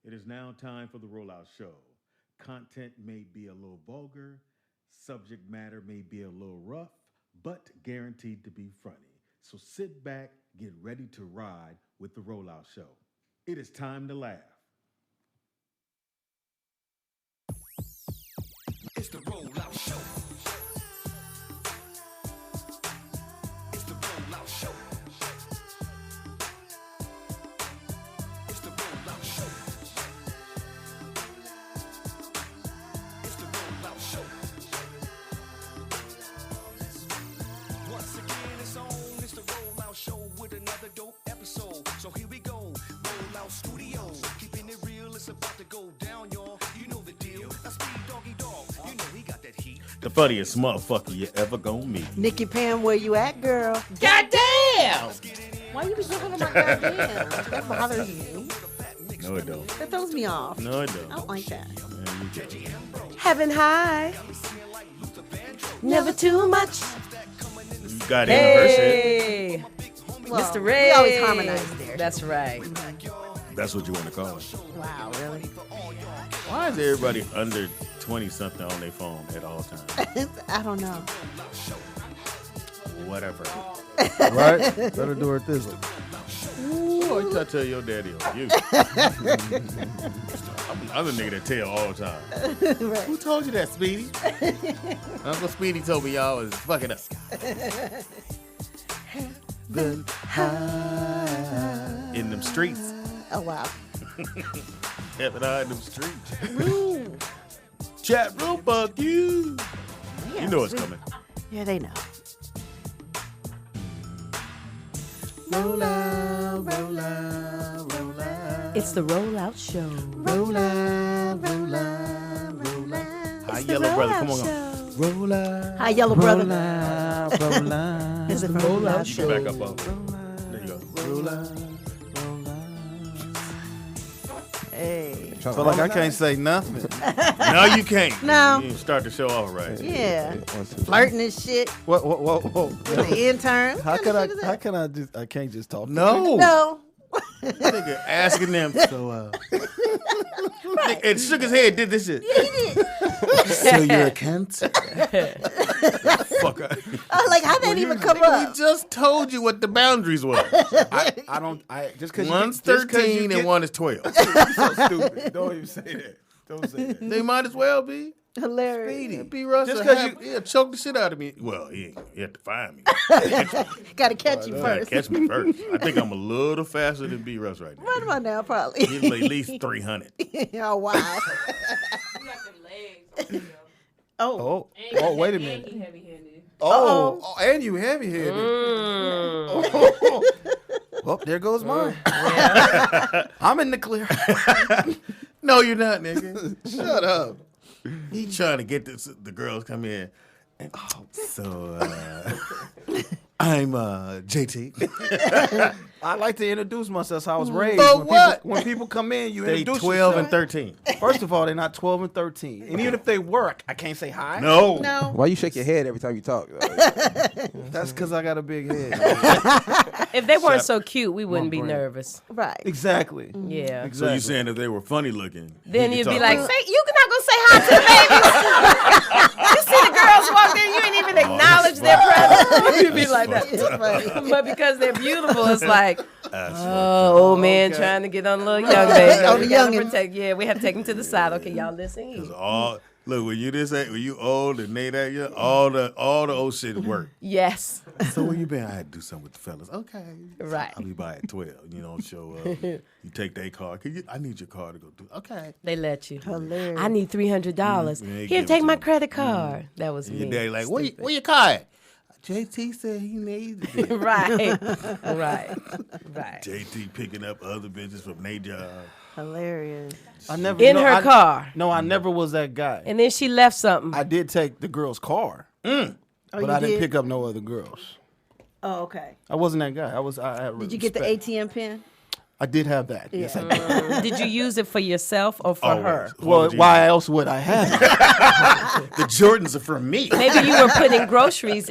It is now time for the Rollout Show. Content may be a little vulgar, subject matter may be a little rough, but guaranteed to be funny. So sit back, get ready to ride with the Rollout Show. It is time to laugh. It's the Rollout Show. It's the Rollout Show. It's the Rollout Show. It's the Rollout Show. Once again, it's on. It's the Rollout Show with another dope episode. So here we go. Rollout Studio. Keeping it real, it's about to go down, y'all. You know the deal. That's Speed Doggy Dog. You know he got that heat. The funniest motherfucker you ever gonna meet. Nikki Pam, where you at, girl? Goddamn! Why you be talking about goddamn? That bothers you. No, it don't. That throws me off. No, it I don't. don't like that. Man, you don't. Heaven high. Never too much. You got anniversary. Hey, Well, Mr. Ray. We always harmonize there. That's right. That's what you want to call it. Wow, really? Why is everybody under 20-something on their phone at all times? I don't know. Whatever. Right? Better do it this way. Ooh, you gotta tell your daddy on you. I'm the nigga that tell all the time. Right. Who told you that, Speedy? Uncle Speedy told me y'all was fucking up. Then high. In them streets. Oh, wow. Heaven high in them streets. Chat room, fuck you. Yeah, You know it's sweet. coming. Yeah, they know. Roll out, roll out, roll out. It's the Rollout Show. Roll out, roll out, roll out. Hi, It's the yellow brother. Come Rollout on. Show. Roll out. Hi, yellow brother. Roll out. Roll out. It's the Rollout Rollout You Show. can back up off it. There you go. Roll out. Roll out. Hey. Feel like I can't say nothing. No, you can't. No. You didn't start the show off right. Yeah. 1, 2, 3. Flirting and shit Whoa. with the intern. How What can kind I? of shit is How that? can I just? I can't just talk. No. No. Nigga asking them. So, And shook his head, did this shit. so you're a Kent? Fuck. Like, how that even come up? We just told you what the boundaries were. I don't. I just because One's 13 and one is 12. so stupid. Don't even say that. Don't say that. They might as well be. Hilarious. B. Russell Just 'cause yeah, choke the shit out of me. Well, he had to find me. Got to catch you Gotta first. catch me first. I think I'm a little faster than B. Russ right now. What am I now, probably? He's at least 300. Oh, wow. You got them legs. Oh, oh, wait a minute. He heavy-handed. Oh, and you heavy headed. Well, there goes mine. I'm in the clear. No, you're not, nigga. Shut up. He trying to get the girls come in. And, I'm JT. I like to introduce myself. So I was raised. But what? When people come in, you They introduce 12 and yourself. 13. First of all, they're not 12 and 13. And even if they work, I can't say hi. No. No. Why you shake your head every time you talk? That's because I got a big head. If they weren't so cute, we wouldn't be brain. nervous. Right. Exactly. Yeah. So Exactly. you saying if they were funny looking, Then you you'd could be talk like, to them. say, you not gonna say hi to the babies. You see the girls walk in, you ain't even acknowledge their presence. You'd be like that. It's funny. But because they're beautiful, it's like, oh, old man Okay. trying to get on a little young baby. On We the gotta youngin'. protect. Yeah, we have to take him to the side. Okay, y'all listen. all look when you this age, when you old and they that young, all the old shit work. Yes. So where you been? I had to do something with the fellas. Okay, Right. I'll be by at 12. You don't show up. You take their car. I need your car to go do. Okay. They let you. Hilarious. I need $300. they Here, give it take to my you. credit card. That was And me. your daddy like, where Stupid. your car at? JT said he needed it. Right. Right. JT picking up other bitches from their job. Hilarious. I never In no, her I- car. No, I never was that guy. And then she left something. I did take the girl's car, Oh, but you I didn't did? pick up no other girls. Oh, okay. I wasn't that guy. I had Did you get the respect. ATM pin? I did have that. Yes, I did. Did you use it for yourself or for her? Well, why else would I have it? The Jordans are for me. Maybe you were putting groceries.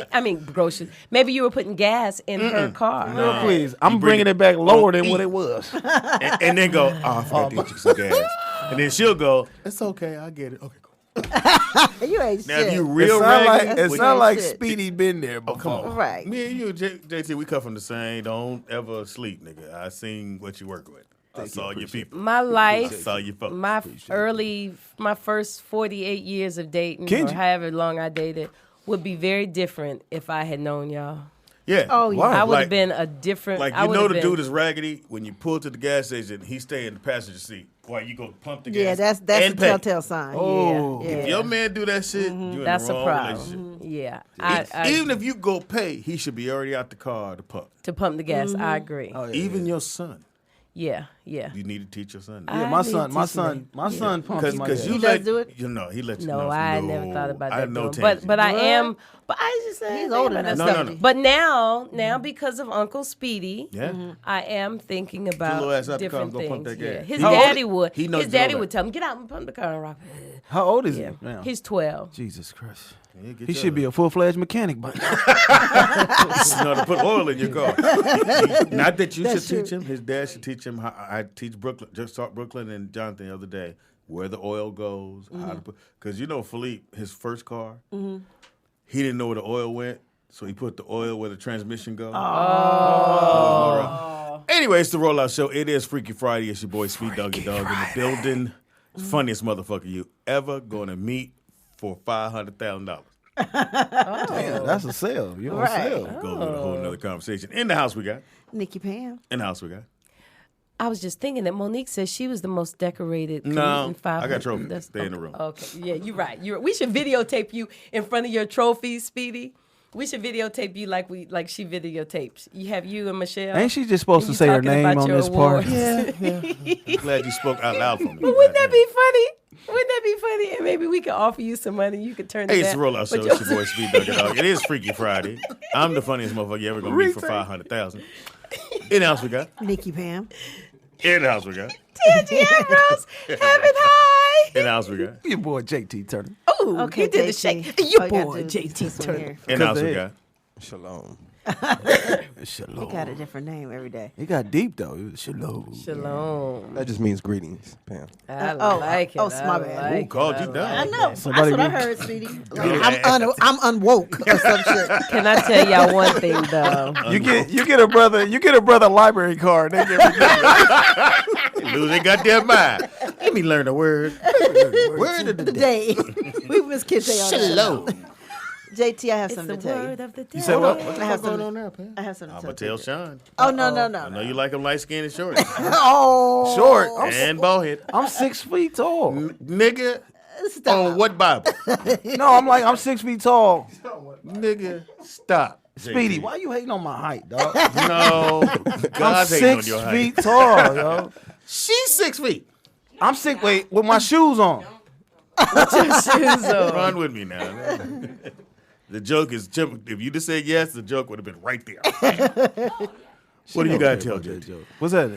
Maybe you were putting gas in her car. No, please. I'm bringing it back lower than what it was. and then go, I forgot to get you some gas. And then she'll go, it's okay, I get it. Okay, cool. You ain't Now, if shit. you real It raggedy, sound like shit. Speedy been there before. come on. Right. Me and you, JT, we come from the same. Don't ever sleep, nigga. I seen what you work with. I saw your people. My I life, saw your folks. my first 48 years of dating, Kenji. or however long I dated, would be very different if I had known y'all. Yeah. Oh, yeah. I would Like- have been a different. Like, I you would know have the been, dude is raggedy when you pull to the gas station, he stay in the passenger seat while you go pump the Yeah, gas. that's a and pay. telltale sign. Oh. Yeah. If your man do that shit, you in That's the a wrong problem. relationship. Yeah, Even if you go pay, he should be already out the car to pump. to pump the gas, I agree. Even your son. Yeah. You need to teach your son. Yeah, I my need son, to my see son, my son pumps Because my you gas. does let, do it? You know, he let you No, know. I never thought about I that. know doing. But I What? am. But I just He's old enough. No. But now because of Uncle Speedy, Yeah. I am thinking Your about little ass out the car different and go pump things. that Yeah. gas. His How old- daddy would. he knows His you know daddy that. would tell him, "Get out and pump the car and rock." How old is Yeah, he now? he's 12. Jesus Christ. Yeah, get He your- should be a full-fledged mechanic by now. You know, to put oil in your car. Not that you That's should teach true. him. His dad should teach him. How, I teach Brooklyn, just taught Brooklyn and Jonathan the other day where the oil goes, how to put. Because you know, Philippe, his first car, he didn't know where the oil went, so he put the oil where the transmission goes. Oh. Anyway, it's the Rollout Show. It is Freaky Friday. It's your boy Sweet Doggy Dog in the building. Funniest motherfucker you ever gonna meet for $500,000. Damn, that's a sale. You on Right. sale. Go with a whole nother conversation. In the house we got. Nikki Pam. In the house we got. I was just thinking that Monique said she was the most decorated. No, in 500. I got trophies. That's- Stay in the room. Okay, yeah, you're right. We should videotape you in front of your trophies, Speedy. We should videotape you like she videotapes. You have you and Michelle. Ain't she just supposed and to you say her talking name about on your this part? awards. I'm glad you spoke out loud for me. But wouldn't that be funny? Wouldn't that be funny? And maybe we could offer you some money. You could turn Hey, it it's the down. Rollout Show. But It's your boy Speed Duggan Dog. It is Freaky Friday. I'm the funniest motherfucker you ever gonna meet for $500,000. In the house we got. Nikki Pam. In the house we got. Tangy Ambrose, heaven high. In the house we got. Your boy JT Turner. Ooh, Okay, you did the JT. shake. Oh, Your you gotta boy, do JT this one Turner. here. In the house we Because got. Shalom. Shalom. He got a different name every day. It got deep though. It was Shalom. Shalom. That just means greetings, Pam. I Oh, like it. oh, it's my I bad. like Who called it. you I dumb? I like know. it. Somebody That's what I be- heard, sweetie. Yeah. I'm unwoke or some shit. Can I tell y'all one thing though? You get a brother library card. They give me Lose their goddamn mind. Let me learn a word. word of The day. We miss Kente on that. Shalom. JT, I have It's something the to tell you. word of the day. You said what? I have going something. on there, Pam? I have something I'm to gonna tell tell you. Sean. Oh no. I know you like him light skinned and short. Oh, Short. And bald head. I'm 6 feet tall. Nigga. stop. On what Bible? No, I'm 6 feet tall. Nigga, stop. Speedy, JT. why you hating on my height, dog? No. I'm God's hating on 6 your feet height. tall, yo. She's 6 feet. I'm 6. Wait, with my shoes on. Run with me now. The joke is, if you just said yes, the joke would have been right there. What do you got to tell JT? What's that?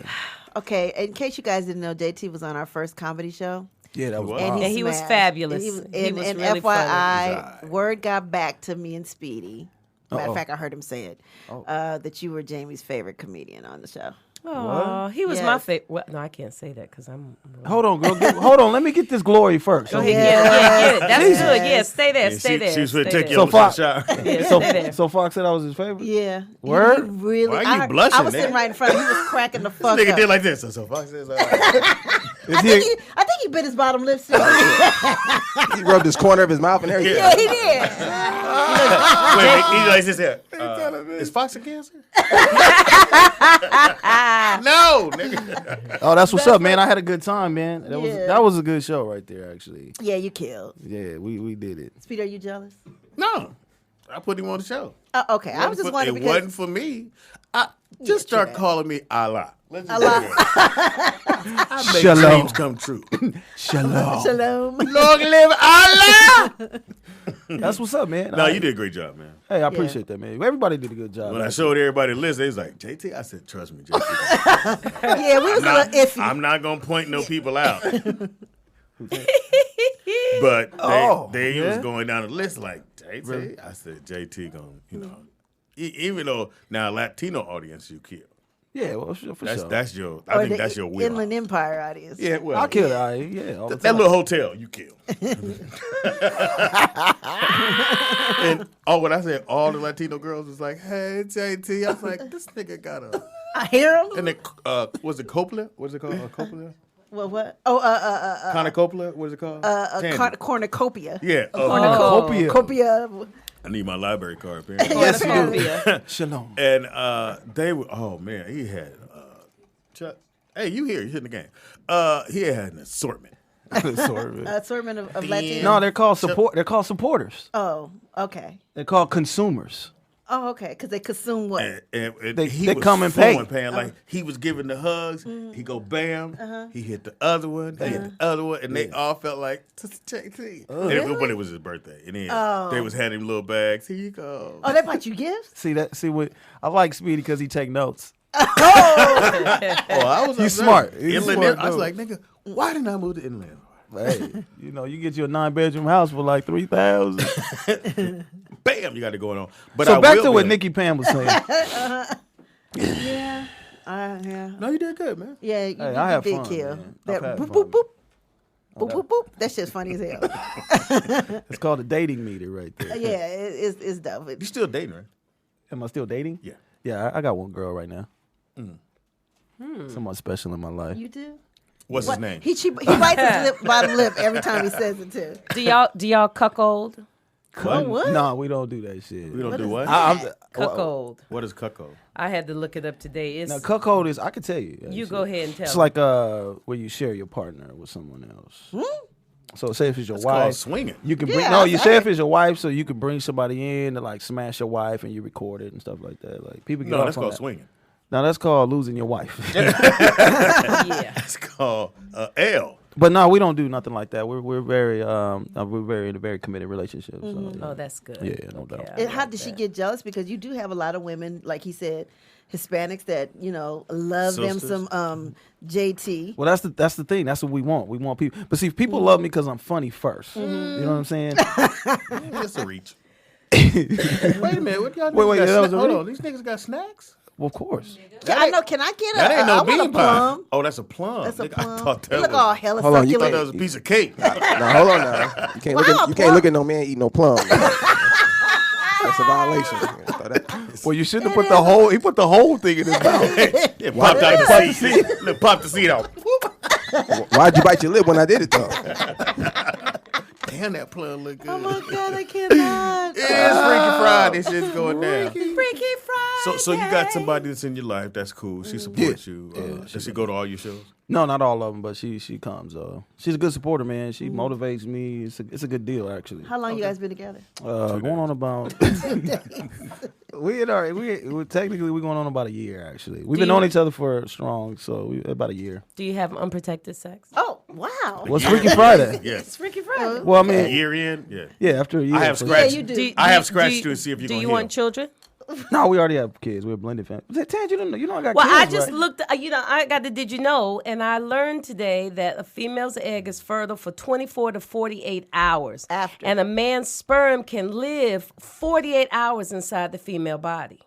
Okay, in case you guys didn't know, JT was on our first comedy show. Yeah, that was What? And And he was smashed. fabulous. And, He was and really FYI, word got back to me and Speedy. Matter Uh-oh. of fact, I heard him say it, that you were Jamie's favorite comedian on the show. Oh, he was Yes. my favorite. Well, no, I can't say that because I'm. Hold on, girl. Hold on. Let me get this glory first. Go ahead, get it. That's Jesus. good. Yeah, stay there, Yeah, stay there. She was going to stay take you there. over Fox- to the shop. Yeah, stay there. So Fox said I was his favorite? Yeah. Word? He really. Why are you I blushing, was sitting nigga? right in front of him. He was cracking the fuck Nigga up. did like this. So Fox says, I think he bit his bottom lip. Too. He rubbed his corner of his mouth and everything. Yeah, he did. wait, he like this here. Is Fox a cancer? No, nigga. Oh, that's what's up, man. I had a good time, man. Yeah. That was a good show right there, actually. Yeah, you killed. Yeah, we did it. Speedy, are you jealous? No. I put him on the show. Okay, I was just wondering It because wasn't for me. Just start calling me Allah. Let's just Allah. do that. I make Shalom. dreams come true. Shalom. Shalom. Long live Allah! That's what's up, man. No, you did a great job, man. Hey, I appreciate that, man. Everybody did a good job. When I showed everybody the list, they was like, JT? I said, trust me, JT. Yeah, we was a little iffy. I'm not going to point no people out. But they was going down the list like, JT? Really? I said, JT going, you know. Even though now Latino audience you kill. Yeah, well, for That's sure. that's your. Or I think the that's your wheel. Inland Empire audience. Yeah, well, I killed it. Yeah, all the that time. little hotel you kill. And when I said all the Latino girls was like, "Hey, JT," I was like, "This nigga got a." I hear him. And then was it Coppola? What's it called? Coppola? What? Oh, Conor Coppola? What is it called? Tandy. cornucopia. Yeah. Cornucopia. Cornucopia. I need my library card, apparently. Yes, you do. Shalom. And they were, oh man, he had, Chuck, hey, you here, you're in the game. He had an assortment. Assortment of Latinos. No, they're called support. They're called supporters. Oh, okay. They're called consumers. Oh, okay. Because they consume what? And They he was come and flowing, pay. Like he was giving the hugs, he go bam, he hit the other one, he hit the other one, and they all felt like JT. And everybody was his birthday, and then they was handing him little bags. Here you go. Oh, they bought you gifts? See what I like Speedy because he take notes. Oh, I was He's upset. smart. He's Inland, smart, I was dude. like, nigga, why didn't I move to Inland? Hey, you get you a 9-bedroom house for like $3,000. Bam, you got it going on. But So I back will to what be- Nikki Pam was saying. Yeah. Yeah. No, you did good, man. Yeah, you, Hey, you I have did fun, kill. man. That I've had boop, fun. boop, boop. Boop, boop, boop. That shit's funny as hell. It's called a dating meter right there. Yeah, it's dope. You still dating, right? Am I still dating? Yeah. Yeah, I got one girl right now. Someone special in my life. You do? What's his name? He bites his bottom lip every time he says it too. Do y'all cuckold? What? No, we don't do that shit. We don't do what? Cuckold. What is cuckold? I had to look it up today. It's Now, cuckold is, I can tell you. you actually. go ahead and tell. It's me. like where you share your partner with someone else. So say if it's your It's called wife, swinging. you can bring. Yeah, No, you I've say heard if it's your wife, so you can bring somebody in to like smash your wife and you record it and stuff like that. Like people get No, off that's on called that. swinging. Now that's called losing your wife. yeah. It's called L. But no, we don't do nothing like that. We're very in a very committed relationship. So, Oh, that's good. Yeah, no doubt. I And how like did she that. get jealous? Because you do have a lot of women, like he said, Hispanics that love them Sisters. some JT. Well, that's the thing. That's what we want. We want people. But see, people love me because I'm funny first. You know what I'm saying? Just a reach. Wait a minute. What y'all Wait, niggas got that was a Hold reach? on. These niggas got snacks? Well, of course. Yeah, I know. Can I get That ain't I no want a bean pie. plum. Oh, that's a plum. That's a Nigga, plum. I thought You that look was, all hella Hold on, you I thought succulent. that was a piece of cake. Now hold on now. You can't Well, how you a can't plum? look at no man eat no plum. That's a violation. So that- Well, you shouldn't have put the whole. He put the whole thing in his mouth. It popped out the seat. Look, popped the seat out. Why'd you bite your lip when I did it though? Damn, that plum look good. Oh my God, I cannot. It is Freaky Friday. Shit's going down. Freaky Friday. So you got somebody that's in your life. That's cool. She supports you. Does she go to all your shows? No, not all of them, but she comes. She's a good supporter, man. She motivates me. It's a good deal, actually. How long you guys been together? Going on about. we technically we're going on about a year, actually. We've been you- on each other for strong, so about a year. Do you have unprotected sex? Oh, wow. What's Freaky Friday? Yes. It's Freaky Friday. Well, I mean, Year in? Yeah. yeah, after a year. I have for- scratched. Yeah, you do. I have scratched you to see if you're Do going you to want children? No, we already have kids. We're a blended family. Tad, you don't know I got Well, kids, I just right? looked. I got the Did You Know, and I learned today that a female's egg is fertile for 24 to 48 hours. After. And a man's sperm can live 48 hours inside the female body.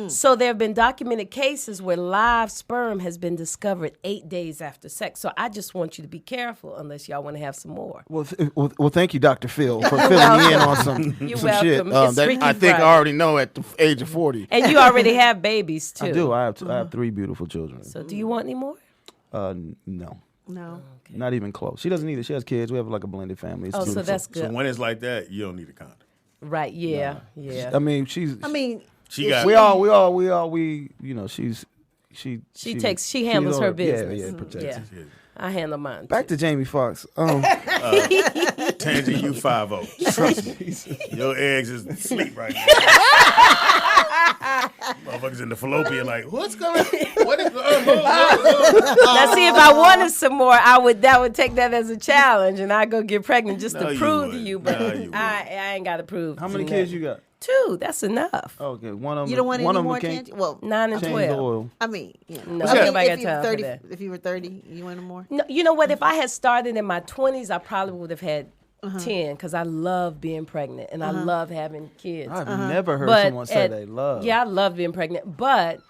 So there have been documented cases where live sperm has been discovered 8 days after sex. So I just want you to be careful unless y'all want to have some more. Well, thank you, Dr. Phil, for filling me in on some You're some welcome. shit. It's That Freaky I think I Friday. already know at the age of 40. And you already have babies, too. I do. I have 3 beautiful children. So do you want any more? No, No. not even close. She doesn't either. She has kids. We have like a blended family. It's Oh, so beautiful. that's good. So when it's like that, you don't need a condom. Right, yeah, yeah. I mean, she's. I mean, She got. She She she's handles her all- business. Yeah, protects. Yeah. it. I handle mine. Back to Jamie Foxx. Tangent, you 5-0. Trust me. Your eggs is asleep right now. Motherfuckers in the fallopian like, what's going? What is? Now, see, if I wanted some more, that would take that as a challenge, and I'd go get pregnant just No, to you prove to wouldn't. you. But No, you wouldn't. I ain't got to prove. How many to kids nothing. you got? 2. That's enough. Okay, one of them. You don't want one any of them more, can't Tangy? Well, 9 and change 12. the oil. I mean, yeah. No, I mean, nobody got if you time were for 30, that. if you were 30, you wanted more? No, you know what? If I had started in my 20s, I probably would have had 10 because I love being pregnant and I love having kids. I've never heard But someone say at- they love. Yeah, I love being pregnant. But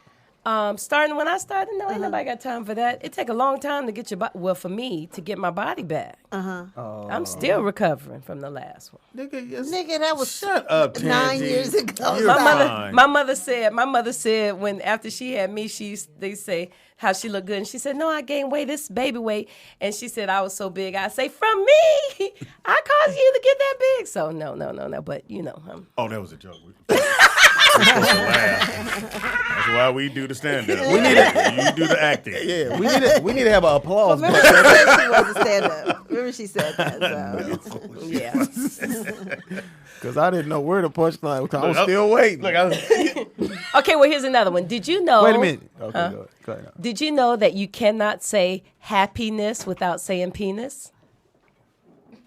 starting when I started, no, ain't nobody got time for that. It take a long time to get your body. Well, for me, to get my body back. I'm still recovering from the last one. Nigga, that was Shut up, 9 Tangy. years ago. You're fine. My mother said when after she had me, they say how she looked good, and she said, "No, I gained weight, this baby weight," and she said I was so big. I say, "From me, I caused you to get that big." So no, but you know, Oh, that was a joke. We're supposed to laugh. That's why we do the stand-up. We need it. You do the acting. Yeah, we need to have an applause. Remember she said she was a stand-up. Remember she said that. So. yeah. Because I didn't know where the punchline was. I was still waiting. Look, I was, Okay, well here's another one. Did you know? Wait a minute. Okay, go ahead. Did you know that you cannot say happiness without saying penis?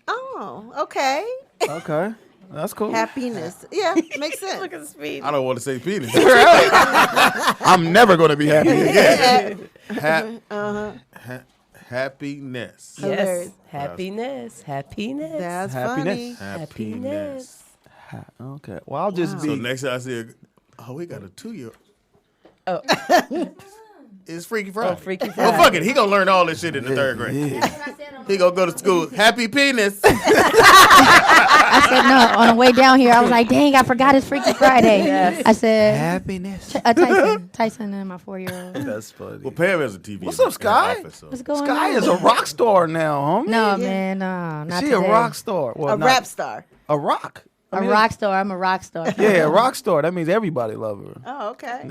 Oh, okay. Okay, that's cool. Happiness. Yeah, makes sense. Look at the speed. I don't want to say penis. I'm never going to be happy again. Happiness. Hilarious. Happiness. Happiness. That's Happiness. funny. Happiness. Okay, well, I'll just So be. next time I see we got a 2-year. Oh. It's Freaky Friday. Freaky Well, Friday. fuck it. He gonna learn all this shit in the 3rd grade. He gonna go to school. Happy penis. I said no. On the way down here, I was like, dang, I forgot it's Freaky Friday. Yes. I said, Happiness. Tyson and my 4-year-old. That's funny. Well, Pam has a TV. What's in up, Sky? her office, so- What's going Sky on? is a rock star now, homie. No, man, no, not She today. a rock star. Well, A not- rap star. A rock. I A mean, rock star. I'm a rock star. Yeah, a rock star. That means everybody love her. Oh, okay.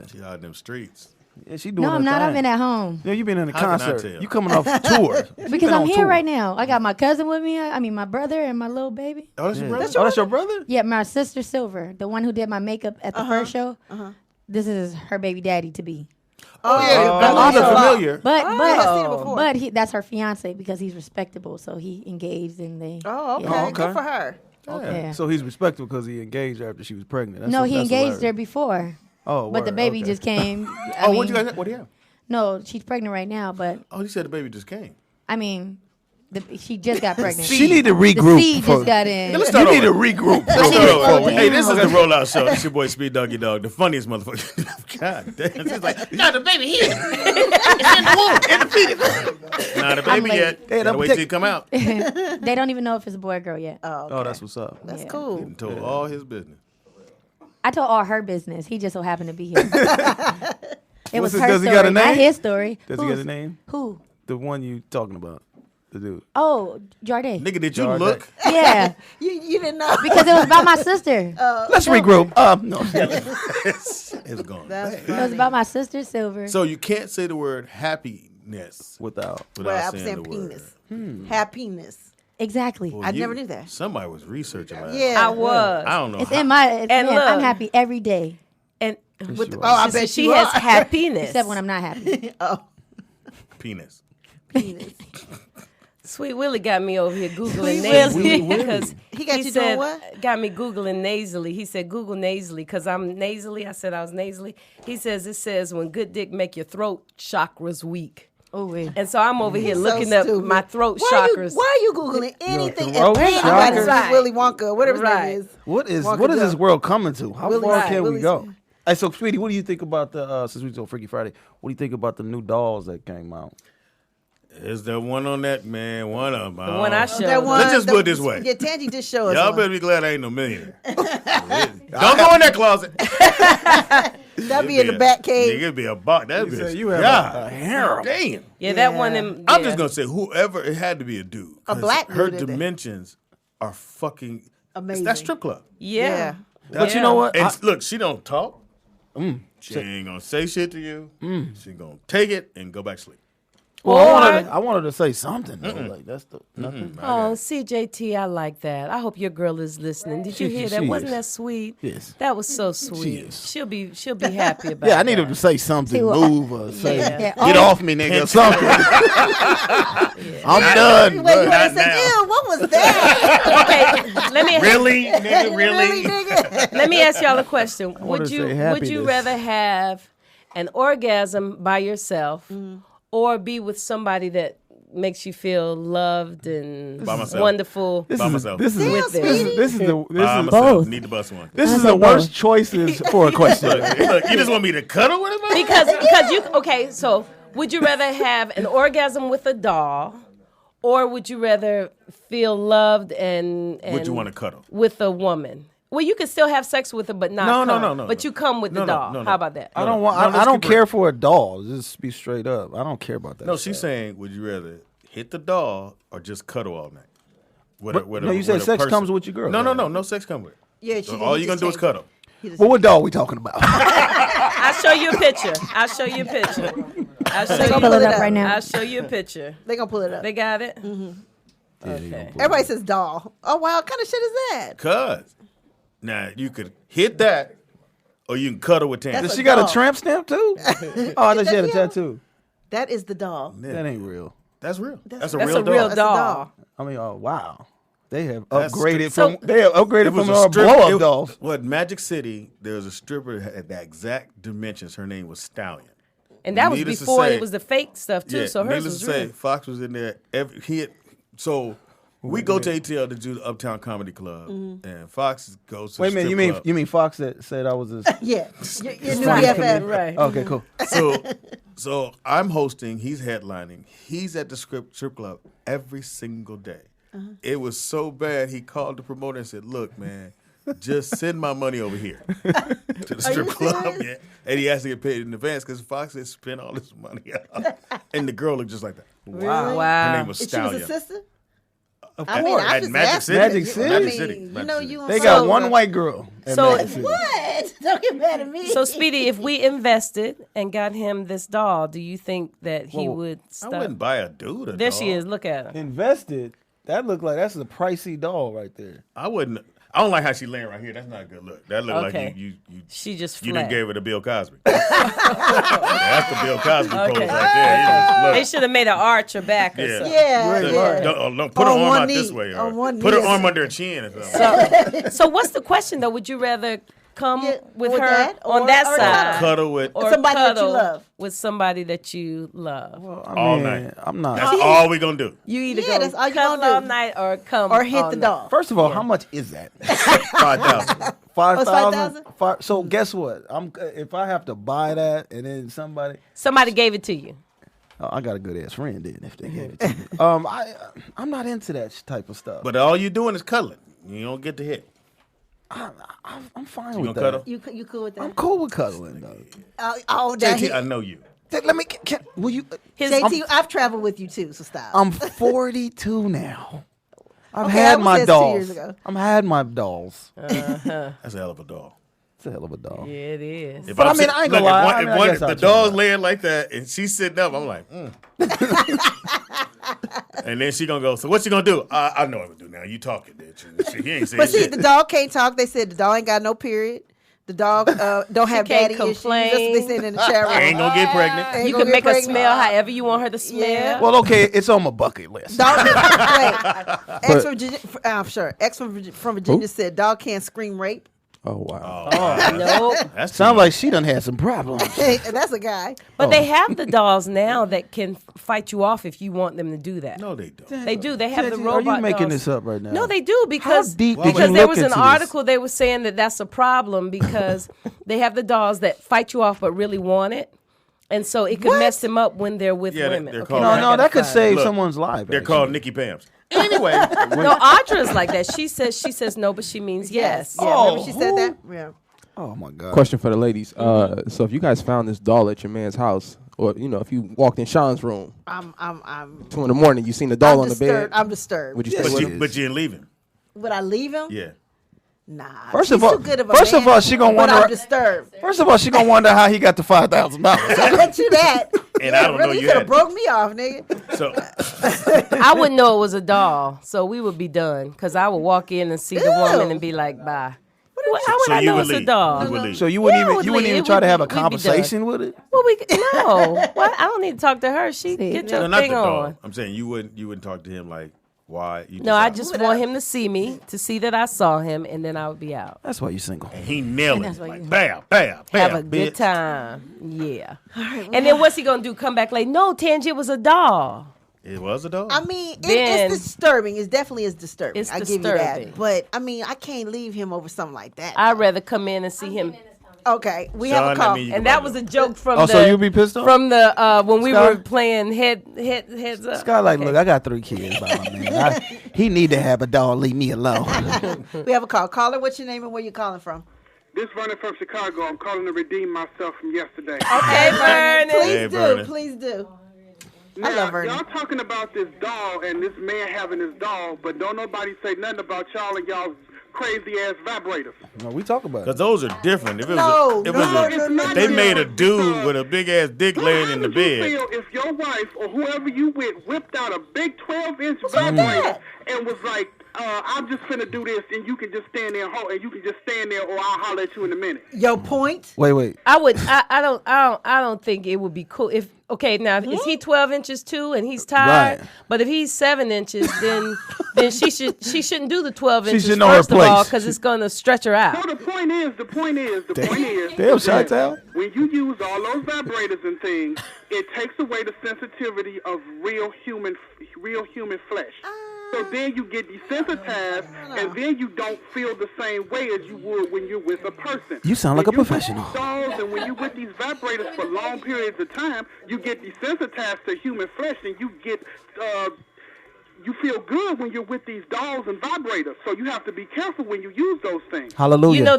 Yeah. She out in them streets. Yeah, she doing No, her I'm not. thing. I've been at home Yeah, you been in a How can I concert. tell? You coming off tour. because I'm here right now. I got my cousin with me. I mean, my brother and my little baby. Oh, that's your brother? Oh, that's your brother? Yeah, my sister Silver, the one who did my makeup at the first show. This is her baby daddy to be. Oh, Yeah, Oh. that Also- looks familiar. But I've seen it before. but that's her fiance because he's respectable, so he engaged and they. Oh, okay. Yeah. Oh, okay. Good for her. Yeah. So he's respectful because he engaged her after she was pregnant. That's No, he that's engaged her hilarious. before, Oh, but the word, baby okay. just came. Oh, what do you have? No, she's pregnant right now, but Oh, you said the baby just came. I mean, she just got pregnant. She need to The regroup. seed just got in. Let's You start need to over. regroup. Let's need start to over. slow Hey, down. this is the Rollout Show. It's your boy Speed Doggy Dog, the funniest motherfucker. God damn. She's like, no, the baby here. It's in the womb, in the fetus. Not the baby late. yet. Hey, Gotta don't wait take- till you come out. They don't even know if it's a boy or girl yet. Oh, Oh, that's what's up. that's Yeah. cool. He told all his business. I told all her business. He just so happened to be here. It was What's her does he story, got a not name? his story. Does he got Who's- a name? Who? The one you talking about. The dude. Oh, Jardine. Nigga, did you Jordan. look? Yeah, You didn't know. because it was about my sister. Let's regroup. No. It's gone. That's It was about my sister Silver. So you can't say the word happiness Without. well, without I'm saying saying the penis. word. Happiness. Exactly. Well, I you- never knew that. Somebody was researching that. Yeah. I was. I don't know. It's how- in my. It's And in, look. I'm happy every day, And With the, you oh, I she said bet she you has are. happiness. except when I'm not happy. Oh, penis. penis. Sweet Willie got me over here Googling Sweet nasally Willie. because He got you doing said, what? Got me Googling nasally. He said Google nasally because I'm nasally. I said I was nasally. He says it says when good dick make your throat chakras weak. Oh wait. And so I'm over here So looking up stupid. my throat Why chakras. are you Googling anything? throat If chakras? anybody's Right. Willy Wonka, whatever his Right. name is. What is Wonka what is this Joe. world coming to? How Willie- far right, can we Willie's- go? Hey, so Sweetie, what do you think about the since we on Freaky Friday? What do you think about the new dolls that came out? Is there one on that, man? One of them. The one I showed. That one, Let's just put it this way. Yeah, Tangy just showed us. Y'all one. better be glad I ain't no millionaire. Don't go in that closet. That'd be in the back cave. Nigga, be a box. That'd be said a, you have God, a harem. Damn. Yeah, that one. I'm just gonna say whoever it had to be a dude. A 'cause black Her dude in there. dimensions are fucking Amazing. That's strip club. Yeah. But you know what? And look, she don't talk. She ain't gonna say shit to you. She gonna take it and go back to sleep. Well, I wanted to say something. Though. Like that's the nothing. Oh, CJT, I like that. I hope your girl is listening. Did you hear that? She Wasn't is. that sweet? Yes. That was so sweet. is. She'll be happy about it. Yeah, I need him to say something, move or say, Yeah. get off me, nigga, or something. I'm done. Wait, you Not want to say, now. ew, what was that? Okay, let me Really, nigga, really? nigga? let me ask y'all a question. wanna Would say you happiness. rather have an orgasm by yourself or be with somebody that makes you feel loved and By myself. wonderful? By myself. This is With them. this is the this By is myself. both. Need the bus one. this is the worst choices for a question. Look, you just want me to cuddle with him? Because you okay, so would you rather have an orgasm with a doll or would you rather feel loved and Would you want to cuddle? with a woman? Well, you can still have sex with her, but not No, come. no. But you come with the doll. How about that? I don't want. No, I let's don't keep care for a doll. Just be straight up. I don't care about that. No, she's saying, would you rather hit the doll or just cuddle all night? No, you said sex comes with your girl. No sex comes with it. Yeah, So all you're going to do is cuddle. Well, what doll we talking about? I'll show you a picture. I'll show you a picture. I'll show Let's you pull it up up right now. I'll show you a picture. They gonna pull it up. They got it? Okay. Everybody says doll. Oh wow, what kind of shit is that? Cuz. Now, you could hit that or you can cuddle with Tam. That's Does a she got doll. a tramp stamp too? Oh, I thought she had a Yeah. tattoo. That is the doll. That ain't real. That's real. That's a That's real a real doll. doll. I mean, oh wow, they have That's upgraded so- from they have upgraded It was from a our strip- blow it- up dolls. What Magic City? There was a stripper that had the exact dimensions. Her name was Stallion. And that was Needless to before say- it was the fake stuff too. So hers needless was to say, real. Fox was in there. We go to ATL to do the Uptown Comedy Club, and Fox goes to Wait a the minute, strip club. you mean Fox that said I was a Yeah, your new Right. BFF. Right. okay, cool. So I'm hosting. He's headlining. He's at the strip club every single day. It was so bad. He called the promoter and said, "Look, man, just send my money over here to the strip club." Yeah. And he has to get paid in advance because Fox had spent all this money out. And the girl looked just like that. Wow. Her name was And she was Stallion. a sister. Of I mean, course, I'm at just Magic asking. City. Magic City? Magic I City. mean, Magic City. They got So- one white girl. at So- Magic City. What? Don't get mad at me. So Speedy, if we invested and got him this doll, do you think that he would I stop? wouldn't buy a dude a There she doll. is. Look at her. Invested. That looked like that's a pricey doll right there. I wouldn't. I don't like how she laying right here. That's not a good look. That look Okay. like you She just you flat. done gave her to Bill Cosby. That's the Bill Cosby pose Okay. right there. You just look. They should have made an arch or back or Yeah. something. yeah, Don't- yeah. don't put her On arm one out this knee. way. On Or one put her knee. arm under her chin or something. So what's the question though? Would you rather come Yeah, with with her that on or- that or side, Cuddle with. or Somebody that you cuddle love. with somebody that you love? I All mean, night. I'm not. That's all we gonna do. You either Yeah, that's go all you cuddle gonna do. all night or come Or hit all the night. doll. First of all, how much is that? 5,000. 5,000. 5,000? So guess what? If I have to buy that and then Somebody gave it to you. oh, I got a good ass friend then if they gave it to me. I'm not into that type of stuff. But all you doing is cuddling. You don't get to hit. I'm fine You with gonna that. cuddle? You cool with that? I'm cool with cuddling though. That JT, I know you. Let me. Will you? JT, I've traveled with you too, so stop. I'm 42 now. I've Okay, I had was my there 2 dolls. years ago. I've had my dolls. That's a hell of a doll. It's a hell of a doll. Yeah, it is. If But I'm I mean, sit- I ain't gonna look, lie. If, I mean, I one, guess if I'll the try dog's that. laying like that and she's sitting up, I'm like, And then she gonna go, so what you gonna do? I know what I'm gonna do now. You talking, bitch. And he ain't saying But see, shit. the dog can't talk. They said the dog ain't got no period. The dog don't have can't daddy issues. That's what complain. they said in the chat room. Ain't gonna get pregnant. Ain't You gonna can get make her pregnant. smell however you want her to smell. Yeah. Well, okay, it's on my bucket list. Dog, wait. Ex from Virginia, I'm sure. Ex from Virginia said dog can't scream rape. Oh wow. Nope. That's Sounds like she done had some problems. And that's a guy. But they have the dolls now that can fight you off if you want them to do that. no, they don't. They do. They have the Are robot you making dolls. this up right now? No, they do because deep did because you there look was an into this? article they were saying that that's a problem because they have the dolls that fight you off but really want it, and so it could mess them up when they're with Yeah, women. they're Okay, called- now I No, gotta that could find save Look, someone's life. They're actually. called Nikki Pams. Anyway, it. No, Audra's like that. She says no, but she means yes. Yeah, remember she said that? Yeah. Oh my god. Question for the ladies. So if you guys found this doll at your man's house, or if you walked in Sean's room, I'm 2 a.m, you seen the doll on the bed, I'm disturbed. would you Yes, stay but with it him? is. but you didn't leave him. Would I leave him? Yeah. Nah. First she's of all, too good of a man, she gonna but wonder. I'm disturbed. First of all, she gonna wonder how he got the $5,000. I bet you that. And I don't know really you could had have broke me off, nigga. So I wouldn't know it was a doll, so we would be done. Because I would walk in and see the woman and be like, bye. How would so I you know would it's a leave. doll? You would leave. So you wouldn't Yeah, even it try would to have be- a we'd be done. conversation with it. Well, no. What? I don't need to talk to her. She get your No, not thing the on. dog. I'm saying you wouldn't talk to him like why. You No, I out. just want him to see me, to see that I saw him, and then I would be out. That's why you single. He nailing that's it why like you- bam, bam, bam. Have a good bitch. time. Yeah. And then what's he gonna do? Come back like, no, Tangy, it was a doll. It was a dog. I mean, Then- it's disturbing. It definitely is disturbing. It's I give you disturbing. that. But I mean, I can't leave him over something like that. I'd rather come in and see him. Okay, we Sean, have a that call. mean you And can that buy was the- a joke from Oh, the so you be pissed off? from the when we Scott? were playing heads up. Scott, like, look, I got 3 kids by my man. He need to have a dog. Leave me alone. We have a call. Caller, what's your name and where you calling from? This Vernon from Chicago. I'm calling to redeem myself from yesterday. Okay, Vernon. Please Hey, do. Vernon. Please do. Now, I love Vernon. y'all talking about this doll and this man having his doll, but don't nobody say nothing about y'all and y'all's crazy ass vibrators. No, we talk about Because it. those are different. If it No, was, a, if, no, it was no, a, no, if no, they no. made a dude with a big ass dick laying in the How would you bed, feel if your wife or whoever you with whipped out a big 12-inch wrong with vibrator that? and was like, I'm just finna do this, and you can just stand there and you can just stand there, or I'll holler at you in a minute. Your point? Wait. I don't think it would be cool if now is he 12 inches too and he's tired? Right. But if he's 7 inches, then she shouldn't do the 12 inches should know her first of all place. because it's gonna stretch her out. So the point is, Damn, Chantel. when you use all those vibrators and things, it takes away the sensitivity of real human flesh. So then you get desensitized, and then you don't feel the same way as you would when you're with a person. You sound like When a you with professional. these dolls and when you're with these vibrators for long periods of time, you get desensitized to human flesh, and you get you feel good when you're with these dolls and vibrators. So you have to be careful when you use those things. Hallelujah. You know,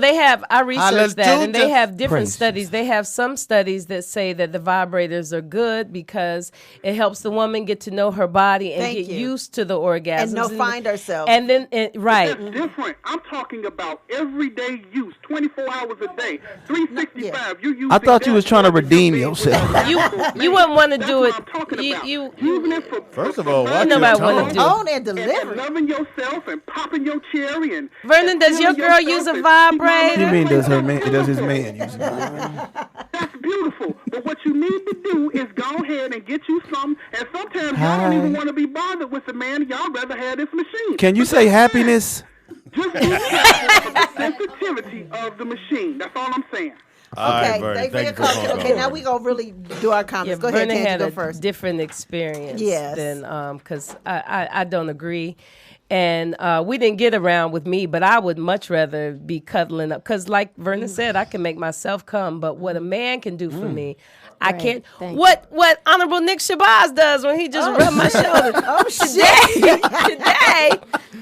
I researched that, and they Hallelujah. have different Praise studies. They have some studies that say that the vibrators are good because it helps the woman get to know her body and Thank get you. used to the orgasms. And no find herself. And then, right. That's different. I'm talking about everyday use, 24 hours a day, 365. Yeah. You use I thought you was trying to redeem yourself. You wouldn't want to That's do what it. I'm talking You, about. you, Using it for First of all, for watch fun your Nobody wanna tone. do. Tone and and delivery. loving yourself and popping your cherry and Vernon, does your feeling girl yourself use a and vibrator? You mean does his man use it? That's beautiful. But what you need to do is go ahead and get you some. And sometimes y'all don't even want to be bothered with the man. Y'all rather have this machine. Can you say happiness? Just be careful of the sensitivity of the machine. That's all I'm saying. All right, Okay, Vernon, thank thank you you for for calling. calling. Okay, now we gonna really do our Yeah, comments. Go ahead, Vernon Tangy, had go a first. different experience Yes. than because I don't agree. And we didn't get around with me, but I would much rather be cuddling up. Because like Vernon said, I can make myself come. But what a man can do for me, I Right. can't. Thank you. What Honorable Nick Shabazz does when he just rub my shoulder. Oh shit! Today.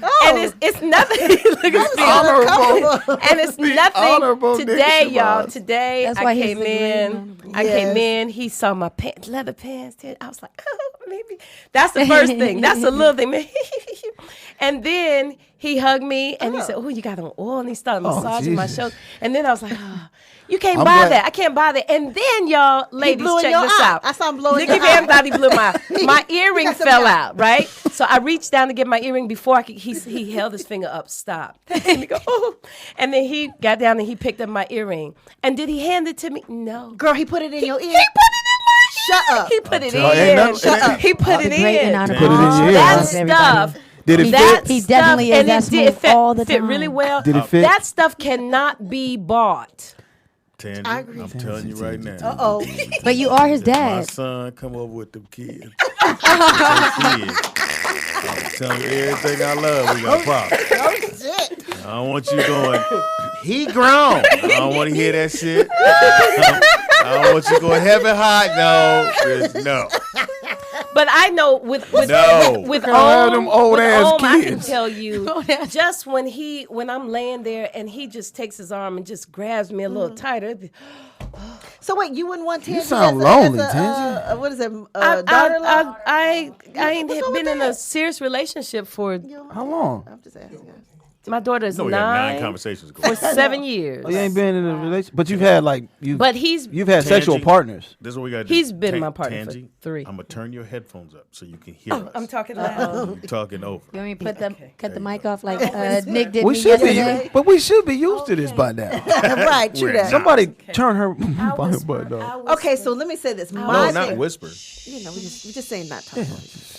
Oh. And it's nothing. Look at me. Honorable. And it's Honorable nothing Nick today, y'all. Shabazz. Today That's I why he's came the green in. honorable. I Yes. came in. He saw my pants, leather pants. I was like, oh, maybe that's the first thing. That's a little thing. And then he hugged me and he said, "Oh, you got on oil," and he started massaging my Jesus. shoulder. And then I was like, oh, "You can't I'm buy glad- that. I can't buy that." And then y'all, ladies, blew in check your this eye. out. I saw him blow in Nicky your eye. Bam thought he blew my earring got some fell eye. out, right? So I reached down to get my earring before I could. He held his finger up. Stop. And he go, "Oh," and then he got down and he picked up my earring. And did he hand it to me? No. Girl, he put it in your ear. He put it in my Shut ear. up. He put it telling you, ain't in. nothing- Shut up. He put it Great and in. honorable. Put it in your ear. That Loves everybody. stuff. Did it that fit? He stuff, definitely is and that it did smooth all the fit time. really well. Did it fit? That stuff cannot be bought. Tangy, I agree. I'm telling you right now. Oh, But you are his My dad. son come over with them kids. Them kids. I'm telling you everything I love. We got problems. oh shit! I don't want you going. He grown. I don't want to hear that shit. I don't want you going heavy hot. No, just no. But I know with No. with Girl, them old with ass Ohm, I can kids. tell you just when I'm laying there and he just takes his arm and just grabs me a little tighter. So wait, you wouldn't want Tangy? sound as lonely, a, Tangy. what is it? I Daughter-in-law? ain't what's wrong with been in that? a serious relationship for How long? I'm just asking. My daughter's No, we got 9 9 conversations going. for 7 years. Oh, you ain't been in a relationship, but you've had like But he's you've had sexual Tangy, partners. This is what we got to do. He's been my partner for Tangy, 3. I'm going to turn your headphones up so you can hear us. I'm talking loud. You're talking over. You want me to cut the There you mic go. off like Nick did We me should be, yesterday? but we should be used to this by now. Right, true that. Somebody turn her I button off. Okay, so let me say this. No, My not thing- whisper. You know, we just saying not talking.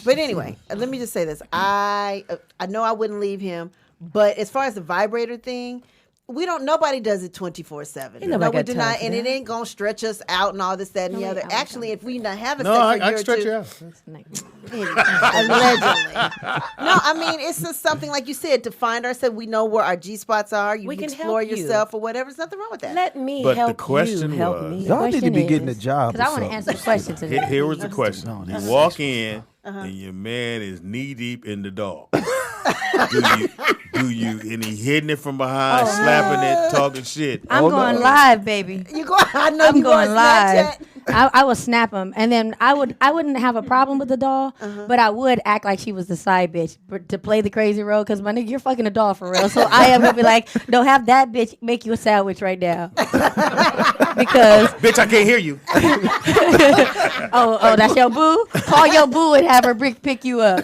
But anyway, let me just say this. I know I wouldn't leave him, but as far as the vibrator thing, nobody does it 24/7. Ain't nobody No, we got do time not, for and it that. ain't gonna stretch us out and all this, that, and the other. Actually, if we not have a No, sex I for a can year or stretch two, you out. allegedly. No, I mean it's just something like you said to find ourselves. We know where our G spots are. You We can explore help you. yourself or whatever. There's nothing wrong with that. Let me But the help question you. Help was- me. Y'all need to be getting a Is- job. Because I want want to answer the question today. Here was the question. You walk in and your man is knee deep in the dog. do you and he hitting it from behind, slapping it, talking shit. I'm going live, baby. You go. I know I'm you going live. Snapchat. I would snap him, and then I wouldn't have a problem with the doll, but I would act like she was the side bitch to play the crazy role. Because my nigga, you're fucking a doll for real. So I am gonna be like, no, have that bitch make you a sandwich right now, because Bitch, I can't hear you. oh, that's your boo. Call your boo and have her pick you up.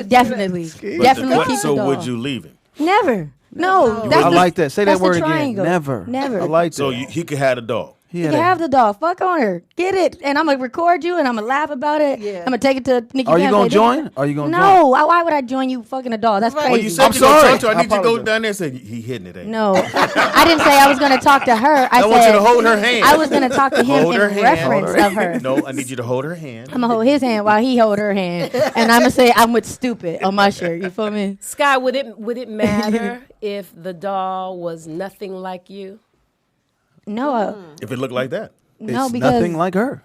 Definitely, definitely keep So the doll. would you leave him? Never. No, that's I the- like that. Say that that's the word again. triangle. Never. Never. I like that. So he could have the dog. He You had can a- have the doll. Fuck on her. Get it. And I'm going to record you and I'm going to laugh about it. Yeah. I'm going to take it to Nikki Are you Jam, gonna say, join? Are you gonna No. Why would I join you fucking a doll? That's Right. crazy. Well, you said I'm you gonna sorry. talk to her. I need you to go apologize. down there and say he hitting it. Ain't No. I didn't say I was going to talk to her. I want you said to hold her hand. I was going to talk to him Hold her in hand. reference of her. No, I need you to hold her hand. I'm going to hold his hand while he hold her hand. And I'm going to say I'm with stupid on my shirt. You feel me? Sky, would it matter if the doll was nothing like you? No. If it looked like that. No, It's because nothing like her.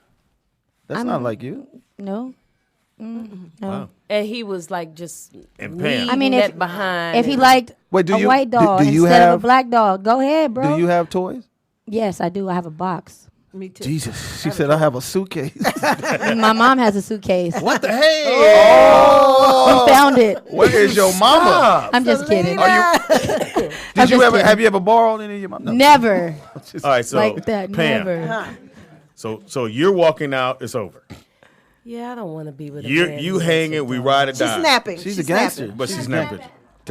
That's not like you. No. No. Wow. And he was like just And Pam. needing I mean, that behind. If he liked Wait, do a you- white do- dog do you instead of have- a black dog, go ahead, bro. Do you have toys? Yes, I do. I have a box. Me too. Jesus. She said I have a suitcase. My mom has a suitcase. What the hell? We found it. Where is your mama? I'm just kidding. Did you ever have you ever borrowed any of your mama? No. Never All right, so like that. Pam. Never. So you're walking out. It's over. Yeah, I don't want to be with a You man you who has hanging. a We dog. ride or She's die. snapping. She's a gangster. snapping. But she's snapping.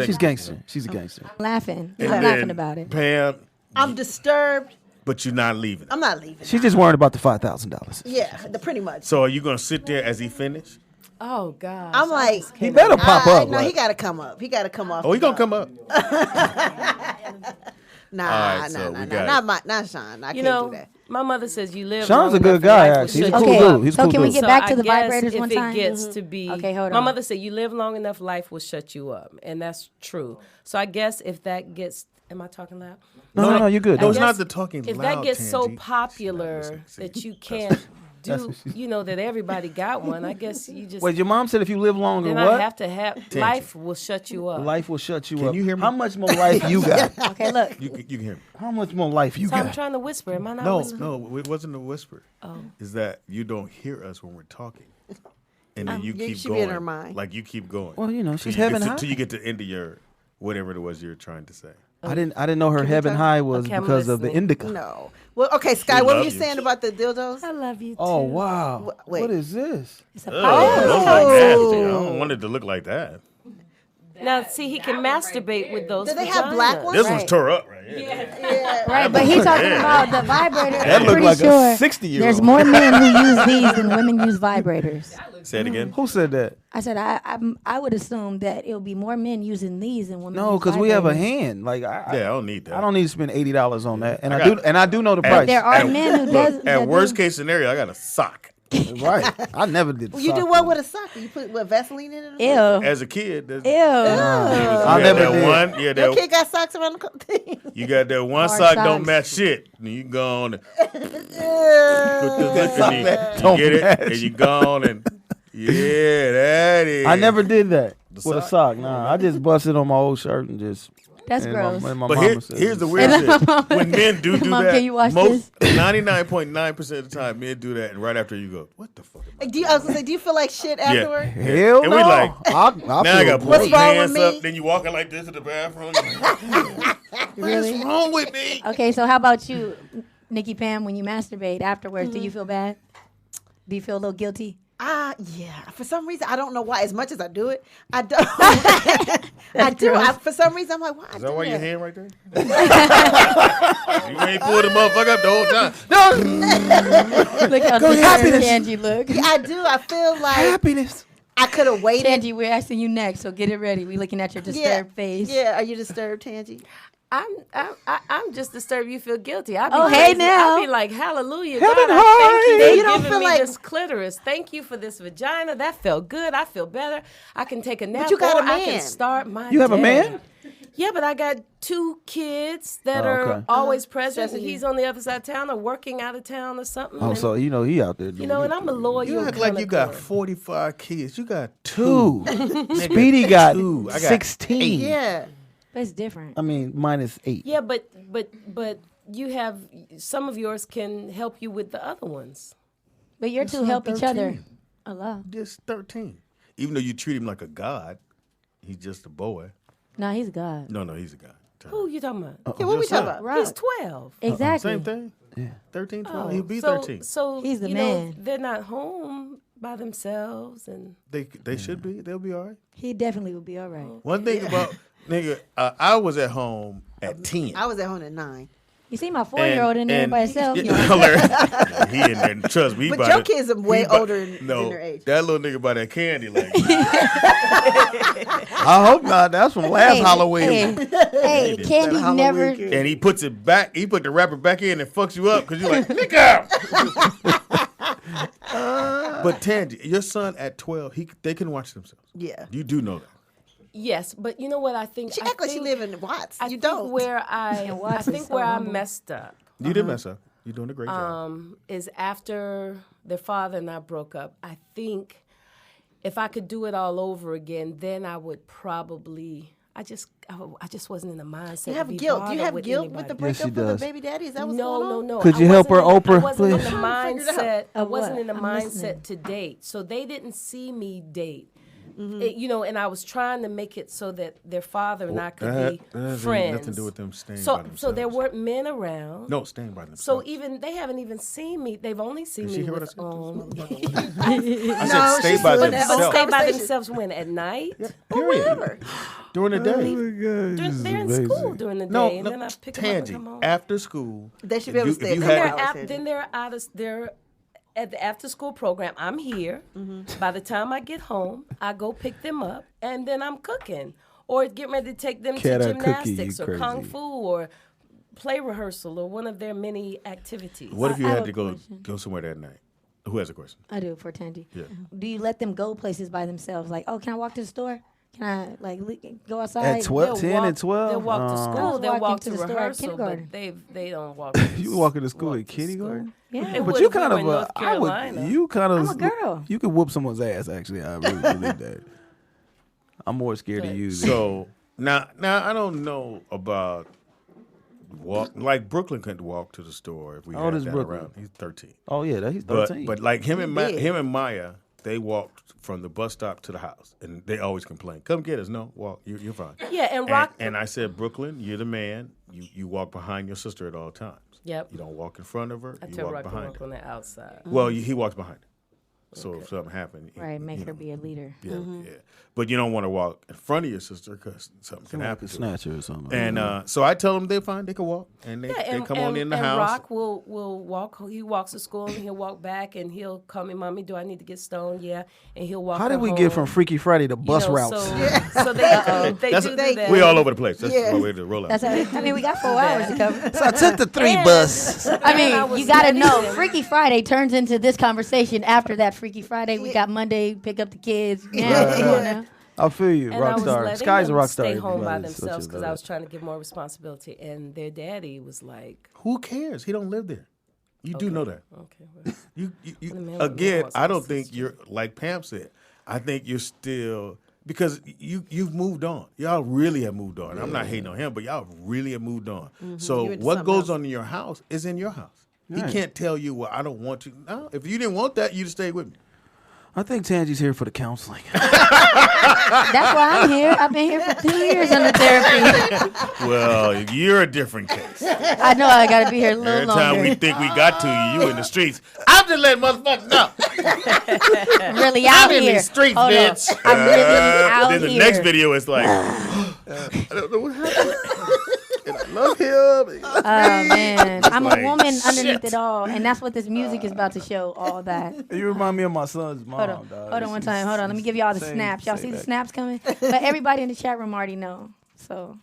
She's gangster. She's a gangster. Laughing. And I'm then, laughing about it. Pam, I'm disturbed. but you're not leaving. I'm not leaving. She's just worried about the $5,000. Yeah, pretty much. So are you gonna sit there as he finish? Oh God. I'm like, He better pop up. No, like- he got to come up. He got to come off. Oh, he the gonna come up. Nah, All right, so we got it. not Sean. I You can't know, do that. my mother says you live. Sean's long a good enough, guy, life will actually. He's a shut cool you dude. up. He's a So cool can we dude. get back to I the guess vibrators one if time? it gets to be, Okay, hold my on. mother said you live long enough, life will shut you up, and that's true. So I guess if that gets, am I talking loud? No, you're good. No, I it's guess not the talking If loud, that gets so Tangy. popular that you can't do, you know, that everybody got one, I guess you just. Wait, your mom said if you live longer, then what? I have to have life will shut you up. Life will shut you up. Can you hear me? How much more life you got? Okay, look. You can hear me. How much more life you So I'm got? trying to whisper. Am I not No, whispering? no, it wasn't a whisper. Oh. Is that you don't hear us when we're talking, and then you you keep should going. be in her mind. Like you keep going. Well, you know, Till she's you get heaven to- high. till you get to the end of your whatever it was you're trying to say. I didn't know her heaven high was Okay, I'm because of the listening. indica. No. Well, okay, Sky, what were love you you. saying about the dildos? I love you too. Oh wow! Wait. What is this? It's a Ugh, pocket. those look nasty. I don't want it to look like that. Now, see, he can masturbate with those. Do they have black vaginas. ones? This one's tore up right here. Right, but he's talking about the vibrator. That I'm look pretty like a sure 60-year-old. there's more men who use these than women use vibrators. Say it again. Who said that? I said I would assume that it'll be more men using these than women. No, use because we have a vibrators. hand. Like Yeah, I don't need that. I don't need to spend $80 on that, and I I got- do know the At- price. There are at- men who look, does. At that worst do- case scenario, I got a sock. Right. I never did. You do what with a sock? You put Vaseline in it? Ew. As a kid, Ew. I you never got that did. one. Yeah, Your that kid got socks around the thing. you got that one Hard sock don't socks. match shit. And you go on and put this sock and you, that you don't get it match. and you go on and yeah, that is. I never did that with a sock? sock. Nah, I just busted on my old shirt and just. That's And gross. My But mama said here's the this. weird And my shit. mom- When men do Mom, that, can you watch most 99.9% of the time, men do that, and right after you go, what the fuck? Am I I was gonna say, do you feel like shit afterward? Hell And no. we like, I now I feel got to What's put my wrong with pants me? up. Then you walking like this to the bathroom. Really? What's wrong with me? Okay, so how about you, Nikki Pam? When you masturbate afterwards, do you feel bad? Do you feel a little guilty? Yeah. For some reason, I don't know why. As much as I do it, I don't. I do. For some reason, I'm like, why? Is that why your hand right there? You ain't pulled the motherfucker up the whole time. No. Look how Go happiness. Angie look. Yeah, I do. I feel like Happiness. I could have waited. Angie, we're asking you next, so get it ready. We looking at your disturbed face. Yeah. Are you disturbed, Tangie? I'm just disturbed. You feel guilty. I be Oh, hey crazy. now. I be like, hallelujah, Heaven God, I thank you. high. for You don't giving feel me like- this clitoris. Thank you for this vagina. That felt good. I feel better. I can take a nap. you got or a I can man. start my You have a day. man? Yeah, but I got 2 kids that Oh, are okay. always present. Stressing you. He's on the other side of town or working out of town or something. Oh, and, so he out there. you know, and I'm a loyal. You act like you got 45 kids. You got 2. Speedy got 2. I got 16. Yeah. But it's different. I mean, minus 8. Yeah, but you have some of yours can help you with the other ones. But your two help each other a lot. Just 13. Even though you treat him like a god, he's just a boy. Nah, he's God. No, he's a god. Who you talking about? Yeah, what we Your son. talking about? He's 12. Exactly. Same thing. Yeah. 13, 12. Oh, He'll be so, 13. So He's the you man. know, they're not home by themselves, and They should be. They'll be all right. He definitely would be all right. One thing about, nigga, I was at home at 10. I was at home at 9. You see my 4-year-old in there by himself? Yeah, hilarious. He in there. Trust me. he But about your to- kids are way he about- older than their age. That little nigga buy that candy like I hope not. That's from last Halloween. Hey, Candy Halloween never. kid. and he puts it back. He put the wrapper back in and fucks you up because you're like, nigga. But Tangy, your son at 12, they can watch themselves. Yeah. You do know that. yes, but you know what I think? She I act like she think- live in Watts. I You think don't. Where I Watts think is so where I humble. messed up You did mess up. You're doing a great job. is after their father and I broke up. I think if I could do it all over again, then I would probably. I just wasn't in the mindset. You have to be guilt. Do you bothered have with guilt anybody. with the Yes, breakup she for the does. baby daddy? Is that what's No, going no, on? no. Could I you help her, wasn't in- Oprah, I wasn't in please? the I'm trying to figure it out. mindset. I Of wasn't what? in the I'm mindset listening. to date, so they didn't see me date. You know, and I was trying to make it so that their father and I could be That has friends. nothing to do with them staying by So themselves. there weren't men around. No, staying by themselves. So even they haven't even seen me. They've only seen Did she me hear what with I said stay by said- themselves. but stay by Conversation. themselves when at night. Period. During the day. They're in school during the day, No, and then I pick them up and Tangy, come home. after school. They should be able to stay if you a couple had- hours. Tangy. Then they're out of they're at the after school program. I'm here. By the time I get home, I go pick them up, and then I'm cooking or getting ready to take them Cat to or cookie, you gymnastics or kung crazy. fu or play rehearsal or one of their many activities. What if you I had have to a go question. somewhere that night? Who has a question? I do for Tandy. Yeah. Do you let them go places by themselves? Like, oh, can I walk to the store? Can I go outside? At 12, They'll 10 walk- and 12? They'll walk to school. I was They'll walking walk to to the store at rehearsal, kindergarten. but they don't walk. You walking to school walk at to kindergarten? Yeah. They But would you if we kind were of in North Carolina. you kind of I'm a girl. You could whoop someone's ass. Actually, I really believe that. I'm more scared of you. So now I don't know about walk. Like Brooklyn couldn't walk to the store if we How old had is that Brooklyn? around. He's 13. Oh yeah, he's But 13. but like him and big. him and Maya, they walked from the bus stop to the house, and they always complain, "Come get us." No, walk. You're fine. Yeah, and Rock. And I said, Brooklyn, you're the man. You walk behind your sister at all times. Yep. You don't walk in front of her. I You tell walk Rock to behind walk her. on the outside. Well, he walks behind her. So if something happened, Right, make you her know, be a leader. Yeah, yeah. But you don't want to walk in front of your sister because something can Someone happen. could to her. snatch her or something. And so I tell them they're fine. They can walk, and they come on in the and house. Rock will walk. He walks to school and he'll walk back and he'll call me, "Mommy, do I need to get stoned?" Yeah, and he'll walk. How did her we get from home. Freaky Friday to You bus know, routes? So they do that. We all over the place. That's Yeah. what we do. Roll out. That's how, I mean, we got 4 hours to cover. So I took the 3 And- bus. I And I mean, was you got to letting know, them- Freaky Friday turns into this conversation after that Freaky Friday. We got Monday, pick up the kids. Yeah, come on now. I feel you, And I rock was star. letting Sky's a them rock star. stay home by everybody. Such themselves a because I love. was trying to give more responsibility. And their daddy was like, Who cares? He don't live there. You do know that. "Okay, well, You man, again. what's I don't my think sister? you're like Pam said. I think you're still Because you've moved on. Y'all really have moved on. I'm not hating on him, but y'all really have moved on. So You into what something goes else. on in your house is in your house. He Right. can't tell you, well, I don't want you. No, if you didn't want that, you'd stay with me. I think Tangi's here for the counseling. That's why I'm here. I've been here for 2 years under therapy. Well, you're a different case. I know I got to be here a little Every longer. time we think we got to you, you in the streets. I'm just letting motherfuckers know. I'm really out I'm in here. these streets, Hold on. bitch. I'm really out Then the here. next video is like, I don't know what happened. And I love him. Oh man, I'm like, a woman underneath shit. it all, and that's what this music is about to show. All that. You remind me of my son's mom, Hold on, dog. hold on one time. Hold on, let me give y'all the Same- snaps. Y'all same see the back. snaps coming? But everybody in the chat room already know. So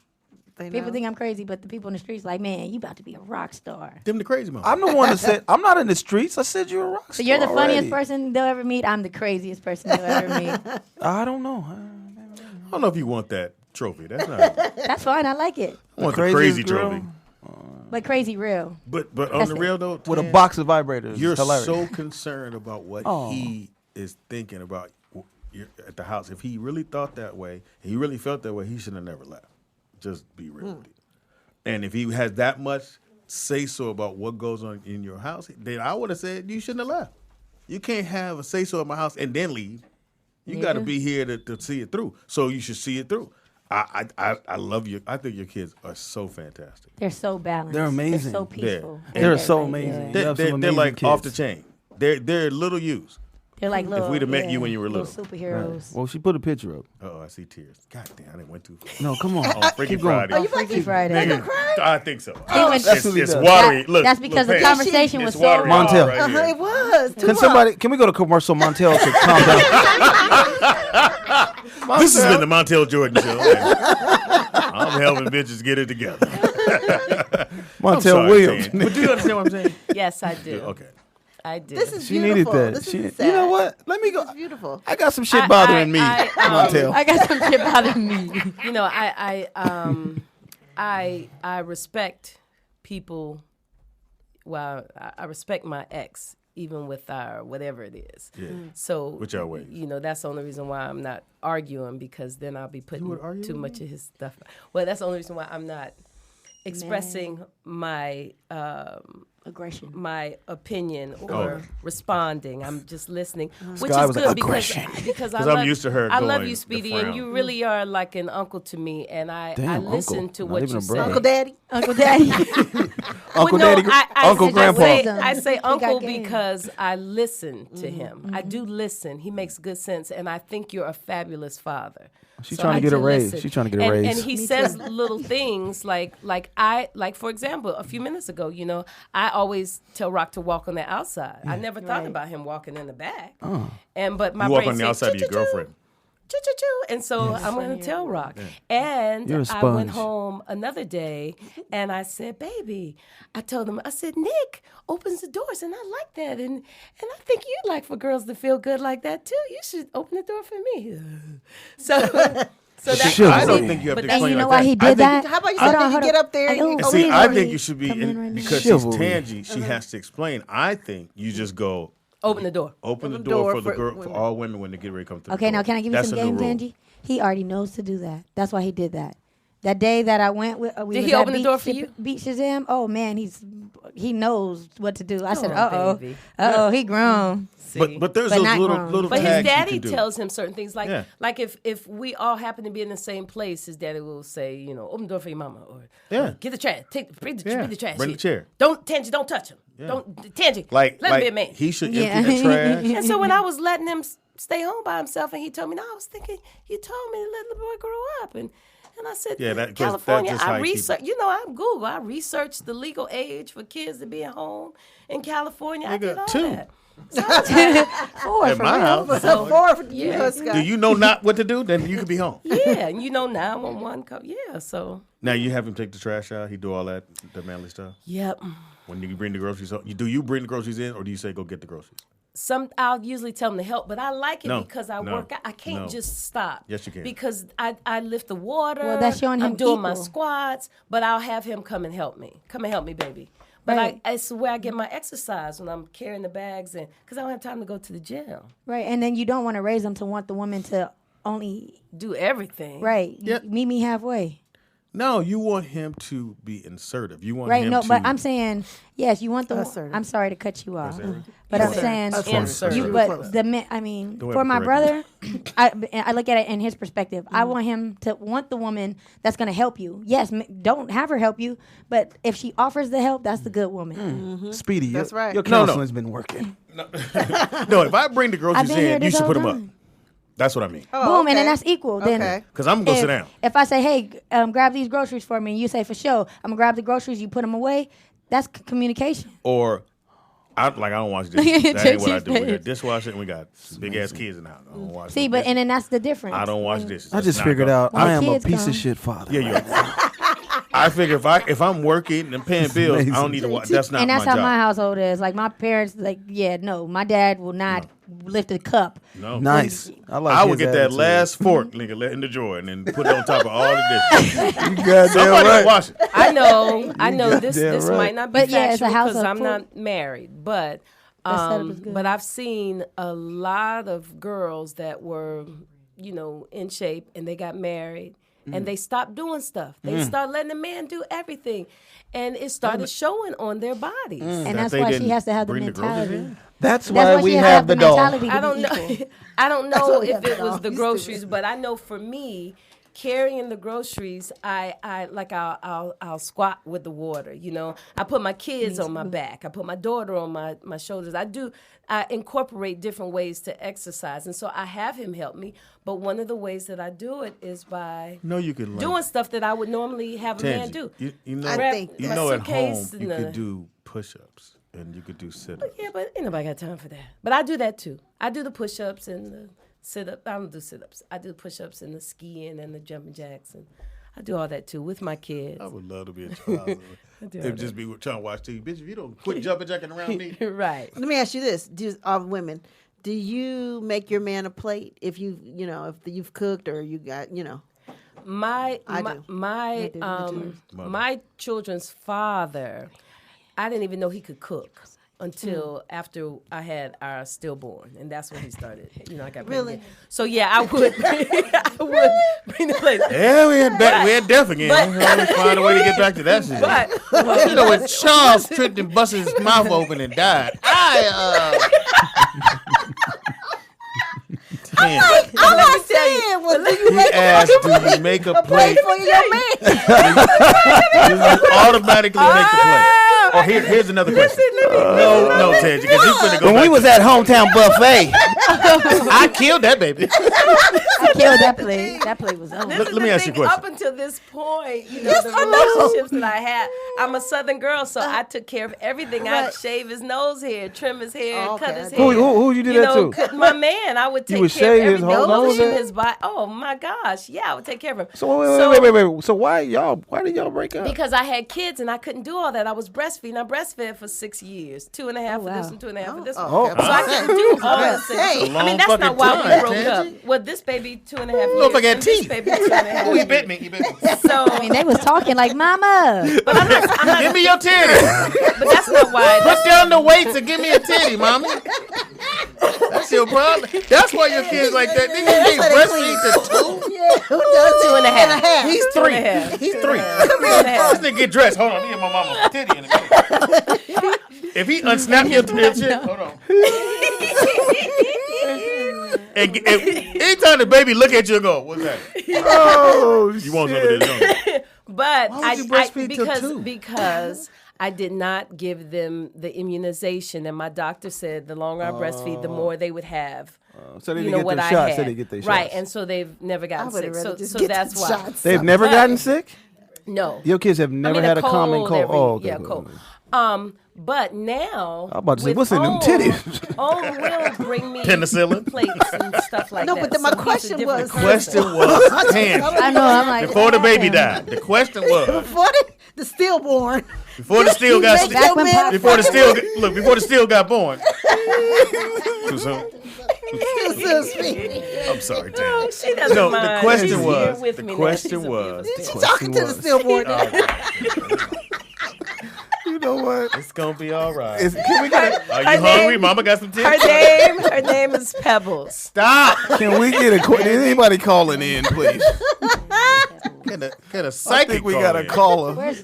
They people know. think I'm crazy, but the people in the streets like, man, you about to be a rock star. Them the crazy mom. I'm the one that said, I'm not in the streets. I said you're a rock So star you're the already. funniest person they'll ever meet. I'm the craziest person they'll ever meet. I don't know. I don't know if you want that trophy. That's not. That's fine. I like it, I want the craziest crazy girl? trophy. but crazy real. But on That's the it. real though, With a Tan, box of vibrators. you're Hilarious. so concerned about what Oh. he is thinking about at the house. If he really thought that way, he really felt that way, he should have never left. Just be real with you. And if he has that much say so about what goes on in your house, then I would have said you shouldn't have left. You can't have a say so in my house and then leave. You got to Yeah. be here to see it through. So you should see it through. I love you. I think your kids are so fantastic. They're so balanced. They're amazing. They're so peaceful. They're so like, amazing. yeah. You They're, have some they're amazing like off the kids. chain. They're little yous. They're like little. we'd have met you yeah, when you were little. superheroes. Well, she put a picture up. Oh, I see tears. God damn, I didn't went too far. No, come on. On Freaky Keep going. Friday. Are you Freaky fucking Friday. Nigga, I think so. went- It's what he it's does. watery. That- Look, that's because the look, conversation it's was so watery Montel. right here. It was. Can somebody? Can we go to commercial? Montel to calm down. This has been the Montel Jordan Show. I'm helping bitches get it together. I'm Montel sorry, Williams. Tan. But do you understand what I'm saying? Yes, I do. Okay. I do. This is She beautiful. needed that. This She, is you sad. know what? Let me go. This is beautiful. I got some shit bothering me. Montel. I got some shit bothering me. You know, I respect people. Well, I respect my ex, even with our whatever it is. Yeah. So, Which are ways? you know, that's the only reason why I'm not arguing, because then I'll be putting would argue too with much of his stuff. Well, that's the only reason why I'm not expressing my Aggression. my opinion or responding. I'm just listening, which Sky is was good like, because aggression. because I 'Cause I'm love, used to her I love doing you, the Speedy, and frown. you really are like an uncle to me, and I Damn, listen uncle. to Not what even you a say. brother. Uncle Daddy. Uncle Daddy. Uncle Well, no, Daddy, I Uncle say- Grandpa. I say He uncle got game. because I listen to him. I do listen. He makes good sense, and I think you're a fabulous father. She's So trying to I get a do raise. listen. She's trying to get a And raise. he says little things like for example, a few minutes ago, you know, I always tell Rock to walk on the outside. I never thought about him walking in the back. But my You walk brain on the said, outside of your "Choo-choo-choo." girlfriend. Choo-choo-choo. And so I'm going to tell Rock. And You're a I went sponge. home another day and I said, baby, I told him, I said, Nick opens the doors and I like that. And I think you'd like for girls to feel good like that too. You should open the door for me. So that's Chivalry. I don't think you have But to that's- explain And you know like why that. he I did think- that? How about you Hold say on, you hold get on. up there and I you don't- And see, open I the think door? you should be Come in right now. because Chivalry. she's Tangy. She has to explain. I think you just go open the door. open the Open the door door for the for girl for women. all women when they get ready to come through. Okay, the now door. can I give you That's some a new game, rule. Tangy? He already knows to do that. That's why he did that. That day that I went with, we Did was he at open the door for you? Beat Shazam. Oh man, he knows what to do. I said, Oh, baby. he grown. See? But there's But those not little grown. little But his tags you daddy can do. tells him certain things, like Yeah. like if we all happen to be in the same place, his daddy will say, you know, open the door for your mama, or Yeah. get the trash, bring the trash, Bring the here. chair. Don't Tangy, don't touch him. Don't Tangy, like let him be a man. he should Yeah. empty the trash. And so when I was letting him stay home by himself, and he told me, no, I was thinking you told me to let the boy grow up, and I said, Yeah, that- 'cause California. that's just how I you keep research. You know, I'm Google. I researched the legal age for kids to be at home in California. I did all 2. that. Four At for my real. house. So four for you, Scott. Do you know not what to do? Then you could be home. Yeah, and you know 911 code. Yeah, so Now you have him take the trash out. He do all that, the manly stuff. yep. When you bring the groceries home, do you bring the groceries in, or do you say go get the groceries? I'll usually tell them to help, but I like it No, because I no, work out. I can't no. just stop. Yes, you can. Because I lift the water. Well, that's showing I'm him doing my equal. squats, but I'll have him come and help me. Come and help me, baby. But Right. it's where I get my exercise when I'm carrying the bags, and because I don't have time to go to the gym. Right, and then you don't want to raise them to want the woman to only Do everything. right. Yep. Meet me halfway. No, you want him to be assertive. You want Right. him No, to. but I'm saying yes. You want the. Assertive. I'm sorry to cut you off, Assertive. but I'm saying Assertive. you. But the men. I mean, Don't for ever my correct brother, I look at it in his perspective. I want him to want the woman that's going to help you. Yes, don't have her help you, but if she offers the help, that's the good woman. Speedy, That's right. Your No, no. counseling's been working. No, if I bring the I've groceries been here in, you this should whole put them up. time. That's what I mean. Oh, Boom, and then okay. that's equal. Then Okay. Because I'm going to sit if, down. if I say, hey, grab these groceries for me, and you say, for sure, I'm going to grab the groceries, you put them away, that's communication. Or, I don't wash dishes. That ain't what I do. We got Check dishwasher and we got big ass kids in the house. I don't wash See, no but dishes. and then that's the difference. I don't wash dishes. I That's just not figured go. out When I am a kids piece come- of shit father. Yeah, you. I figure if I'm working and paying bills, I don't need to watch. That's not and that's my how job. my household is. Like my parents, like my dad will not lift a cup. No. Nice. I would his get that attitude. last fork, nigga, in the drawer, and then put it on top of all the dishes. You goddamn Somebody right. wash it. I know this goddamn right. might not be But yeah, it's a factual house because of I'm food. not married, but setup is good. but I've seen a lot of girls that were, in shape and they got married and they stopped doing stuff. They started letting the man do everything, and it started showing on their bodies. And that's they why she didn't has to have the bring the groceries mentality. in? That's That's why why we she has to have the dog. mentality to I be don't know. equal. I don't That's know what we if have it to was know. the You groceries, stupid. but I know for me, carrying the groceries, I'll squat with the water. I put my kids on my back. I put my daughter on my shoulders. I incorporate different ways to exercise, and so I have him help me. But one of the ways that I do it is by No, you can learn. doing stuff that I would normally have a man do. You know, I think you my know at home suitcase you and could do push-ups and you could do sit-ups. Yeah, but ain't nobody got time for that. But I do that too. I do the push-ups and the sit-ups. I don't do sit-ups. I do push-ups and the skiing and the jumping jacks, and I do all that too with my kids. I would love to be a child. It'd just be trying to watch TV. Bitch, if you don't quit jumping jacking around me. Right. Let me ask you this: women, do you make your man a plate if you've cooked or you got My I my do. my I do. Me too. my children's father, I didn't even know he could cook until after I had our stillborn, and that's when he started. I got Really? pregnant. So yeah, I would bring the plate. Yeah, we had death again. But- Find a way to get back to that shit. But You know, when Charles tripped and busted his mouth open and died, Damn. I'm not saying. Well, do you He make asked, do you make a plate? for your man? Do you automatically make the plate? Oh, here's another question. No, Ted, because he's finna go When back we was to- at hometown buffet, I killed that baby. I killed that play. That play was over. Let me ask you a question. Up until this point, the relationships that I had, I'm a Southern girl, so I took care of everything. I'd Right. shave his nose hair, trim his hair, Oh, cut okay. his Who- hair. who you do that to? cut my man, I would take would care of shave his everything. whole nose Lotion hair? his body. Oh my gosh, yeah, I would take care of him. so wait. So why did y'all break up? Because I had kids and I couldn't do all that. I was breastfeeding. I breastfed for 6 years, 2.5 for this wow. one, 2.5 for this one. Oh, So I couldn't do all this. Hey. I mean, that's Long not why fucking we broke time, up. Well, this baby 2.5 years. Look like and a this teeth. baby 2.5 Oh, he years. bit me. He bit me. So, I mean, they was talking like, "Mama." but I'm not, Give me your titty. but that's not why. Put down the weights and give me a titty, mommy. That's your problem. That's why your kids like that. Nigga, they breastfeed to two. Yeah, who does 2.5. He's 2.5. three. He's 3. 2.5. This nigga get dressed. Hold on, me and my mama titty in a minute. If he unsnap your shit, hold on. And anytime the baby look at you and go, what's that? Oh, You want some of this, don't you? But Why would you breastfeed till 2? because I did not give them the immunization, and my doctor said the longer I breastfeed, the more they would have. so they You didn't know get what their I shots. had, They didn't get their right? shots. And so they've never I gotten would sick. have rather So, just so get that's the why. shots. They've never gotten sick. No, Your kids have never I mean, had a common cold. every- Oh, okay. yeah, cold. But now, I'm about to say, with what's in them Ohm, titties? Ohm will bring me Penicillin? plates and stuff like No, that. but then my So he's a question different was- Question person. was, Tangy, I know. I'm like, before the baby damn. died, the question was, Before the stillborn. before the still got Make your man before the still got born. Too soon. so sweet. I'm sorry, Tangy. No, she doesn't No, mind. the question She's here was, with the me now. question She's a was, beautiful She's talking to the stillborn. You know what? It's gonna be all right. Can we get Are you hungry? Mama got some tips. Her name is Pebbles. Stop. Can we get a? Is anybody calling in, please? Get a I psychic. think we got a caller. Where's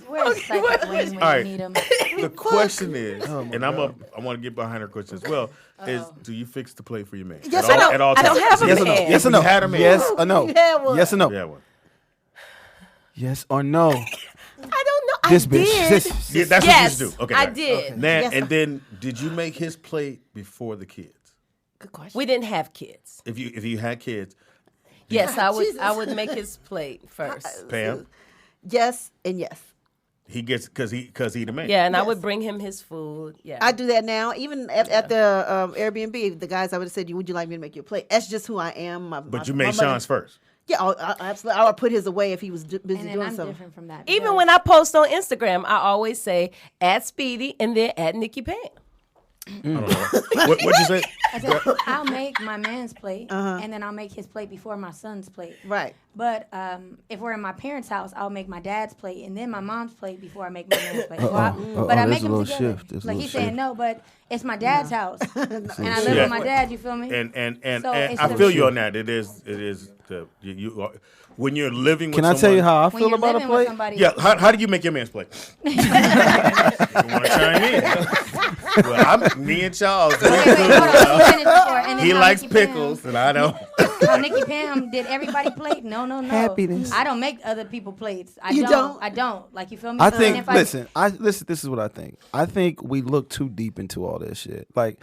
Psychic Wayne when All right. you need him? The question is, Oh, and I want to get behind her question as well. Is do you fix the plate for your man? Yes, at all, I don't- at all I don't times? have a Yes or no? man. Yes or no? You had a man. Yes or no? You had one. Yes or no? Yeah, one. Yes or no? I don't know. This I bitch. did. Yeah, that's Yes, what you used to do. Okay, I all right. did. Now, Yes, and then, did you make his plate before the kids? Good question. We didn't have kids. If you had kids, Yes, I would. Jesus. I would make his plate first. Pam, Yes and yes. he gets because he the man. Yeah, and I Yes. would bring him his food. Yeah, I do that now. Even at the Airbnb, the guys I would have said, "Would you like me to make you a plate?" That's just who I am. But you made Sean's first. Yeah, absolutely. I would put his away if he was busy And then doing I'm something. different from that. Even because- when I post on Instagram, I always say at Speedy and then at Nikki Pam. I don't know. What you say? I said, I'll make my man's plate, and then I'll make his plate before my son's plate. Right. But if we're in my parents' house, I'll make my dad's plate and then my mom's plate before I make my man's plate. But I there's make a them little together. shift. There's a Like little he's saying shift. no, but it's my dad's house, and I live Yeah. with my dad. You feel me? And So it's I the- feel you on that. It is the you are, when you're living with Can I someone. tell you how I When feel you're about a living with plate? somebody, Yeah, how do you make your man's plate? You want to chime in? Well, me and Charles. Wait, hold on, let me finish before, and then He how likes Nikki Pam- pickles, and I don't. How Nikki Pam did everybody plate? No. Happiness. I don't make other people plates. You don't? I don't. Like you feel me? I And think. if Listen, this is what I think. I think we look too deep into all this shit. Like,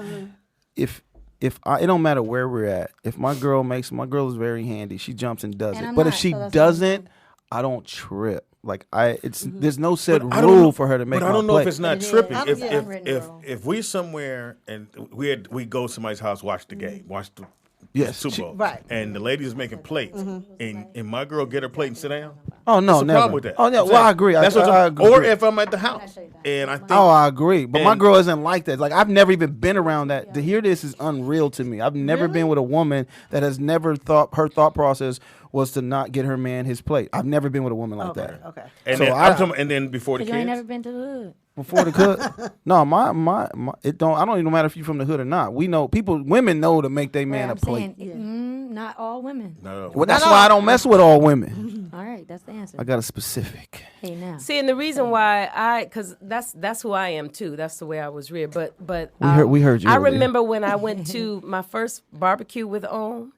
if it don't matter where we're at. If my girl is very handy. She jumps and does And it. I'm But if not, she so that's doesn't, I don't trip. Like there's no set I don't rule know- for her to make. But I don't know my if it's plate. not It is. tripping. I don't see unwritten rule. If we're somewhere and we go to somebody's house, watch the game, watch the Yes, Super she- Bowl, right. and the lady is making plates, and my girl get her plate and sit down. Oh no, What's the never. problem with that? Oh no, I'm well saying, I agree. That's I what agree. Or if I'm at the house and I think, Oh, I agree. But my And- girl isn't like that. Like I've never even been around that. To hear this is unreal to me. I've never been with a woman that has never thought her thought process was to not get her man his plate. I've never been with a woman like that. Okay. and So then I- I'm talking, and then before the you ain't never kids, been to the hood. Before the cook, no, my it don't. I don't even matter if you from the hood or not. We know women know to make their man I'm a plate. saying, not all women. no, Well, that's why I don't mess with all women. All right, that's the answer. I got a specific. Hey now. See, and the reason why because that's who I am too. That's the way I was reared. But We heard you I earlier. remember when I went to my first barbecue with Ohm,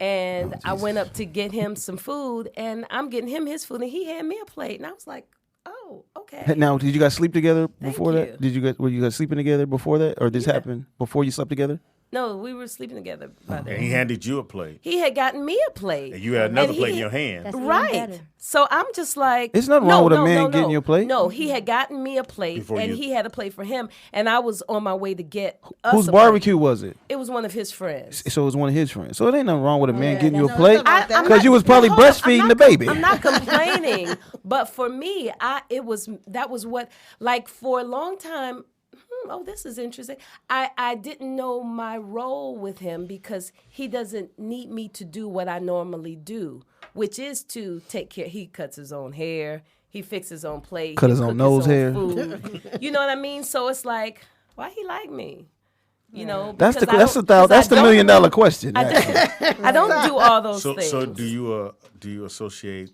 and I went up to get him some food, and I'm getting him his food, and he had me a plate, and I was like, oh, okay. Now, did you guys sleep together before you. that? Were you guys sleeping together before that, or this happened before you slept together? No, we were sleeping together by then. and he handed you a plate, He had gotten me a plate. and you had another And plate in he- your hand. That's even Right. better. So I'm just like, There's nothing wrong with a man getting you a plate. No, he had gotten me a plate, Before and you- he had a plate for him, and I was on my way to get us Whose a plate. barbecue was it? It was one of his friends. So it was one of his friends. So it ain't nothing wrong with a man yeah, getting you a that's plate not- I'm because not- you was probably hold on, breastfeeding I'm the not baby. I'm not complaining, but for me, that was what, like, for a long time. Oh, this is interesting. I didn't know my role with him because he doesn't need me to do what I normally do, which is to take care. He cuts his own hair. He fixes his own plate. Cut he his own cook nose hair. food. You know what I mean? So it's like, why he like me? You know, That's the because I don't- that's because the I $1 million don't- question. I actually. don't, I don't do all those So, things. so do you associate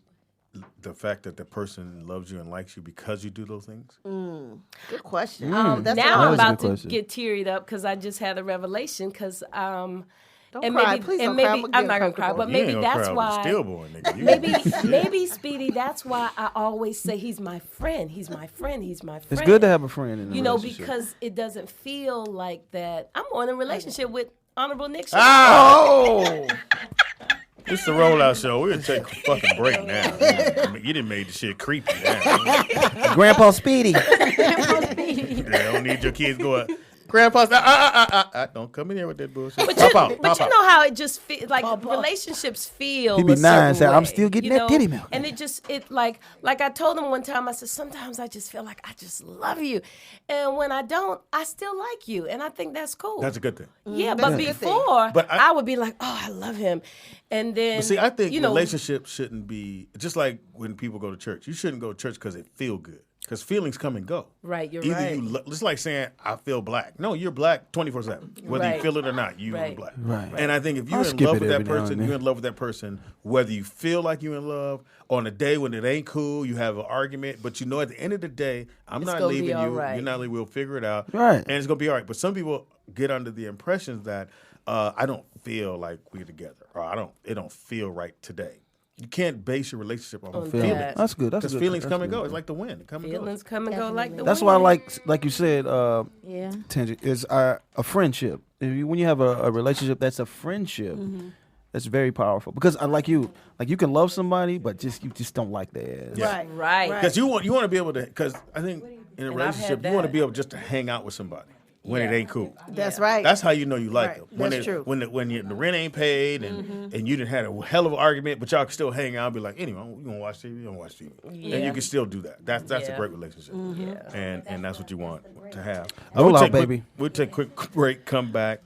the fact that the person loves you and likes you because you do those things? Good question. now That's I'm That was a about good to question. get tearied up because I just had a revelation. Because Don't and cry. maybe Please and don't maybe cry. I'm I'm not gonna cry, but You maybe ain't gonna that's cry why. over stillborn, nigga. You- Maybe Speedy, that's why I always say he's my friend. He's my friend. He's my friend. It's good to have a friend in a you know, relationship. because it doesn't feel like that. I'm on a relationship with Honorable Nick. Oh! This is the rollout show. We're gonna take a fucking break now. You done made the shit creepy now. Grandpa Speedy. Yeah, don't need your kids going, Grandpa, don't come in here with that bullshit. But Pop you, out, but pop you out. know how it just feels like relationships feel. He be a nice, certain say, "I'm way, still getting you that know? titty milk." And it like I told him one time, I said, sometimes I just feel like I just love you, and when I don't, I still like you, and I think that's cool. That's a good thing. Yeah, That's but a good thing. before, But I would be like, oh, I love him, and then But see, I think you know, relationships shouldn't be just like when people go to church. You shouldn't go to church because it feel good. Because feelings come and go. Right, you're Either right. It's like saying, I feel black. No, you're black 24/7. Whether you Right. feel it or not, you're Right. black. Right. And I think if you're I'll in skip love it with that every now and person, then. you're in love with that person, whether you feel like you're in love, on a day when it ain't cool, you have an argument, but you know at the end of the day, I'm It's not gonna be leaving all you. right. You're not leaving. We'll figure it out. Right. And it's going to be all right. But some people get under the impressions that I don't feel like we're together, or it don't feel right today. You can't base your relationship on On feelings. that. That's good. That's Because good. feelings That's come and good. go. It's like the wind. It come and Feelings goes. come and go like the That's why I wind. like you said, Yeah. Tangi, is a friendship. When you have a relationship that's a friendship, that's very powerful. Because like you can love somebody, but you just don't like their ass. Yeah. Right. Because you want to be able to. Because I think in a And I've had relationship you want to that. be able just to hang out with somebody when it ain't cool. That's right. That's how you know you like Right. them. When That's true. When the rent ain't paid and you done had a hell of an argument, but y'all can still hang out and be like, anyway, you gonna watch TV? You gonna watch TV? And Yeah. you can still do that. That's a Yeah. great relationship. And that's what you want to have. Roll out, take baby. We'll take a quick break. Come back.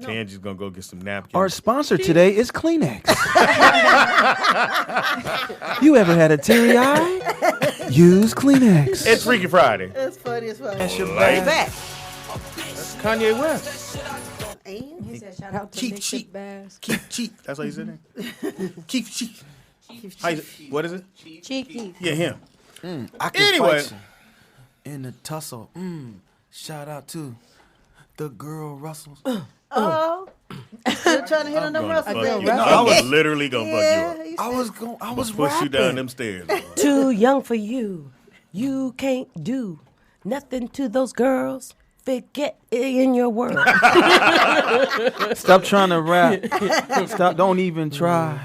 Tangi's gonna go get some napkins. Our sponsor today is Kleenex. You ever had a teary eye? Use Kleenex. It's Freaky Friday. That's funny as fuck. Like- He's back. Kanye West. And He said, shout out to Keep Nick cheap. Bass. Keep cheap. That's how you said it. Keep cheap. What is it? Cheeky. Yeah, him. I can Anyway. fight you in the tussle. Shout out to the girl Russells. oh, still trying to hit on them Gonna Russell. fuck baby. you. I was literally gonna Yeah, fuck you up. he's- I was Push you down rapping. them stairs. Too young for you. You can't do nothing to those girls. Forget it in your world. Stop trying to rap. Stop. Don't even try.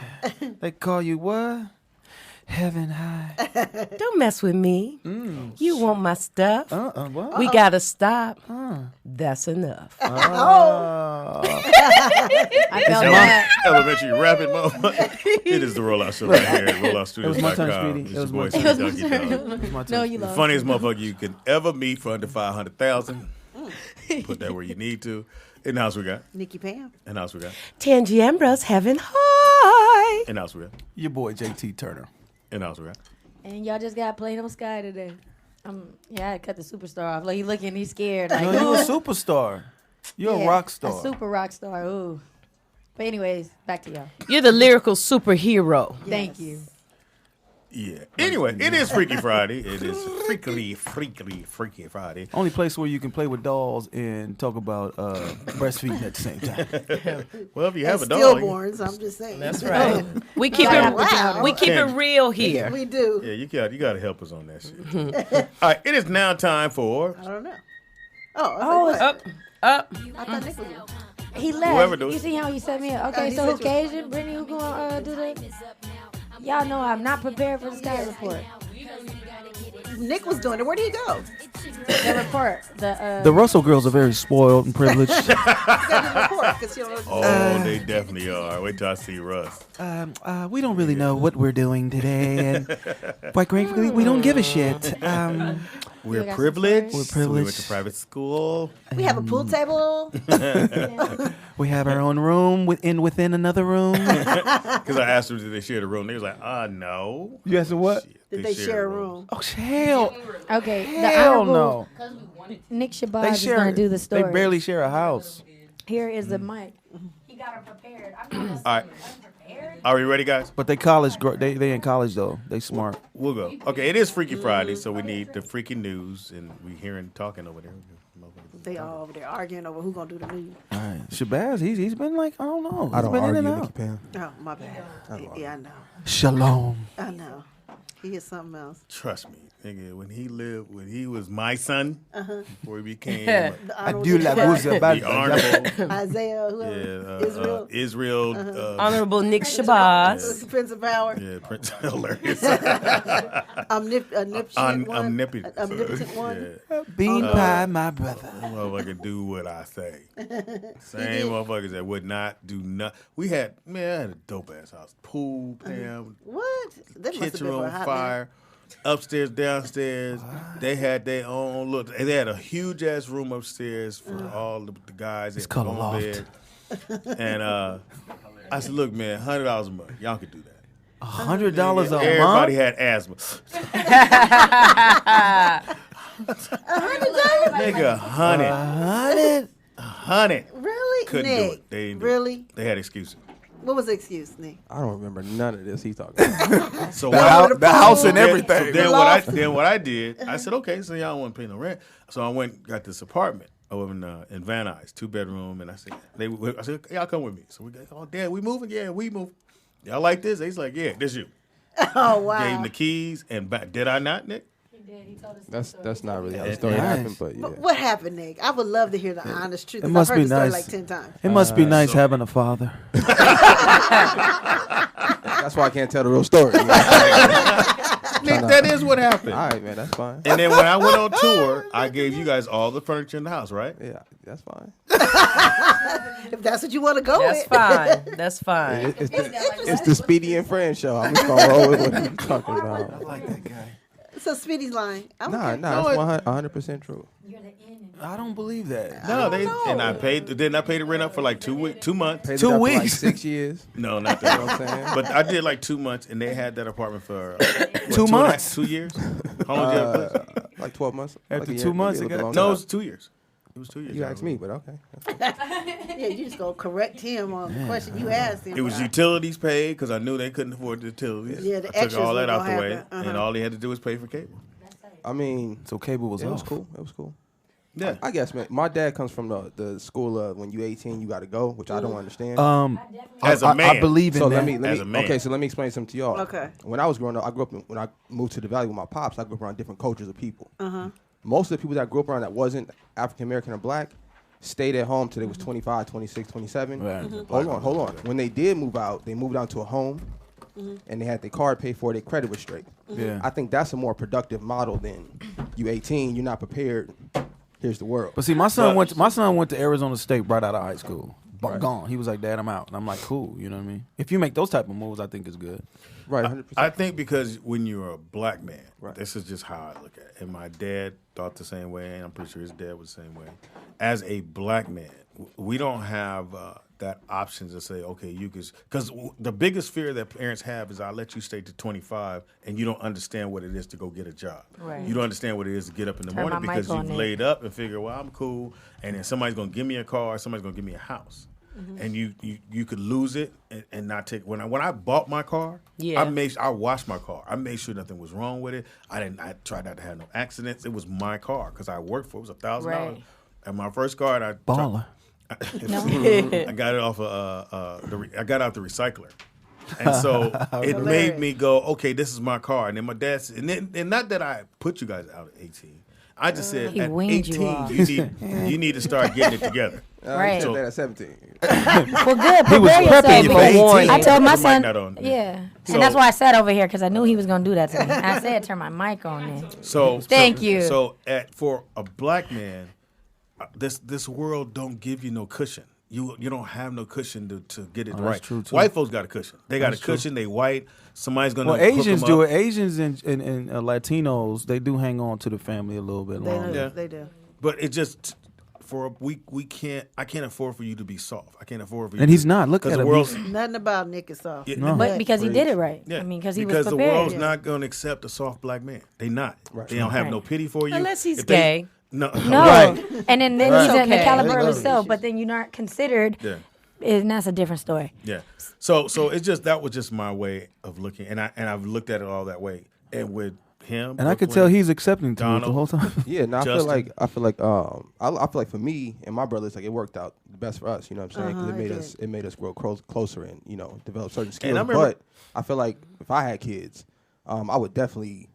They call you what? Heaven high. Don't mess with me. You want my stuff. What? We gotta stop. That's enough. I felt that. Elementary rapping motherfucker. It is the Rollout Show right here at It was my turn, RolloutStudios.com. Speedy. It's It your was boy, my Speedy turn. Donkey Dog. It's my No, turn. you The lost. funniest motherfucker you can ever meet for under 500,000. Put that where you need to. In the house we got. Nikki Pam. In the house we got. Tangi Ambrose, heaven high. In the house we got. Your boy JT Turner. In the house we got. And y'all just got Plain on Sky today. Yeah, I had to cut the superstar off. Like, he looking, he's scared. Like, No, you a superstar. You're yeah, a rock star. A super rock star. Ooh. But anyways, back to y'all. You're the lyrical superhero. Thank you. Yeah. Anyway, it is Freaky Friday. It is Freaky Friday. Only place where you can play with dolls and talk about breastfeeding at the same time. Well, if you have And a dog. stillborns, I'm just saying. That's right. We keep Wow. it. Wow. We keep it Tangi. real here. We do. Yeah, you got to help us on that shit. All right, it is now time for I don't know. Oh, I Up, up. I thought Nick was. He left. Whoever do it. You see how he set me up? Oh, Okay, he so set you up. Caucasian, Brittany, who gonna do the... Y'all know I'm not prepared for the Sky Report. Nick was doing it. Where did he go? The report. The Russell girls are very spoiled and privileged. He got his report because you know. Oh, they definitely are. Wait till I see Russ. We don't really know what we're doing today, and quite frankly, we don't give a shit. We're got some privileged. stories? We're We went to privileged. private school. We have a pool table. We have our own room within another room. Because I asked them, did they share the room? They was like, no. You asked them what? Shit, Did they share a room? Oh hell, Okay, the hell honorable no. Nick They Shabazz is share. gonna do the story. They barely share a house. Here is the mic. He got her prepared. I'm not All right. Are we ready, guys? But they college. They in college though. They smart. We'll go. Okay, it is Freaky Friday, so we need the freaky news, and we hearing talking over there. They all over there arguing over who gonna do the news. All right, Shabazz. He's been like I don't know. I He's don't been in argue, and Nikki out. Pam. Oh, my bad. Yeah, I know. Shalom. I know. He is something else. Trust me, nigga, when he was my son, before he became The I honorable do la Nick bougie the about honorable, Isaiah, whoever. Israel. Israel, Honorable Nick Shabazz. Prince of Power. yeah, Prince hilarious, Omnipotent one. Yeah. Bean pie, my brother. Motherfucker do what I say. Same motherfuckers that would not do nothing. I had a dope ass house. Pool, Pam, What? That must have kitchen been for room, a hot fire, upstairs, downstairs. They had their own look. They had a huge ass room upstairs for all the guys. It's They had called a their own loft. bed. And I said, look, man, $100 a month. Y'all could do that. $100 a month. Everybody had asthma. Nigga, 100. Really? Couldn't Nick, do it. They didn't do really? it. They had excuses. What was the excuse, Nick? I don't remember none of this he's talking about. So The house and then- everything. So then what I did, I said, okay, so y'all don't want to pay no rent. So I went and got this apartment over in Van Nuys, 2-bedroom, and I said, y'all come with me. So we go, oh, Dad, we moving? Yeah, we moving. Y'all like this? He's like, yeah, this you. Oh, wow. Gave him the keys, and did I not, Nick? That's not really how the story happened, but yeah. What happened, Nick? I would love to hear the honest truth. It 'cause must I've heard be the story nice. like 10 times. It must be nice having a father. That's why I can't tell the real story. Nick, that is what happened. All right, man, that's fine. And then when I went on tour, I gave you guys all the furniture in the house, right? Yeah, that's fine. If that's what you want to go That's with. fine. That's fine. It's the Speedy and Friends show. I'm just gonna roll with what you're talking about. I like that guy. So Speedy's lying. I'm Nah, okay. that's 100% true. I don't believe that. No, and I paid. Didn't I pay the rent up for like 2 months? Paid it 2 up for like weeks. 6 years. No, not You know that. what I'm saying? But I did like 2 months, and they had that apartment for 2 months. 2 years. How long did you have the place? Like 12 months. After like a 2 year, months, maybe a it little got- bit No, it longer. was 2 years. It was 2 years. You asked me, but okay. Yeah, you just gonna correct him on the question you asked him. It was utilities paid because I knew they couldn't afford the utilities. Yeah, the I took extras all that were out the gonna way, happen. and all they had to do was pay for cable. I mean, So cable was it was off. cool. It was cool. Yeah. I guess, man. My dad comes from the school of when you 18, you got to go, which I don't understand. As a I man. believe in So that. As a man. okay, so let me explain something to y'all. Okay. When I was growing up, when I moved to the Valley with my pops, I grew up around different cultures of people. Most of the people that I grew up around that wasn't African American or black stayed at home till they was 25, 26, 27. Right. Hold on. When they did move out, they moved out to a home and they had their card paid for, their credit was straight. Yeah. I think that's a more productive model than you 18, you're not prepared. Here's the world. But see, my son went to Arizona State right out of high school. Gone. He was like, Dad, I'm out. And I'm like, cool. You know what I mean? If you make those type of moves, I think it's good. Right, 100%. I think because when you're a black man, Right. this is just how I look at it. And my dad thought the same way, and I'm pretty sure his dad was the same way. As a black man, we don't have that option to say, okay, you can, because the biggest fear that parents have is I'll let you stay to 25 and you don't understand what it is to go get a job. Right. You don't understand what it is to get up in the Turn morning my mic because on, you've Nick. laid up and figure, well, I'm cool, and then somebody's going to give me a car, somebody's going to give me a house. And you could lose it and not take. When I bought my car, Yeah. I washed my car. I made sure nothing was wrong with it. I tried not to have no accidents. It was my car because I worked for it. It was $1,000. Right. And my first car, and I Baller. I got it off of I got out the recycler. And so it made me go, okay, this is my car. And then my dad said, and not that I put you guys out at 18. I just said He at weaned you 18 off. you need to start getting it together. Right. So that at 17. Well, good. He was Prepare prepping you yourself. for 18. warning. I told my Put the mic son, not on. yeah. So- And that's why I sat over here, because I knew he was going to do that to me. I said, turn my mic on then. So Thank you. So for a black man, this world don't give you no cushion. You don't have no cushion to get it that's right. true, too. White folks got a cushion. They got a cushion. They white. Somebody's gonna. Well, hook Asians them do up. it. Asians and Latinos, they do hang on to the family a little bit They longer. do. Yeah. They do. But it just we can't. I can't afford for you to be soft. I can't afford for you. And he's not. Look 'cause at the him. world's Nothing about Nick is soft. Yeah, No. But because he did it right. Yeah, I mean, because he was because the prepared. world's not going to accept a soft black man. They not. They don't have no Right. pity for you. Unless he's If they- gay. No. No. Right. And then Right. he's in the Okay. caliber of Those are himself, issues. but then you're not considered. Yeah. And that's a different story. Yeah. So it's just that was just my way of looking, and I've looked at it all that way. And with him, And I could Brooklyn, tell he's accepting to it the Donald. whole time. Yeah, no, I feel Justin. like I feel like for me and my brothers, like it worked out the best for us. You know what I'm saying? Because it made us grow closer and develop certain skills. I remember- But I feel like if I had kids, I would definitely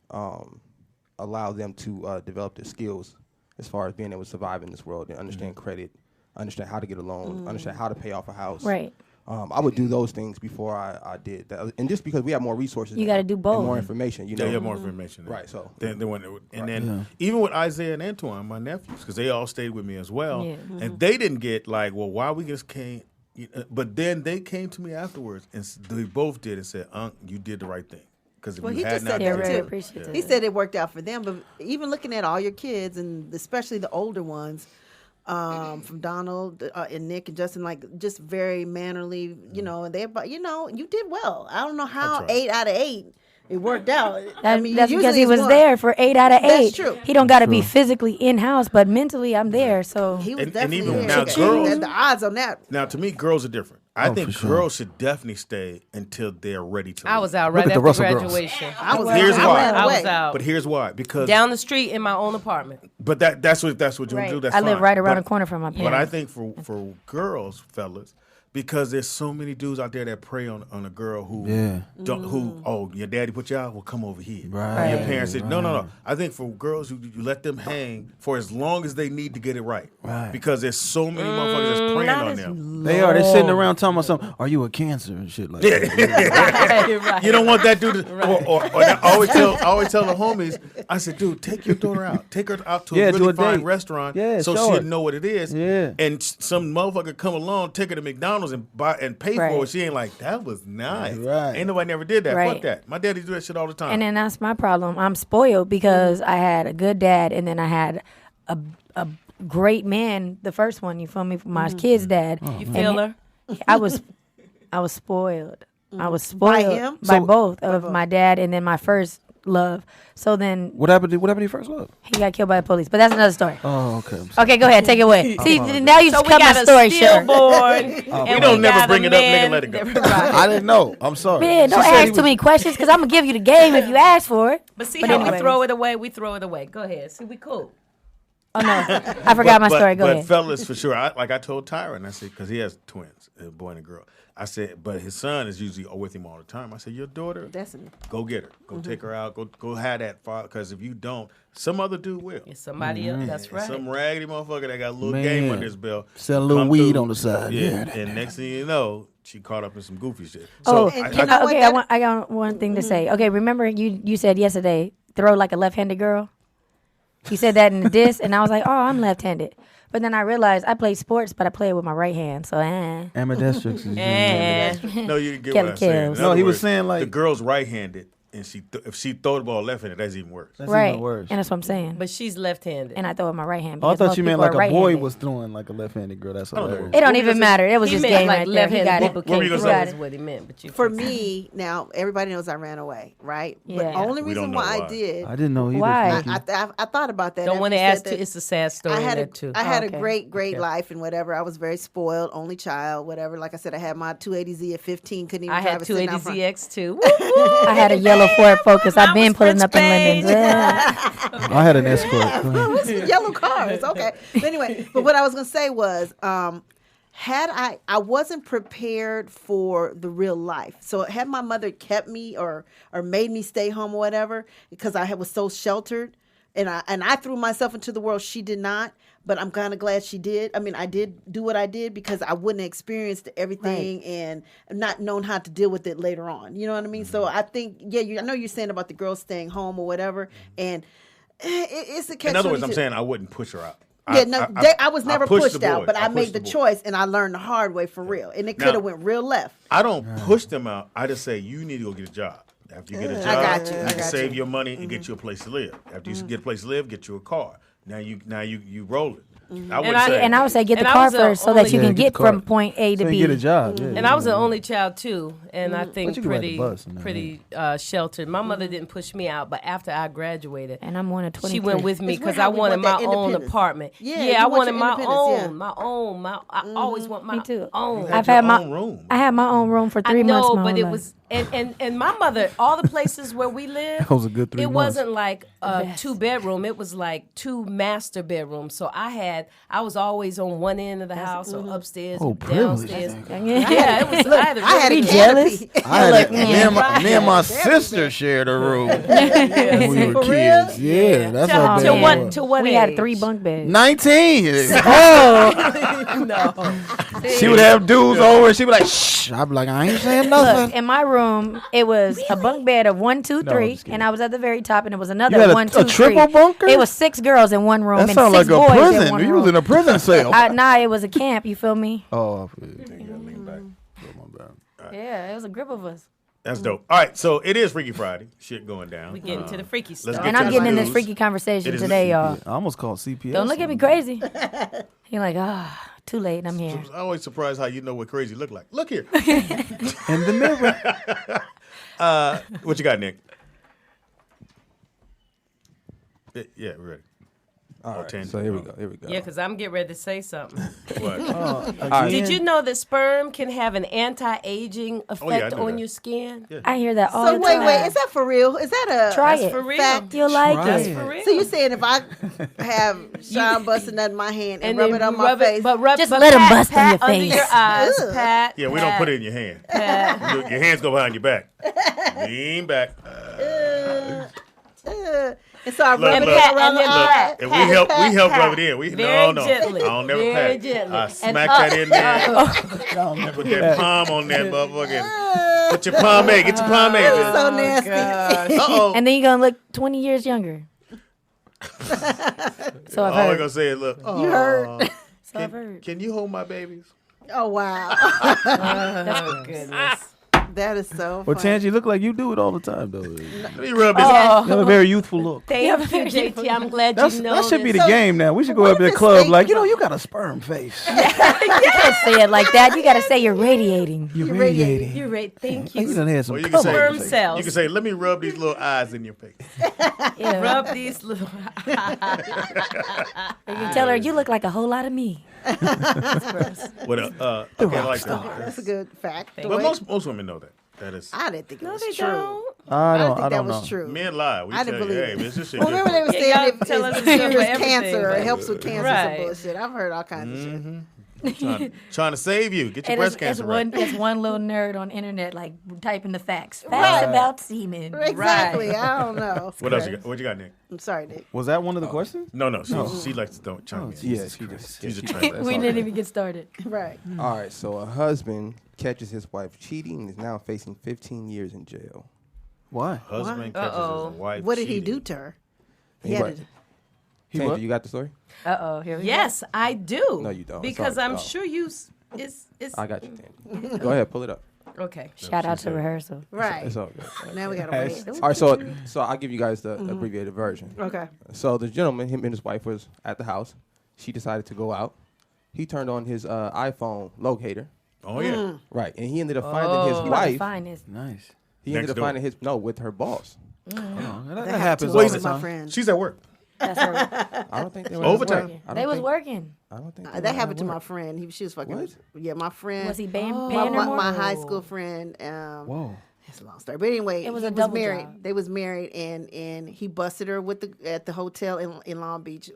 allow them to develop their skills as far as being able to survive in this world and understand credit, understand how to get a loan, understand how to pay off a house. Right. I would do those things before I did that, and just because we have more resources, You now gotta do and both. more information. You know, They have more information, Right, so- then even with Isaiah and Antoine, my nephews, because they all stayed with me as well, Yeah. and they didn't get like, well, why we just can't. But then they came to me afterwards, and they both did and said, "Unc, you did the right thing." Because if Well, you he had just not said They're done that very too. appreciative. He said it worked out for them, but even looking at all your kids and especially the older ones, from Donald and Nick and Justin, like just very mannerly, you know, and they, you know, you did well. I don't know how 8 out of 8 it worked out. That's because he was there for 8 out of 8. That's true. He don't got to be physically in house, but mentally I'm there. So He was And definitely even there. now, girls- the odds on that. Now, to me, girls are different. I Oh, think for sure. girls should definitely stay until they're ready to. I leave. was out Look right at the after Russell girls. graduation. Here's I why. ran I was away. out. But here's why. Because Down the street in my own apartment. But that's what you Right. do. That's I live fine. right around But- the corner from my But I parents. think for girls, fellas, because there's so many dudes out there that prey on a girl who don't who your daddy put you out, well come over here. Right. Your parents said no. I think for girls you let them hang for as long as they need to get it right. Right. Because there's so many motherfuckers that's preying not on as them. They are. They're sitting around talking about something. Are you a cancer and shit like that? Right. You don't want that dude to, or I always tell the homies, I said, dude, take your daughter out. Take her out to Yeah, a to really a fine date. restaurant Yeah, so show she'll her. know what it is. Yeah. And some motherfucker come along, take her to McDonald's and buy and pay for Right. it. She ain't like, that was nice. Right. Ain't nobody never did that. Right. Fuck that. My daddy do that shit all the time. And then that's my problem. I'm spoiled because I had a good dad, and then I had a great man, the first one. You feel me? My kid's dad. You feel her? I was spoiled. I was By spoiled him? by So- both of my dad and then my first love. So then What happened to your first love? he got killed by the police. But that's another story. Oh, okay. I'm sorry. Okay, go ahead, take it away. See, now you So just we cut my got story a short. stillborn. and We don't never got a bring it up, nigga, man let it go. that- Right. I didn't know. I'm sorry. Man, don't She said ask he too was- many questions because I'm gonna give you the game if you ask for it. But see But how anyways. we throw it away? We throw it away. Go ahead. See, we cool. Oh no, I forgot my story. Go but ahead. fellas, for sure. I told Tyron, I said, because he has twins, a boy and a girl. I said, but his son is usually with him all the time. I said, your daughter, Destiny. go get her. Go take her out. Go have that father. Because if you don't, some other dude will. It's somebody else. That's And right. Some raggedy motherfucker that got a little Man. game under his belt. Sell a little come weed through. on the side. Yeah. Yeah. And next thing you know, she caught up in some goofy shit. Oh, So can I- okay. I got one thing to say. Okay, remember you said yesterday throw like a left-handed girl. You said that in the diss, and I was like, oh, I'm left-handed. But then I realized I play sports, but I play it with my right hand. So Ambidextrous. is- no, you get Kelly what I'm saying. Kills. In No, other he was words, saying, like- the girl's right-handed, and if she throw the ball left-handed, that's even worse. That's right, even worse. and that's what I'm saying. But she's left-handed. And I throw it with my right hand. Oh, I because thought most you meant people like are a boy right-handed. was throwing like a left-handed girl. That's don't know. hilarious. It don't What were you even gonna matter. It was he just meant game like right there. He left-handed got it. people What were you can't gonna throw say? is what he meant. But you For can- me, now everybody knows I ran away, right? But Yeah. only We don't reason know why why. I did, I didn't know either. Why? I thought about that. don't after want to you said ask too. that. It's a sad story I had in a that too. I had okay. a great Okay. life and whatever. I was very spoiled, only child, whatever. Like I said, I had my 280Z at 15. Couldn't even I drive had it sitting out front. 280ZX too. I had a yellow Ford Focus. I've been was pulling up in French lemons. I had an escort. Go ahead. What's the yellow cars? Okay. But anyway, but what I was gonna say was, had I wasn't prepared for the real life. So had my mother kept me or made me stay home or whatever, because I was so sheltered, and I threw myself into the world. She did not. But I'm kind of glad she did. I mean, I did do what I did because I wouldn't have experienced everything and not known how to deal with it later on. You know what I mean? So I think, I know you're saying about the girls staying home or whatever, and it's a catch. In other words, I'm 22. saying I wouldn't push her out. I was never pushed pushed the out, boys. but I pushed made the boys. choice, and I learned the hard way for real. And it Now- could have went real left. I don't push them out. I just say you need to go get a job. After you get a job, I got you. I can got save you. your money and get you a place to live. After you get a place to live, get you a car. Now you roll it. I would say, And I would say get the And I car was the first so that only- you Yeah, can get get the car. from point A to So B. you get a job. Yeah, And I was the only child too, and I But think you can ride the pretty bus and that, pretty sheltered. My mother didn't push me out, but after I graduated, And I'm one of 23. she went with me It's weird because how I we wanted want that my own independence. apartment. Yeah, Yeah, you I want wanted your my independence, own, my own. I always want my Me too. own. I've had my own room. I had my own room for 3 I months. know, my but whole it life. was and my mother. All the places where we lived, That was a good 3 it months. wasn't like a 2-bedroom. It was like 2 master bedrooms. So I was always on one end of the house or upstairs, Oh, or privilege. downstairs. Yeah. Yeah, it was. I had a I had a Be canopy. jealous. I had man. me and my sister shared a room when we were For kids. Yeah, that's how to bad it what was. to what we age? had 3 bunk beds. 19. No. She would have dudes over and she'd be like, shh. I'd be like, I ain't saying Look, nothing. in my room, it was a bunk bed of 1, 2, No, I'm 3, just kidding. and I was at the very top, and it was You another had 1, a 2, 3. triple bunker? It was 6 girls in one room That and sounds 6 like a boys in prison. one You room. was in a prison cell. Nah, it was a camp. You feel me? Oh, I feel you. Lean back. Yeah, it was a group of us. That's dope. All right, so it is Freaky Friday. Shit going down. We getting to the freaky let's stuff. get And to I'm the getting in this news. freaky conversation It is today, y'all. I almost called CPS. Don't look at me crazy. You're like, too late. I'm here. I'm always surprised how you know what crazy look like. Look here. in the mirror. What you got, Nick? Yeah, we're ready. All right, tangent. so here we go. Yeah, because I'm getting ready to say something. What? Did you know that sperm can have an anti-aging effect knew on that. your skin? I hear that all So the wait, time. is that for real? Is that a Try That's it. for real. fact? You'll like Try it. it. For real. So you saying if I have Sean busting nut in my hand and, and rub then it on you my rub face? it, but rub, Just but let 'em pat, bust in pat your under face. your eyes. Ugh. Pat. Yeah, we don't put it in your hand. Your hands go behind your back. Lean back. And so I Look, rub it look, around the look. eye. And we help rub it in. We Very no. gently. I don't never Very pat. gently. I And smack up. that in there. Put that palm on that motherfucker. Put your pomade. Get your pomade. It's so nasty. Uh-oh. And then you're going to look 20 years younger. So I've All I'm heard. gonna say is, look. You heard? So I've heard. Can you hold my babies? Oh wow, Oh, goodness. that is so Well, funny. Chance, you look like you do it all the time, though. Let me rub this. You have a very youthful look. Thank you, JT. I'm glad That's, you know that should be the So, game now. We should go what up to if the it's club fake? like, you got a sperm face. You can't say it like that. You got to say you're radiating. You're radiating. radiating. You're right. Thank You you. done had some Or you can color. say, Sperm in your face. cells. you can say, let me rub these little eyes in your face. Yeah. Rub these little. You can tell her you look like a whole lot of me. With a, okay, I like that. That's a good fact. The But way- most women know that. That is. I didn't think it No, was they true. don't. I I didn't don't, think I that don't was know. true. Men lie. We I didn't tell you, believe hey, it. this shit Well, remember they were Yeah, saying y'all it tell us it the truth cures for everything, cancer or it but- helps with cancer Right. some bullshit. I've heard all kinds of shit. trying to save you. Get your And breast it's cancer right. it's one little nerd on internet like typing the facts. Facts Right. about semen. Exactly. I don't know. What else you got? What you got, Nick? I'm sorry, Nick. Was that one of the questions? No. She likes to don't chime in. Yeah, she just. She's a yeah, trend. that's We all didn't good. even get started. Right. All right, so a husband catches his wife cheating and is now facing 15 years in jail. Why? Husband catches Uh-oh. his wife. What did he cheating. do to her? He Anybody? had to, Tanger, what? you got the story? Uh-oh, here we Yes, I do. No, you don't. Because Sorry. I'm Oh. sure you. It's I got you, Tandy. Go ahead, pull it up. okay. go. Shout out to rehearsal. right. It's all good. Now we gotta wait. All right, so I'll give you guys the abbreviated version. Okay. So the gentleman, him and his wife was at the house. She decided to go out. He turned on his iPhone locator. Oh yeah. Right, and he ended up finding his You about to wife. find this. Nice. He ended Next up door. finding with her boss. Oh, that That happens to all with the my time. friend. She's at work. That's her. I don't think they were Overtime. working. I don't They was think- working. I don't think That happened to my friend. She was fucking. What? Yeah, my friend. Was he paying my, her more? my high school friend. Whoa. It's a long story, but anyway, It was he a double married. job. They was married, and he busted her at the hotel in Long Beach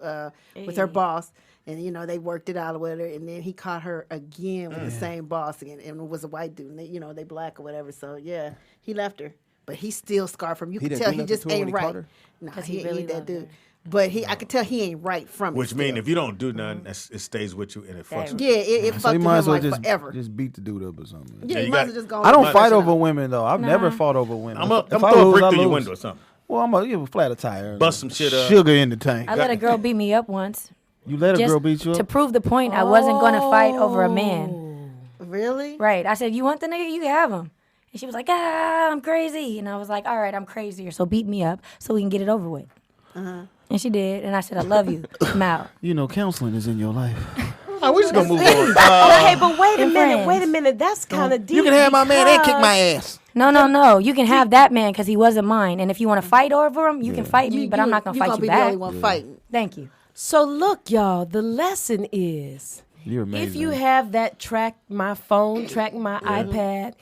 with her boss, and they worked it out with her, and then he caught her again with the same boss again, and it was a white dude, and they black or whatever. So yeah, he left her, but he's still scarred from. You He can didn't tell do he nothing just to her when ain't he caught right. her? Nah, 'Cause he he really ain't that loved dude. her. But I could tell he ain't right from Which it. mean still. if you don't do nothing, it stays with you and it fucks with you. yeah, it So fucked you with might him as well like forever. just beat the dude up or something. Yeah, you you got- might as well just go. I don't and fight shut over up. women though. I've never fought over women. I'm gonna If throw I a lose, brick I through your lose. window or something. Well, I'm gonna give a flat a tire. Bust some shit up. Sugar in the tank. I let a girl beat me up once. You let a Just girl beat you to up? prove the point, I wasn't going to fight over a man. Really? Right. I said, you want the nigga? You can have him. And she was like, I'm crazy. And I was like, all right, I'm crazier. So beat me up so we can get it over with. And she did. And I said, I love you. I'm out. You know, counseling is in your life. Oh, we just gonna move on. Hey, but wait a and minute. friends. Wait a minute. That's kind of deep. You can have my man and kick my because- ass. No. You can have that man because he wasn't mine. And if you want to fight over him, you can fight me, but I'm not going to fight you be back. the only one fighting. Thank you. So look, y'all. The lesson is. You're amazing. If you have that track my phone, track my iPad,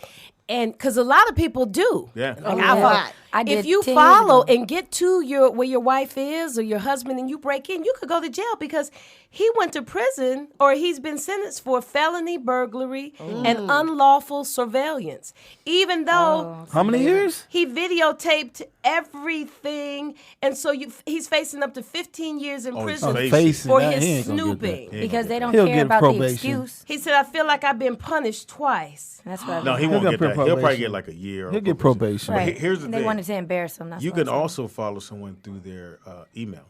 and because a lot of people do. Yeah. Like, A lot. I did if you 10 years follow ago. and get to where your wife is or your husband and you break in, you could go to jail because he went to prison or he's been sentenced for felony burglary and unlawful surveillance. Even though How many years? he videotaped everything, and so he's facing up to 15 years in Oh, he's prison facing for that. He his ain't gonna get that. snooping. He ain't Because they don't He'll care get about the probation. excuse. He said, I feel like I've been punished twice. That's what No, he He'll won't get get that. He'll probably probation. get like a year. or He'll get probation. But Right. here's the And they thing. wanted to embarrass him. That's You what can I'm saying. also follow someone through their email.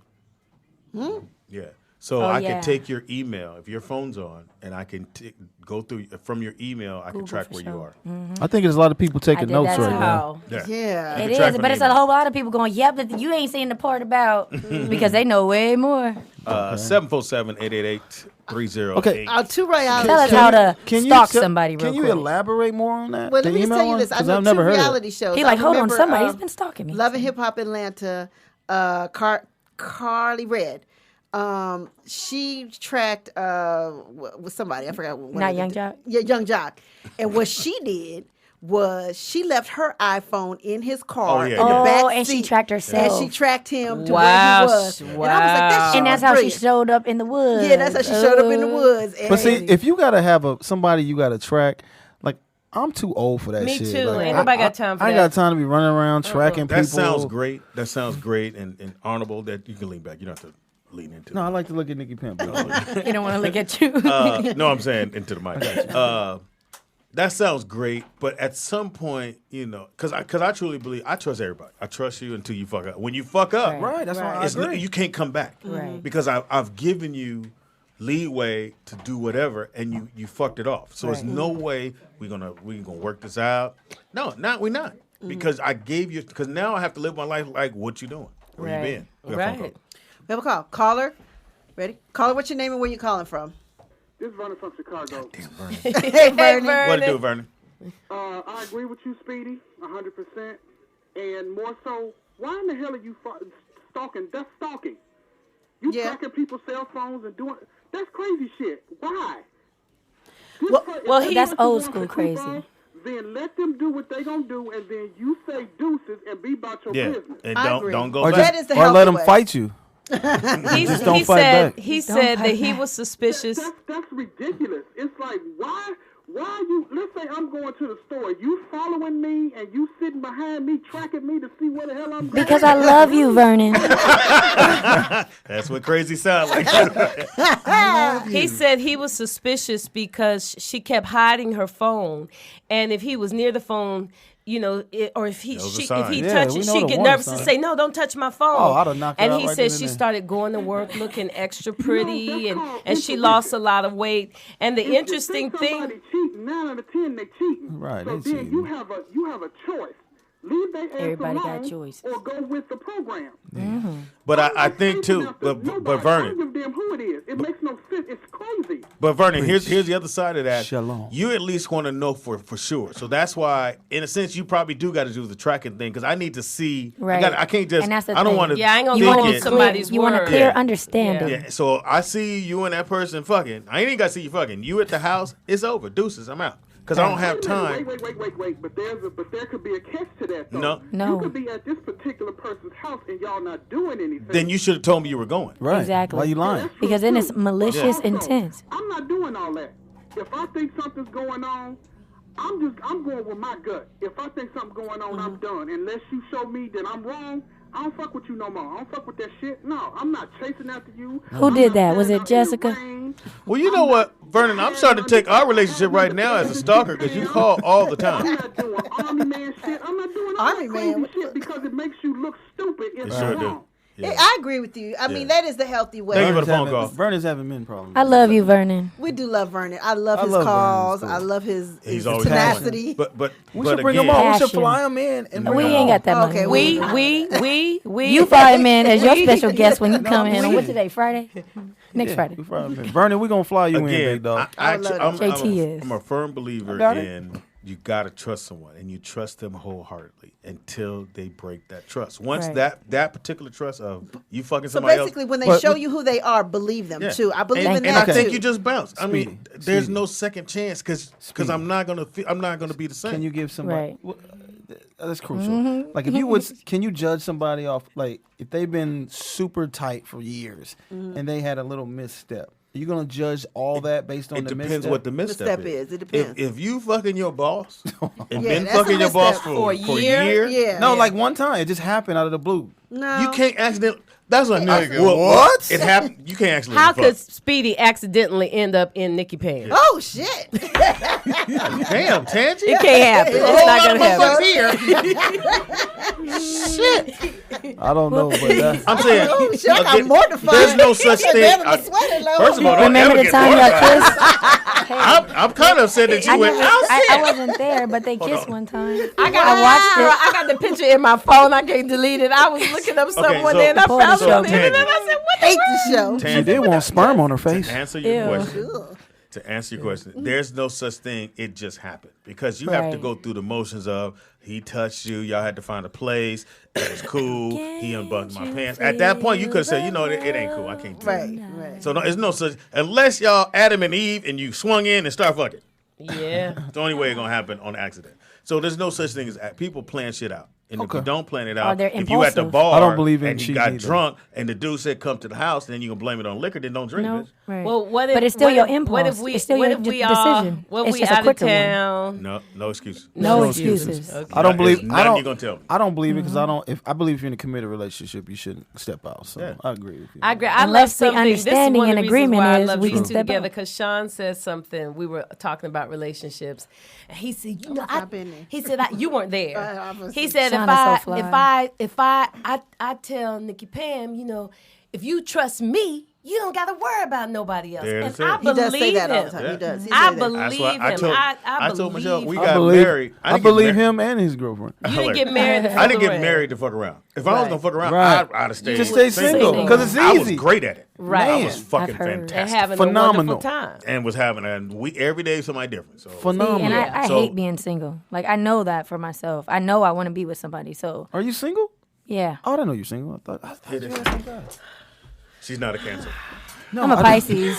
Yeah. So Oh, I yeah. can take your email if your phone's on, and I can go through from your email. I can Google track for where you sure. are. I think there's a lot of people taking did notes that right too. now. Yeah. Yeah. You It can track is, from but the it's a email. whole lot of people going, "Yep, but you ain't seen the part about," because they know way more. 747-888-3088. Okay. Two reality Tell us shows. how to Can you stalk tell- somebody real Can you quick. elaborate more on that? Well, the let me just email tell you one? this. I 'Cause know I've never two heard of it. reality shows. He like, I hold on, remember, somebody's been stalking me. Love and Hip Hop Atlanta, Carly Red. She tracked with somebody. I forgot. what Not it Young did. Jock? Yeah, Young Jock. And what she did was she left her iPhone in his car yeah, in yeah. the back Oh, and she seat, tracked herself. And she tracked him to Wow. where he was. And I was like, that shit And that's was how she brilliant. showed up in the woods. Yeah, that's how she showed up in the woods. But see, And- if you gotta have somebody you gotta track, like I'm too old for that Me shit. too. Like, Ain't nobody got time for I ain't that. got time to be running around tracking people. That sounds great. That sounds great and honorable. That you can lean back. You don't have to lean into. No, I like to look at Nikki Pimp. You don't want to look at you. No, I'm saying into the mic. That sounds great, but at some point, because I truly believe I trust everybody. I trust you until you fuck up. When you fuck up, Right, that's why I agree. you can't come back. Right. Because I've given you leeway to do whatever, and you fucked it off. So there's no way we gonna work this out. No, we're not. Because I gave you. Because now I have to live my life like what you doing, where Right. you been. We got a phone Right. we have a call. Caller, ready? Caller, what's your name and where you calling from? This is Vernon from Chicago. Hey, Bernie. call. What to do, Vernon? I agree with you, Speedy, 100%. And more so, why in the hell are you stalking? That's stalking. You Yeah. tracking people's cell phones and doing that's crazy shit. Why? Well, If they that's want to old go school off the crazy. cliff, then let them do what they gonna do, and then you say deuces and be about your Yeah, business. and I don't agree. don't go Or, back. That is the or let healthy them way. fight you. He don't fight said back. he Don't said fight that he back. was suspicious. That's ridiculous. It's like why you? Let's say I'm going to the store. You following me and you sitting behind me, tracking me to see where the hell I'm going. Because I love you, Vernon. That's what crazy sound like. He said he was suspicious because she kept hiding her phone, and if he was near the phone, or if he Those are if signs. he Yeah, touched we it, know she'd the get warning nervous and signs. say, "No, don't touch my phone." Oh, I'd have knocked her and out he right said then she and there. started going to work looking extra pretty, that's and called she intuition. lost a lot of weight. And the If you interesting see thing. somebody cheating, 9 out of 10 they cheating. Right, So they then cheating. you have a choice. Leave their ass Everybody got alone choices. or go with the program. But I I'm think not too. chasing But after nobody. I Vernon. don't give a damn who it is. It makes no sense. It's crazy. But Vernon, here's the other side of that. Shalom. You at least want to know for sure. So that's why, in a sense, you probably do got to do the tracking thing because I need to see. Right. I can't just. And that's the I don't thing. want to. Yeah, I ain't gonna You go want on to somebody's you want a word. clear Yeah. understanding. Yeah. So I see you and that person fucking. I ain't even got to see you fucking. You at the house. It's over. Deuces. I'm out. Because I don't have Wait a minute, time. Wait. But there could be a catch to that. Though. No. You could be at this particular person's house and y'all not doing anything. Then you should have told me you were going. Right. Exactly. Why you lying? That's true, Because then too. it's malicious Also, intent. I'm not doing all that. If I think something's going on, I'm going with my gut. If I think something's going on, I'm done. Unless you show me that I'm wrong, I don't fuck with you no more. I don't fuck with that shit. No, I'm not chasing after you. Who I'm did not that? Was standing it out in the Jessica? rain. Well, you know what, Vernon? I'm starting to take our relationship right now as a stalker because you call all the I'm time. not doing army man shit. I'm not doing all Army that man, crazy what- shit because it makes you look stupid. It's Sure do. wrong. Yeah. I agree with you. I mean, that is the healthy way. Thank you for the phone call. Vernon's having men problems. I love you, Vernon. We do love Vernon. I love I his love calls. Vernon's I cool. love his He's always tenacity. But We but should bring him again, on. We should Passion. fly him in. And bring We him ain't on. got that Okay, money. We You fly him in as your we- special guest when you come in. we- What's today? Friday? Next Friday. We fly him in. Vernon, we gonna fly you in, Again, big dog. I would love that. JT is. I'm a firm believer got it. in you got to trust someone, and you trust them wholeheartedly until they break that trust. Once Right. that particular trust of you fucking So somebody basically, else, when they But- show you who they are, believe them yeah. too. I believe and, in and that I think too. you just bounce. I mean, Speedy, there's Speedy. no second chance because Speedy. I'm not gonna be the same. Can you give somebody? Right. Well, that's crucial. Like if you would, can you judge somebody off? Like if they've been super tight for years and they had a little misstep, are you gonna judge all that based on It the depends misstep? what the misstep Misstep is. It If, depends. if you fucking your boss and Yeah, been that's a fucking your boss misstep. for a For a year, Yeah. No, yeah. like one time it just happened out of the blue. No. You can't accidentally. That's a nigga. what? It happened. You can't actually. How fuck. could Speedy accidentally end up in Nikki Payne? Oh shit! Damn, Tangy. It can't happen. It's not gonna happen. I don't know, but that, I'm saying. Oh shit! I got again, mortified. There's no such Get thing. better than sweating, Lord. First of all, don't Remember ever the get time y'all mortified. kissed? I'm kind of upset that you went. I wasn't there, but they kissed one time. I watched it. I got the picture in my phone. I can't delete it. I was looking up something Okay, one so- day and I Pull found the show. something and then I said, "What the Hate the show. she did want sperm on her face. To answer your Ew. question, to answer your question, there's no such thing. It just happened because you have to Right. go through the motions of he touched you. Y'all had to find a place. It was cool. He unbuttoned my pants. At that point, you could have said, you know, it ain't cool. I can't do Right, it. right. So no, it's no such unless y'all Adam and Eve and you swung in and start fucking. Yeah. It's the only way it's gonna happen on accident. So there's no such thing as people plan shit out. And if Okay. you don't plan it Or out, they're if you at the impulsive. bar I don't believe in and you cheating got either. drunk and the dude said come to the house, then you gonna blame it on liquor, then don't drink No, it. right. Well, what if? But it's still what your if- impulse. What if we? It's still what your if we decision. What It's we just a out of quicker one. No, town? no excuses. No No excuses. excuses. Okay. I don't believe. There's I nothing don't. you gonna tell me. I don't believe it because I don't. If I believe if you're in a committed relationship, you shouldn't step out. So Yeah. I agree with you. I agree. I Unless love the something. This is understanding one of and the reasons agreement why I is love we these can two step together out. because Sean said something. We were talking about relationships, and he said, "You know, I've been there. he said you weren't there. I was- He said, Sean if is so I, fly. I tell Nikki Pam, you know, if you trust me, you don't got to worry about nobody else." There's And it. I He does say believe that all the him. time. He does. He I say that. believe That's why him. I told Michelle we I got believe. married. I believe him and his girlfriend. You didn't get married. To I didn't fuck get around. married to fuck around. If I was gonna fuck around, Right. I'd have stayed. Just stay single because it's I was easy. great at it. Right. I was fucking I've heard. And fantastic. having Phenomenal. a wonderful time. And was having every day somebody different. So Phenomenal. And I So- hate being single. Like I know that for myself. I know I want to be with somebody. So Are you single? yeah, Oh, I didn't know you're single. I thought you were some guy. she's not a Cancer. No, I'm a Pisces.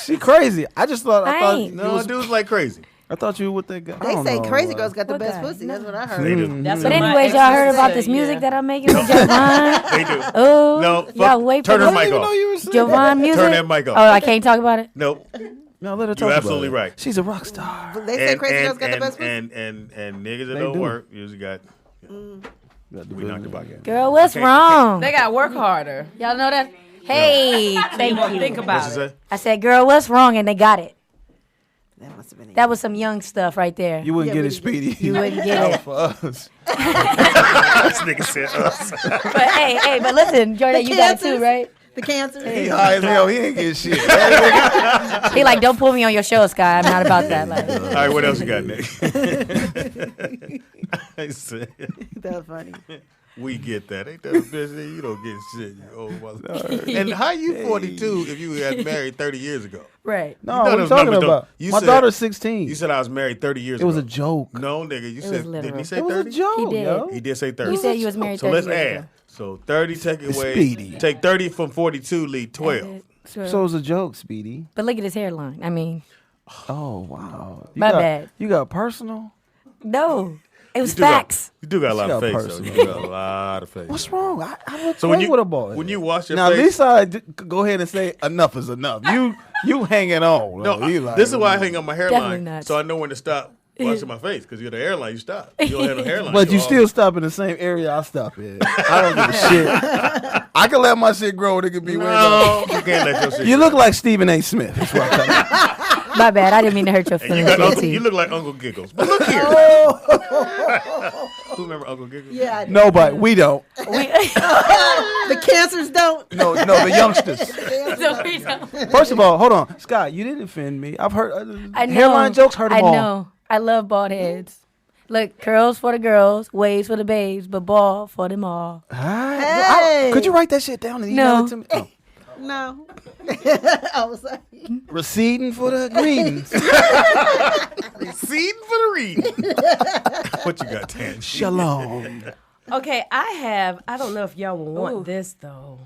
She crazy. I just thought. I I thought. ain't. you No, was- dudes like crazy. I thought you were with that guy. I They don't say know, crazy man. girls got the What best guy? pussy. That's what I heard. They do. That's But what my anyways, y'all heard exes about say, this music yeah. that I'm making with Jovan? They do. Oh, No, y'all fuck, wait turn for her that. mic I didn't even off. know you were single. Jovan music. Turn that mic off. Oh, I can't talk about it. Nope. No, let her talk You're about absolutely it. right. She's a rock star. They say crazy girls got the best pussy. and niggas that They don't do. work usually got. Got the We knocked business. the block out. Girl, what's wrong? They got to work harder. Y'all know that? Hey, thank you. Think What'd about she it. say? I said, girl, what's wrong? And they got it. That must have been it. That was some young stuff right there. You wouldn't Yeah, get we it, Speedy. You wouldn't get it. For us. This nigga said us. But hey, but listen, Jordan, you got it too, cancers. right? The cancer. He high as hell. He ain't getting shit. He like, don't pull me on your show, Sky. I'm not about that. Like, All right, what else you got, Nick? I said, That was funny. we get that. Ain't that a bitch? You don't get shit, you old mother. And how you 42 if you had married 30 years ago? right. No, You know what are you those talking numbers don't- about? you My said- daughter's 16. You said I was married 30 years It ago. was a joke. No, nigga. You was said, didn't literal. he say It was 30? a joke, He did. yo. He did say 30. You said you was married So 30 let's years add. ago. So 30 take away. Speedy. Take 30 from 42, leave 12. So it was a joke, Speedy. But look at his hairline. I mean, Oh, wow. You My got, bad. You got personal? no. It was You do got- facts. You do got a lot of She got face, though. personal. You got a lot of face. What's wrong? I look So great when you with a ball. when you wash your now, face, at least I go ahead and say enough is enough. You hanging on. no, You like, this is why I hang on my Definitely hairline, not. so I know when to stop washing my face. Because you're the hairline, you stop. You don't have no hairline. But you all- still stop in the same area I stop in. I don't give a shit. I can let my shit grow. It could be way No, you can't let your shit. You grow. look like Stephen A. Smith. That's what I'm talking about. My bad. I didn't mean to hurt your And you feelings, got Uncle, JT. you look like Uncle Giggles. But look here. Who remember Uncle Giggles? Yeah, I do. Nobody. We don't. The cancers don't. No, the youngsters. I First of all, hold on. Scott, you didn't offend me. I've heard know. hairline jokes hurt them I all. know. I love bald heads. Look, curls for the girls, waves for the babes, but bald for them all. Hey. Could you write that shit down and email No. it to me? Oh. No. I was like, Receding for the greetings. Seed for the reading. What you got, Tan? Shalom. Okay, I don't know if y'all will want this though.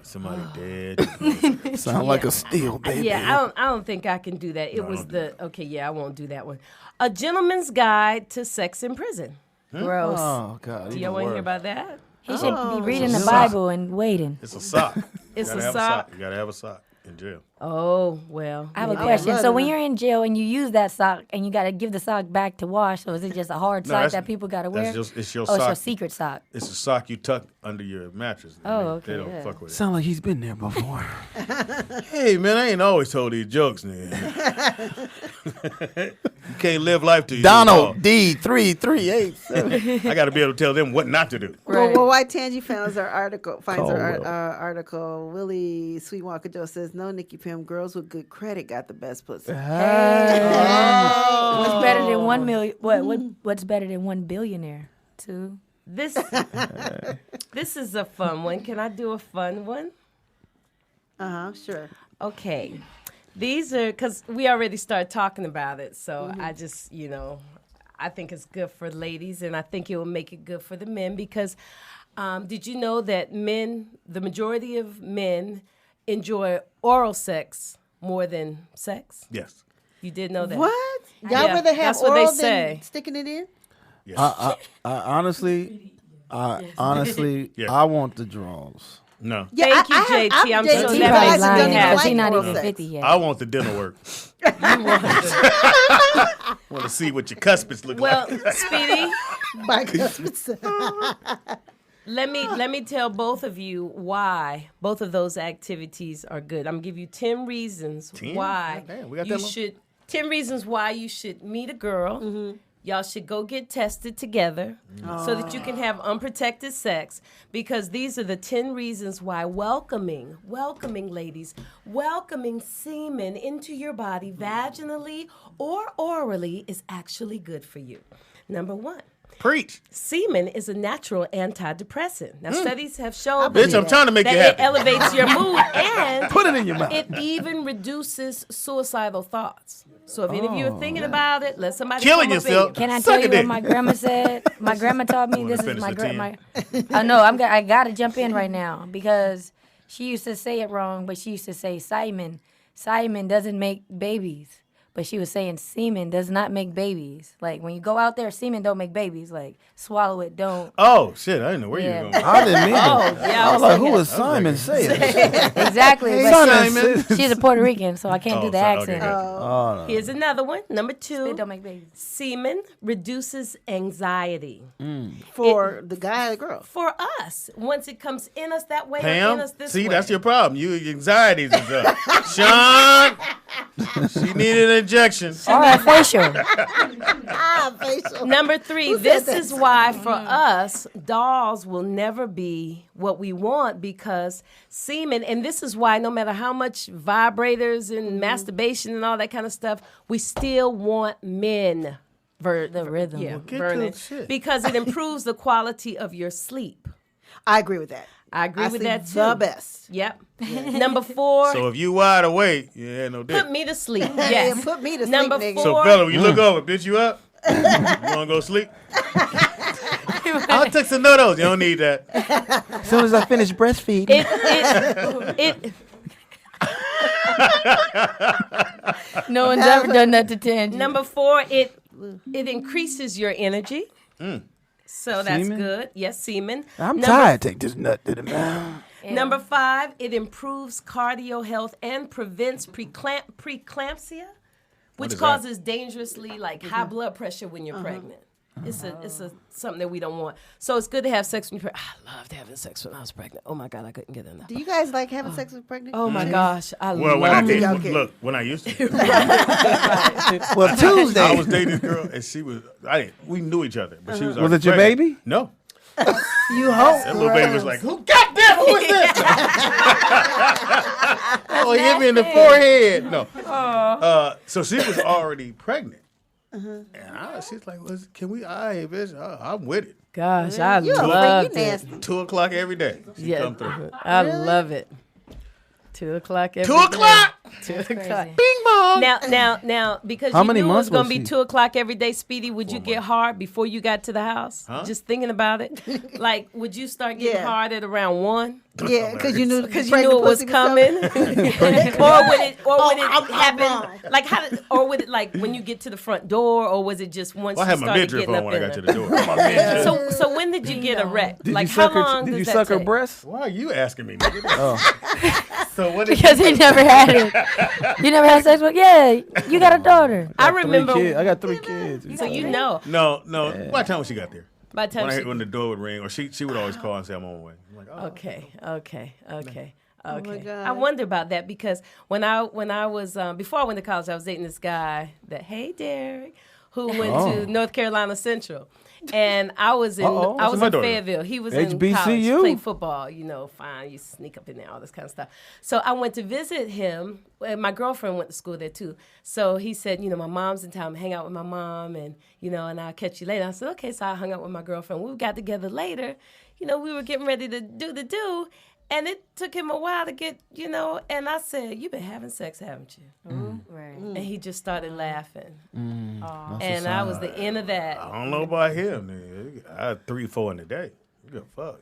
Somebody dead. Sound like a steel baby. Yeah, I don't think I can do that. It was I won't do that one. A Gentleman's Guide to Sex in Prison. Gross. Oh God. Do y'all want to hear about that? He should be reading the Sock. Bible and waiting. It's a sock. It's You a gotta have sock. You gotta have a sock. In jail. Oh, well. I have a Yeah. question. Yeah. So when you're in jail and you use that sock and you got to give the sock back to wash, so is it just a hard No, sock that's- that people got to wear? it's your oh, it's your sock. secret sock. It's a sock you tuck under your mattress. Oh, They okay, don't yeah. fuck with it. Sound like he's been there before. Hey, man, I ain't always told these jokes, nigga. You can't live life to you. Donald D3387. I got to be able to tell them what not to do. Well, White Tangy finds our article. Caldwell. Article. Willie Sweetwalker Joe says, "No, Nikki Pim, girls with good credit got the best pussy." What's better than 1 million? What's better than 1 billionaire? 2. This is a fun one. Can I do a fun one? Sure. Okay. These are, because we already started talking about it, so I just, I think it's good for ladies, and I think it will make it good for the men, because did you know that the majority of men enjoy oral sex more than sex? Yes. You did know that? What? Y'all Yeah, rather have that's what they oral say. than sticking it in? Yes. Honestly, Yeah. I want the draws. No. Yeah, Thank you, JT. I'm so JT, that but I makes don't me even happy. like He's not oral even sex. 50 yet. I want the dental work. Want to see what your cuspids look Well, like. Speedy, My husband's let me tell both of you why both of those activities are good. I'm gonna give you 10 reasons 10? why Goddamn, we got you that long? should 10 reasons why you should meet a girl. Y'all should go get tested together so that you can have unprotected sex, because these are the 10 reasons why welcoming ladies, welcoming semen into your body vaginally or orally is actually good for you. Number 1. Preach. Semen is a natural antidepressant. Now, studies have shown Bitch, I'm trying to make that you it happy. elevates your mood and Put it in your mouth. it even reduces suicidal thoughts. So if any of you are thinking about it, let somebody Killing come up in yourself. you. Can I Suck tell a you what dick. my grandma said? My grandma taught me. wanna This is finish my the grandma. I know. I gotta jump in right now because she used to say it wrong, but she used to say Simon. Simon doesn't make babies, but she was saying semen does not make babies. Like when you go out there, semen don't make babies. Like swallow it, don't. Oh, shit. I didn't know where Yeah. you were going. I didn't mean Oh, that. yeah. I was like, who was Simon saying? Exactly. Hey, but Simon. she's a Puerto Rican, so I can't do the sorry, accent. okay, Oh, no. Here's another one. Number 2. It don't make babies. Semen reduces anxiety. for the guy or the girl. For us, once it comes in us that way or in Pam, us this see, way. that's your problem. Your anxieties is up. Sean, she needed an injection. All right, facial. Facial. Number 3, this is why for us, dolls will never be what we want, because semen, and this is why no matter how much vibrators and masturbation and all that kind of stuff, we still want men. The rhythm. Yeah, get to burning. the shit. Because it improves the quality of your sleep. I agree with that. I agree with sleep that too. The best. Yep. Number 4, So if you wide awake, you ain't no dick. put me to sleep. Yeah, Yes. put me to Number sleep, nigga. 4. So, fella, when you look over, bitch, you up? You want to go sleep? I'll take some noodles. You don't need that. As soon as I finish breastfeeding. it No one's ever done that to Tangy. Number 4, it increases your energy. So that's Semen? good. Yes, semen. I'm Number- tired. Take this nut to the mouth. Number 5, it improves cardio health and prevents preeclampsia, which is that? causes dangerously high blood pressure when you're pregnant. It's a something that we don't want. So it's good to have sex when you're pregnant. I loved having sex when I was pregnant. Oh my God, I couldn't get enough. Do you guys like having sex with pregnant? Oh my gosh, I Well, when I loved it. did, Okay. look, when I used to, Well, Tuesday. I was dating this girl, and she was, we knew each other, but she was Was already it your pregnant. baby? No. You hope. That little baby was like, who is this? Oh, he hit me in the forehead. No. So she was already pregnant. And she's like, can we? Bitch, I'm with it. Gosh, I You a loved freak. You it. nasty. 2 o'clock every day. She Yeah, come through. I love it. 2 o'clock every 2 o'clock. 2 o'clock. Bing bong. Now, because How you many knew it was months going was to be she? 2 o'clock every day, Speedy, would you get hard before you got to the house? Just thinking about it. Like, would you start getting Yeah. hard at around 1? Yeah, because you knew Because you pregnant knew it was pussy coming, or would it I'm happen wrong. like how? Or would it like when you get to the front door, or was it just once Well, I you had my started midriff getting on up when I in got to it? the door. My midriff. So when did you get erect? Did Like you how suck her? long Did does you that suck her take? breast? Why are you asking me, nigga? Oh. So what did Because he never had it. You never had sex with? Yeah, you got a daughter. I remember. I got 3 kids. So you know, No. By the time she got there. by the time she. When the door would ring, or she would always call and say, I'm on my way. I'm like, oh. Okay. my God. I wonder about that because when I was before I went to college, I was dating this guy Derek, who went to North Carolina Central, and I was in my daughter. Fayetteville. He was in college, HBCU? played football. Fine, you sneak up in there, all this kind of stuff. So I went to visit him. And my girlfriend went to school there too. So he said, my mom's in town. Hang out with my mom, and and I'll catch you later. I said, okay. So I hung out with my girlfriend. We got together later. We were getting ready to do the do. And it took him a while to get, and I said, you've been having sex, haven't you? Right. And he just started laughing. And I was the end of that. I don't know about him. Nigga. I had 3-4 in a day. You good fuck.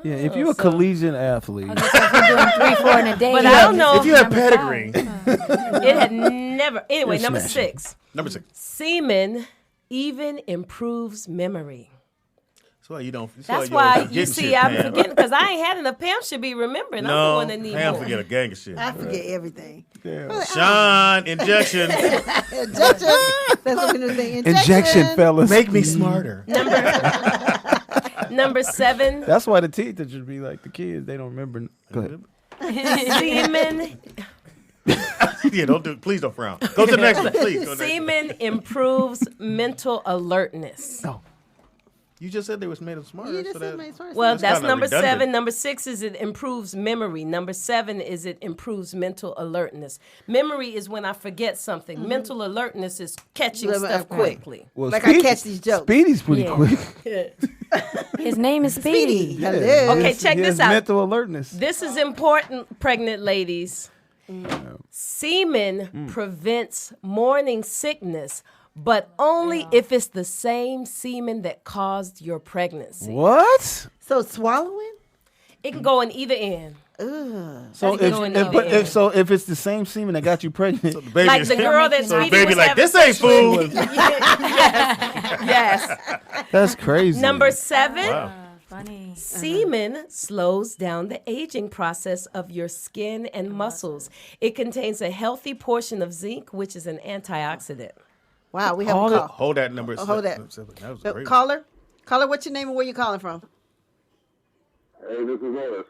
Yeah, if you're a collegiate athlete, If we're doing 3, 4 in a day. But I don't know. If you have pedigree. It had never. Anyway, You're number smashing. 6. Number 6. Semen even improves memory. That's why you don't. That's why you forgetting see shit, I'm Pam. forgetting because I ain't had enough. Pam should be remembering. I'm the No, one that need Pam more. forget a gang of shit. I forget everything. Sean, injection. Injection. That's what we do. injection, fellas. Make me smarter. Number 7. That's why the teachers should be like the kids. They don't remember. Go ahead. Semen. Yeah, please don't frown. Go to the next one, please. Go to the next one. Semen improves mental alertness. Oh. You just said they was made them smarter. You just so said that- my source. Well, That's that's kinda number redundant. 7. Number 6 is it improves memory. Number 7 is it improves mental alertness. Memory is when I forget something. Mental alertness is catching Living stuff up quick. quickly. Well, Like I catch these jokes. Speedy's pretty Yeah. quick. His name is Speedy. Hello. Okay, check He this has out. mental alertness. This is important, pregnant ladies. Semen prevents morning sickness, but only if it's the same semen that caused your pregnancy. What? So swallowing? It can go in either end. So That's going in but there. if it's the same semen that got you pregnant, Baby Like is- the girl that so the Speedy baby was like, having this ain't sex with. food. Yes. that's crazy. Number 7. Wow. Funny. Semen slows down the aging process of your skin and muscles. It contains a healthy portion of zinc, which is an antioxidant. Wow, we have a call. Hold that number. Hold that. That was great. Caller, what's your name and where you calling from? Hey, this is Oris.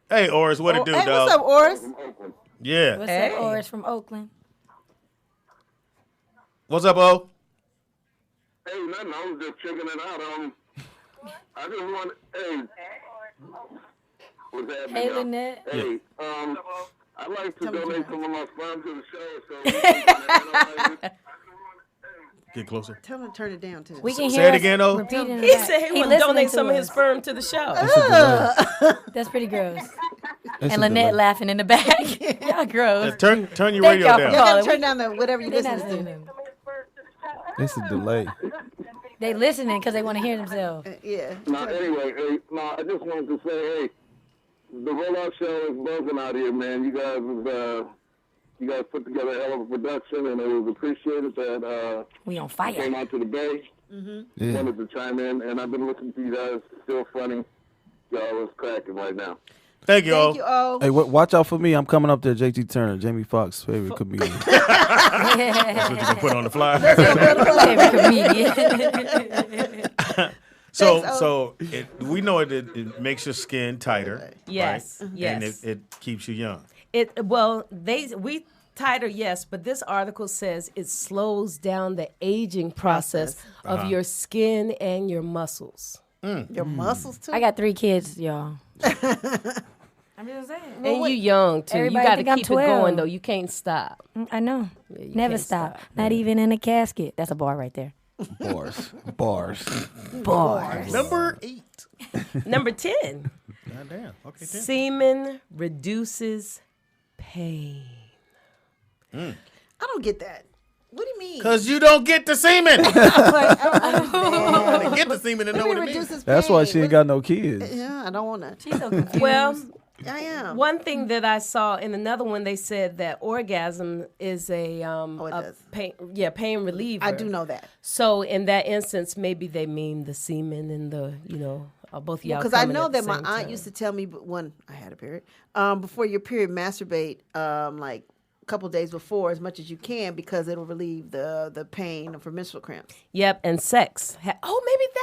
Hey, Oris, what it do, Hey, dog? what's up, Oris? Yeah. What's Hey. up, Oris from Oakland? What's up, O? Hey, nothing. I was just checking it out. I just want. Hey, what's happening? Hey, y'all? Lynette. Hey, I'd like to donate some of my sperm to the show. So Get closer. Tell him to turn it down to We can Say hear it us again, though. repeat in the He back. said he would listening donate to some of us. his sperm to the show. That's pretty gross. It's And a Lynette delay. laughing in the back. Y'all gross. Turn your Thank radio y'all for down. You gotta calling. turn down the whatever you They not listen to. listening. It's a delay. They listening because they want to hear themselves. Yeah. now, anyway, I just wanted to say, hey, the Rollout Show is buzzing out here, man. You guys put together a hell of a production, and it was appreciated that We on came fire. out to the Bay. Yeah. Wanted to chime in, and I've been listening to you guys. Still funny. Y'all is cracking right now. Thank you, Thank you, O. all. Hey, watch out for me. I'm coming up there. JT Turner, Jamie Foxx's favorite comedian. That's what you can put on the flyer. Favorite comedian. So we know it makes your skin tighter. Yes, right? yes. And it keeps you young. We tighter, yes, but this article says it slows down the aging process of your skin and your muscles. Your muscles too. I got 3 kids, y'all. I'm just saying. And you young too. Everybody you got to think I'm keep it going 12. though. You can't stop. I know. you Never can't stop. stop. Not even in a casket. That's a bar right there. Bars. Bars. Number 8. Number 10. Goddamn. Okay, 10. Semen reduces pain. I don't get that. What do you mean? Because you don't get the semen. I don't understand. Get the semen and know Maybe what it it means. reduces That's why pain. she ain't got no kids. Yeah, I don't want to. She's so confused. Well, I am. One thing that I saw in another one, they said that orgasm is a does. pain reliever. I do know that. So in that instance, maybe they mean the semen and the both of y'all. Because I coming know at the that my same aunt time. used to tell me when I had a period, before your period, masturbate like a couple days before as much as you can because it'll relieve the pain for menstrual cramps. Yep, and sex. Maybe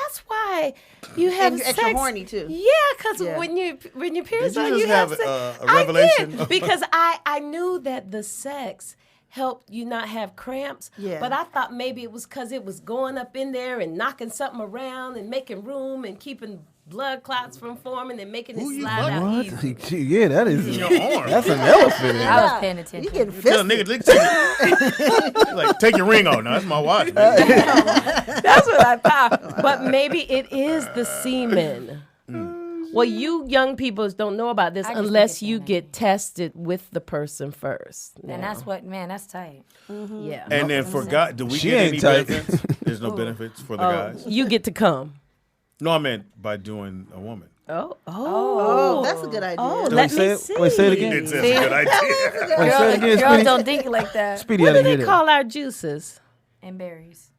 that's why you have And you're sex. extra horny, too. Yeah, because Yeah. when your periods Did you on, just you have have sex. a revelation? I did, because I knew that the sex helped you not have cramps. Yeah. But I thought maybe it was because it was going up in there and knocking something around and making room and keeping blood clots from forming and making Who it you slide out What? easy. Yeah, that is. Your arm. That's an elephant. I was paying You attention. getting Tell fisted. niggas, like, take your ring off. No, that's my watch. man. That's what I thought. But maybe it is the semen. Well, you young people don't know about this I just unless think you it's get tested with the person first. And that's that's tight. Yeah. And then for God, do we She get ain't any tight. benefits? There's no benefits for the guys. You get to come. No, I meant by doing a woman. Oh, that's a good idea. Oh, Wait, let say me it- see. wait, say it You again. did say that's a good idea. Wait, say it again, Girls Speedy. don't think like that. Speedy, What I do didn't they hear call our juices? And berries.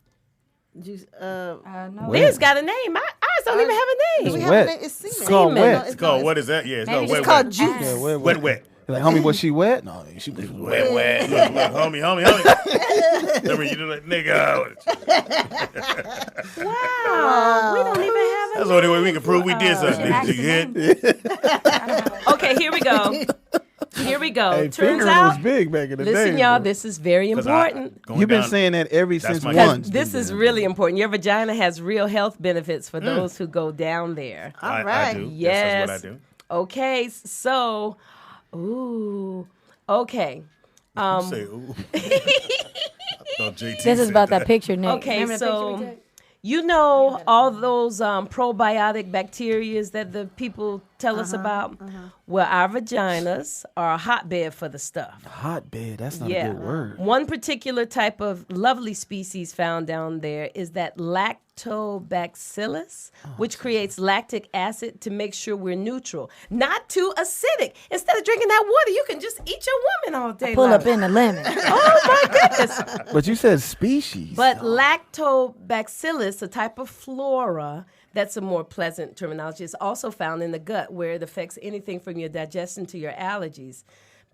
Juice, No. Wet. Theirs got a name. Ours don't even have a we name. It's have wet. it's semen. It's called Semen. wet. It's called, what is that? Yeah, it's Maybe called it's wet, called wet. juice. Yeah, wet, Wet, wet. Like, homie, was she wet? No, she was Wet, wet. wet. Look, homie. Remember, you do like, nigga. Wow. We don't even have That's the only way we can prove we did something. Should ask Did you the hit? Okay, here we go. Here we go. Hey, Turns fingering out, was big back in the day. listen, y'all, bro. this is very important. You've been saying that ever since my- one. This is really important. Your vagina has real health benefits for those who go down there. I right. do. Yes. That's what I do. Okay, so, okay. You say, ooh. I thought JT This is said about that picture, Nick. Okay, Remember the picture we so took? you know all those probiotic bacteria that the people tell us about? Well, our vaginas are a hotbed for the stuff. Hotbed. That's not Yeah. a good word. One particular type of lovely species found down there is that lactobacillus, which creates lactic acid to make sure we're neutral, not too acidic. Instead of drinking that water, you can just eat your woman all day Pull long. up in the lemon. Oh my goodness. But you said species. But lactobacillus, a type of flora, that's a more pleasant terminology, is also found in the gut where it affects anything from your digestion to your allergies.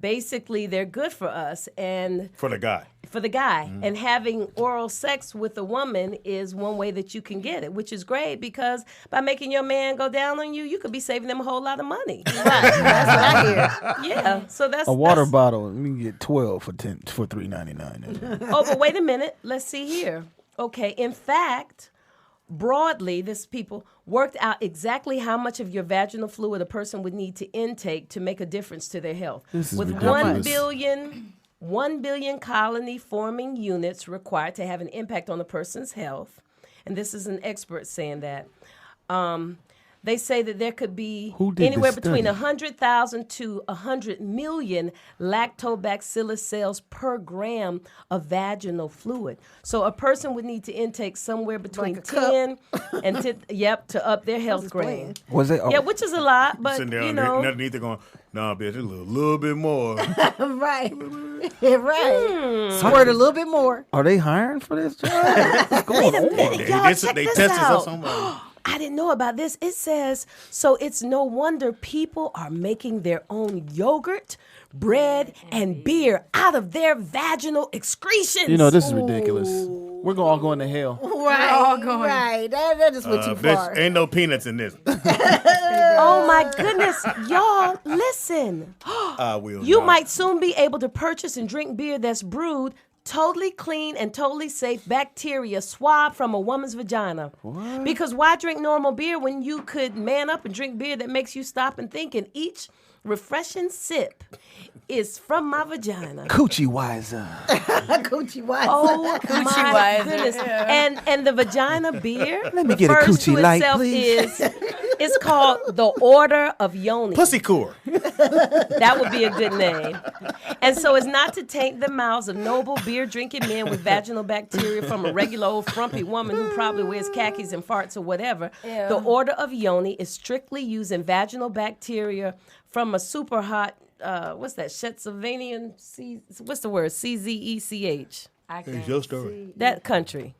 Basically, they're good for us and For the guy. for the guy. And having oral sex with a woman is one way that you can get it, which is great because by making your man go down on you, you could be saving them a whole lot of money. That's what I hear. Yeah. So that's a water that's- bottle, you can get 12 for $3.99. Oh, but wait a minute. Let's see here. Okay. In fact, broadly, this people worked out exactly how much of your vaginal fluid a person would need to intake to make a difference to their health. This is With ridiculous. 1 billion colony forming units required to have an impact on a person's health, and this is an expert saying that. They say that there could be Who did anywhere this between study? 100,000 to 100 million lactobacillus cells per gram of vaginal fluid. So a person would need to intake somewhere between Like a cup. 10 and to up their health grade. Was it? Yeah, which is a lot, but Sitting there you know. underneath it going, nah, bitch, a little bit more. Right. Right. Squirt a little bit more. Are they hiring for this job? What's going Wait a on? minute, y'all, check they this tested out. somebody. I didn't know about this. It says, so it's no wonder people are making their own yogurt, bread, and beer out of their vaginal excretions. You know, this is ridiculous. We're all going to hell. Right. Right. That just went too far. Bitch, ain't no peanuts in this. Oh my goodness. Y'all, listen. I will You not. might soon be able to purchase and drink beer that's brewed totally clean and totally safe bacteria swabbed from a woman's vagina. What? Because why drink normal beer when you could man up and drink beer that makes you stop and think, and each refreshing sip is from my vagina. Coochie Wiser. Coochie wise. Oh my Wiser, goodness. yeah. And the vagina beer Let me get a refers coochie to light, itself please. is It's called the Order of Yoni. Pussy core. That would be a good name. And so it's not to taint the mouths of noble beer-drinking men with vaginal bacteria from a regular old frumpy woman who probably wears khakis and farts or whatever. The Order of Yoni is strictly using vaginal bacteria from a super hot, what's that, Shetzavanian, what's the word, CZECH? It's your story. That country.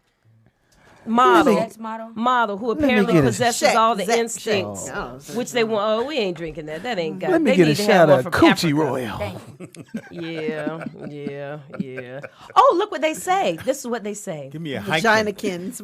Model, Sex model. model who apparently get a possesses Shaq, all the Zach, instincts, Shaq. which they want. Oh, we ain't drinking that. That ain't got. Let me they get a need to have shot one of from Coochie Africa. Royal. Yeah. Oh, look what they say. This is what they say. Give me a hike. Vaginakins.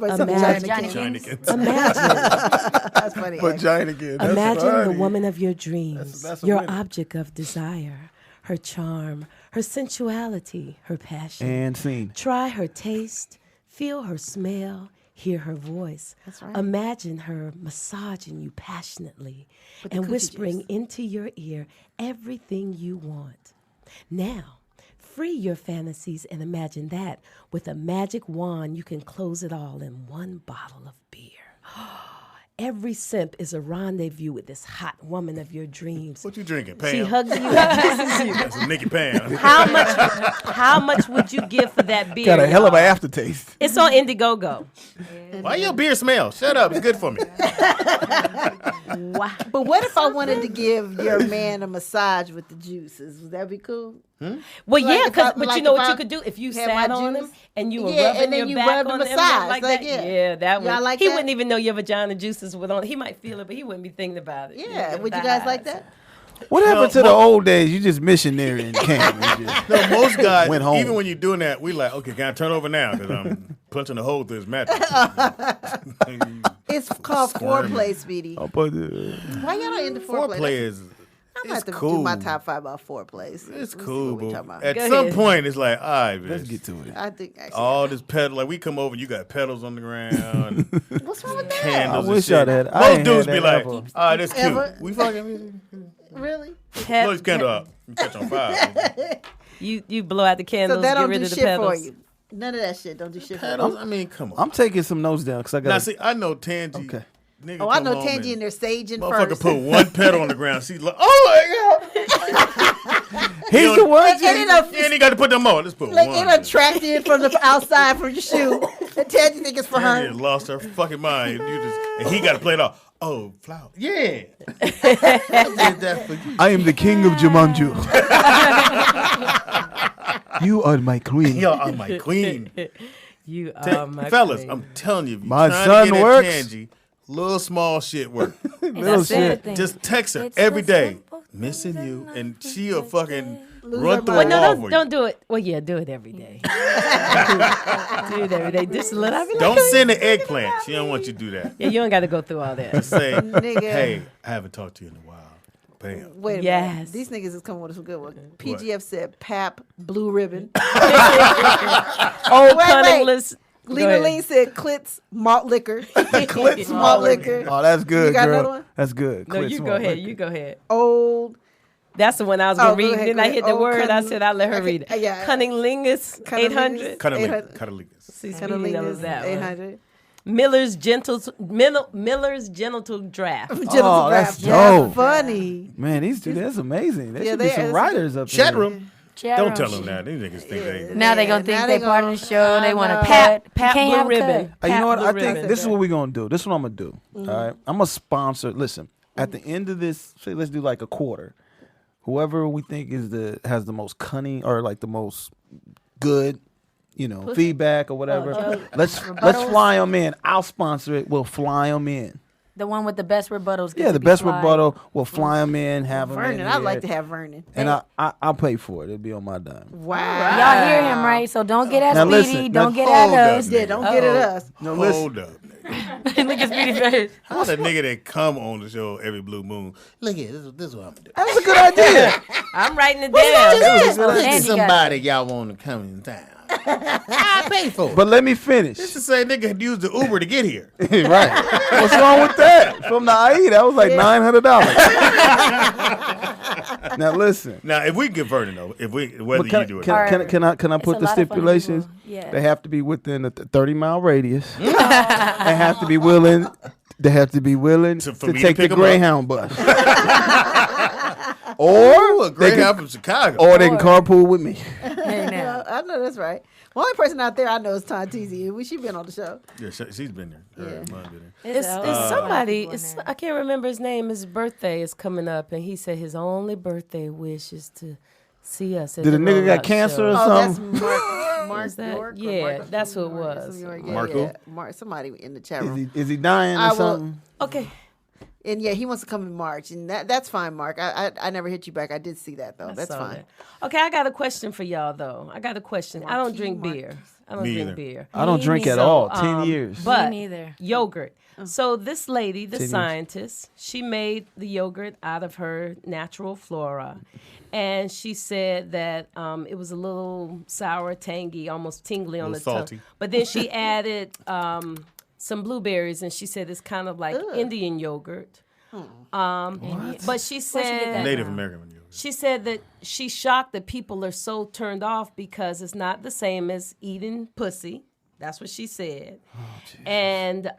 Imagine. That's funny. Vagina again. That's Imagine the funny. woman of your dreams, That's a your winner. object of desire, her charm, her sensuality, her passion. And scene. Try her taste, feel her smell, hear her voice. That's right. Imagine her massaging you passionately With the and coochie whispering juice. into your ear everything you want. Now, free your fantasies and imagine that with a magic wand you can close it all in one bottle of beer. Every simp is a rendezvous with this hot woman of your dreams. What you drinking, Pam? She hugs you and kisses you. That's some Nicky Pam. How much would you give for that beer? Got a hell of y'all? an aftertaste. It's on Indiegogo. Why your beer smell? Shut up. It's good for me. Wow. But what if I wanted to give your man a massage with the juices? Would that be cool? Well, Like yeah, if I- but like you know if what I you could do if you had sat my on juice? him and you were Yeah, rubbing and then your you back rub the on him massage, like like, that. yeah. Yeah, that Y'all would. like He that? wouldn't even know your vagina juices were on. He might feel it, but he wouldn't be thinking about it. Yeah. Would you guys like that? What happened to the old days? You just missionary in camp. You just- No, most guys, Went home. even when you're doing that, we like, okay, can I turn over now? Because I'm punching a hole through his mattress. It's called Squirming. foreplay, Speedy. I'll put Why y'all not into foreplay? Foreplay is, I'm gonna have it's to cool. do my top 5 about foreplays. It's Let's see cool, what we but talking about. at Go some ahead. point, it's like, all right, Let's bitch. get to it. I think actually, All this pedal, like we come over, you got pedals on the ground, what's wrong with that? candles. I wish and shit. I'd had- I Most ain't dudes had be that like, ever. all right, that's cute. Ever? We fucking Really? blow this candle up. You catch on fire. You blow out the candles, So that get don't rid do of the shit pedals. for you. None of that shit. Don't do shit for Pedals, you. I mean, come on. I'm taking some notes down because I Now, got. see, I know Tangy. Okay. Nigga Oh, I come know home Tangy and and they're saging motherfucker first. put one pedal on the ground. She's like, oh my God. He's the one. And it'll, You ain't got to put them more. Let's put like, one. it'll attract you from the outside from your shoe. And Tangy think it's for Tangy her. has lost her fucking mind. And he got to play it off. Oh, flower. Yeah. I did that for you. I am the king of Jumanju. You are my queen. Yo, I'm my queen. You are my Fellas, queen. I'm telling you, if you My trying son to get works. at Tangy, little small shit work. Little That's shit. it. Just text her It's every a day, simple missing thing you, that and nothing she'll but fucking Lose run her through a mind. No, wall for don't you. do it. Well, yeah, do it every day. Do it every day. Just a little. I be like, Don't send the eggplant. She don't want you to do that. yeah, you don't got to go through all that. Say, Nigga. hey, I haven't talked to you in a while. Bam. Wait a minute. Yes. These niggas is coming with some good one. PGF said Pap, Blue Ribbon. Oh, Wait. cunningless. Go Lena ahead. Lean said Clits, malt liquor. Clits, malt liquor. Oh, that's good, You got girl. another one? That's good. No, Quit you go small ahead. liquor. You go ahead. Old. That's the one I was Oh, gonna go read. ahead, Then go I ahead. hit the Oh, word. I cunning- said I'd let her okay, read it. yeah. Cunningless, Cunningless. 800. Cuddlingus. 800. See, Kind of Speedy knows that one. 800. Miller's genital draft. Genital that's draft. Yeah, dope. funny. Man, these two, that's amazing. There Yeah, should be they some is. writers up Chat there. room. Don't tell them that. These niggas think they. Now they gonna Yeah, now think they they part of gonna- the show. They want I to know. cut. Pat Can't Blue have a Ribbon. cut. You know what? Blue I think Ribbon. this is what we're gonna do. This is what I'm gonna do. All right, I'm gonna sponsor. Listen, at the end of this, say let's do like a quarter. Whoever we think has the most cunning or like the most good, feedback or whatever. Let's fly them in. I'll sponsor it. We'll fly them in. The one with the best rebuttals. Yeah, the best rebuttal. We'll fly them in. Have them in. Vernon. I'd like to here. have Vernon. And I'll pay for it. It'll be on my dime. Wow. Y'all hear him, right? So don't get at Now Speedy. listen, Don't now get at hold up, us. Yeah, don't get at us. No, listen. Hold up, nigga. Look at Speedy face. How the nigga that come on the show every blue moon? Look at this is what I'm gonna do. That's a good idea. I'm writing it down. Look Andy at got somebody y'all want to come in town. I pay for it. But let me finish. This is the same nigga had used the Uber to get here. Right. What's wrong with that? From the IE, that was like $900. Now listen. Now, if we convert it though, whether But you do it, can I It's put a the lot of funny stipulations? people. Yeah. They have to be within a 30-mile radius. They have to be willing They have to be willing For to me to take the pick 'em up. Greyhound bus. Ooh, a they Greyhound can, from Chicago. or they can carpool with me. Hey, now. Yeah, I know that's right. The only person out there I know is Tontizi. She been on the show. Yeah, she's been there. Her Yeah. mom been there. It's a- somebody. people in It's, there. I can't remember his name. His birthday is coming up, and he said his only birthday wish is to see us. At Did the a nigga got Rollout cancer show. or Oh, that's something? Mark Is that- York. or yeah, Mark- that's who it Mark- was. York, Mark who? Mark, somebody in the chat Is room. he dying I or will- something? Okay. And yeah, he wants to come in March, and that's fine, Mark. I never hit you back. I did see that though. That's saw fine. that. Okay, I got a question for y'all though. I got a question. I don't drink Marquis. beer. I don't Me drink either. beer. I don't drink at So, all. 10 years. But Me neither. yogurt. So this lady, the 10 years. scientist, she made the yogurt out of her natural flora, and she said that it was a little sour, tangy, almost tingly on the little tongue. salty. But then she added some blueberries, and she said it's kind of like Indian yogurt. But she said Native American. she said that she's shocked that people are so turned off because it's not the same as eating pussy. That's what she said. And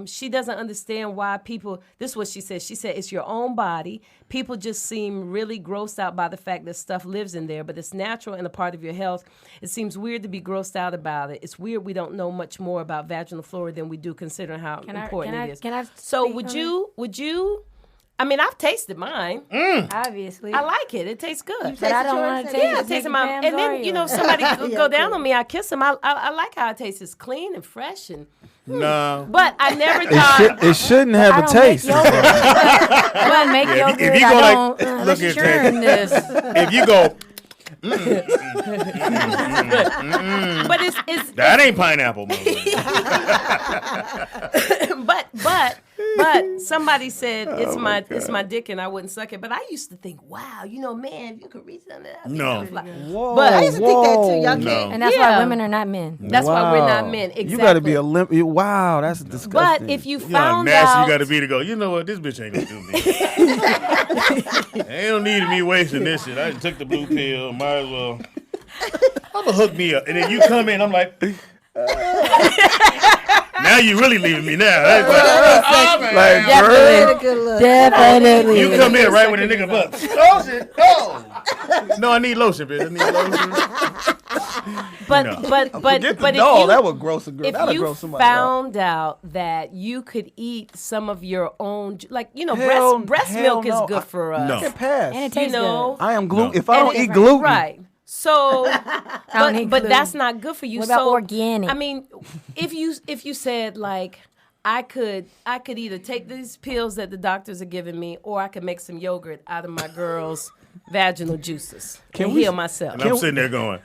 she doesn't understand why people, this is what she said. She said, it's your own body. People just seem really grossed out by the fact that stuff lives in there, but it's natural and a part of your health. It seems weird to be grossed out about it. It's weird we don't know much more about vaginal flora than we do considering how important it is. Can I So speak would you, I mean, I've tasted mine. Obviously. I like it. It tastes good. But I don't want to taste Yeah, it. taste them out. And then, you know, somebody go down on me, I kiss them. I like how it tastes. It's clean and fresh. And No. But I never thought. It shouldn't have I a don't make taste. yogurt. I don't make Yeah, yogurt. if you go I like, don't. look Let's at churn this. If you go, But it's that ain't pineapple. motherfucker." but somebody said it's my dick and I wouldn't suck it. But I used to think, wow, you know, man, if you could reach under that. No. Whoa, But I used to think that too. Y'all No. can't. And that's Yeah. why women are not men. That's why we're not men. Exactly. You got to be a limp. Wow, that's disgusting. But if you You know how found nasty out, you got to be to go, you know what, this bitch ain't going to do me. Ain't no need of me wasting this shit. I just took the blue pill. Might as well. I'm going to hook me up. And then you come in, I'm like, now you really leaving me now. That's like, man. like, Very girl, good look. Definitely. You come in right when the nigga butt. Lotion. Oh. No, I need lotion, bitch. I need lotion. but No. but forget the but dog. if you, That would gross a girl. if That'll you gross somebody out. found out that you could eat some of your own, like, you know, Hell- breast hell milk is no. good for us. No. Get past. And it You tastes know, I am gluten. No. If I And don't it- eat gluten, right? So, don't eat but gluten. that's not good for you. What about so, organic? I mean, if you said like, I could either take these pills that the doctors are giving me, or I could make some yogurt out of my girl's vaginal juices and we- heal myself. And I'm sitting there going,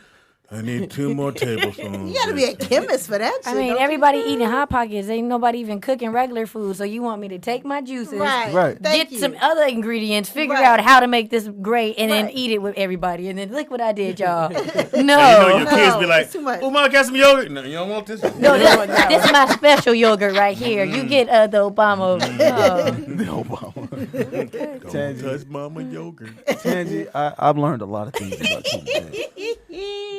I need 2 more tablespoons. You got to be a chemist for that. I shit, mean, don't you? everybody eating Hot Pockets. Ain't nobody even cooking regular food. So you want me to take my juices, Right. Right. Thank get you. some other ingredients, figure Right. out how to make this great, and then Right. eat it with everybody. And then look what I did, y'all. No. And you know your kids be No, like, it's too much. oh, Mom, got some yogurt? No, you don't want this? No, this is my special yogurt right here. You get the Obama. Don't Tangy. touch mama yogurt. Tangy, I've learned a lot of things about you.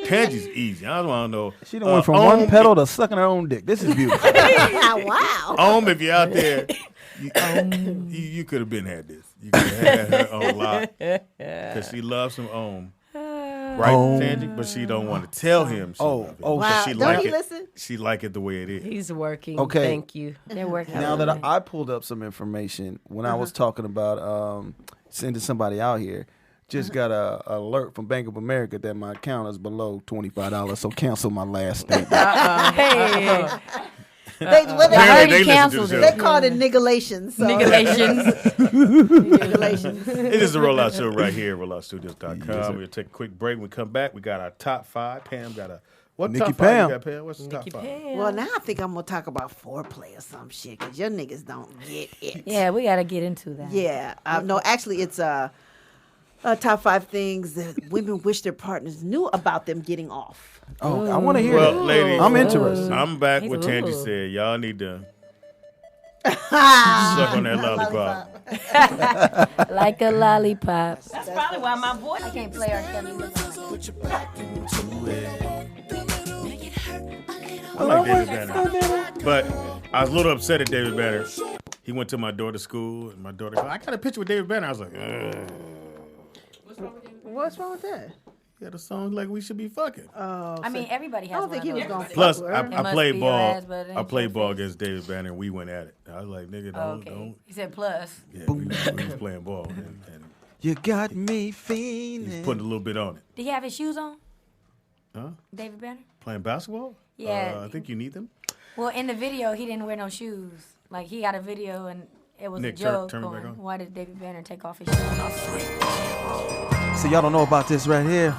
Tangy's easy. I don't want to know. She done went from one pedal to sucking her own dick. This is beautiful. Wow. If you're out there, you could have been had this. You could have had her on lot. Because she loves some Right, Tangy? But she don't want to tell him she love it. oh, Wow. She Don't like he it. listen? She like it the way it is. He's working. Okay. Thank you. They're working. Now that I pulled up some information when I was talking about sending somebody out here, just got a alert from Bank of America that my account is below $25, so cancel my last statement. Hey, They, what Apparently they, I heard they you listen to canceled the it. show. they called it nigulations. So. Nigulations. It is the Rollout Show right here, rolloutstudios.com. We'll take a quick break. When we come back, we got our top 5. Pam got a... What Nikki top 5 Pam. you got, Pam? What's the top 5? Well, now I think I'm going to talk about foreplay or some shit because your niggas don't get it. Yeah, we got to get into that. Yeah. No, actually, it's top 5 things that women wish their partners knew about them getting off. Oh, I want to hear Well, that. ladies, I'm interested. I'm back with Tangy Ooh. said. Y'all need to suck on that lollipop. Like a lollipop. That's probably why my voice Can't play our Kelly. I like David Banner. But I was a little upset at David Banner. He went to my daughter's school, and my daughter goes, I got a picture with David Banner. I was like, ugh. What's wrong with that? He had a song like We Should Be Fucking. I mean, everybody has. I don't think he was going to Plus, fuck with her. I played be your ball. ass, but it I ain't played your ball face. against David Banner, and we went at it. I was like, nigga, don't. He said plus. Yeah, we was playing ball, and You got me he's feeling. putting a little bit on it. Did he have his shoes on? Huh? David Banner? Playing basketball? Yeah. I think you need them. Well, in the video, he didn't wear no shoes. Like, he got a video and it was Nick, a joke. turn it back Going, on. why did David Banner take off his shoes? So y'all don't know about this right here.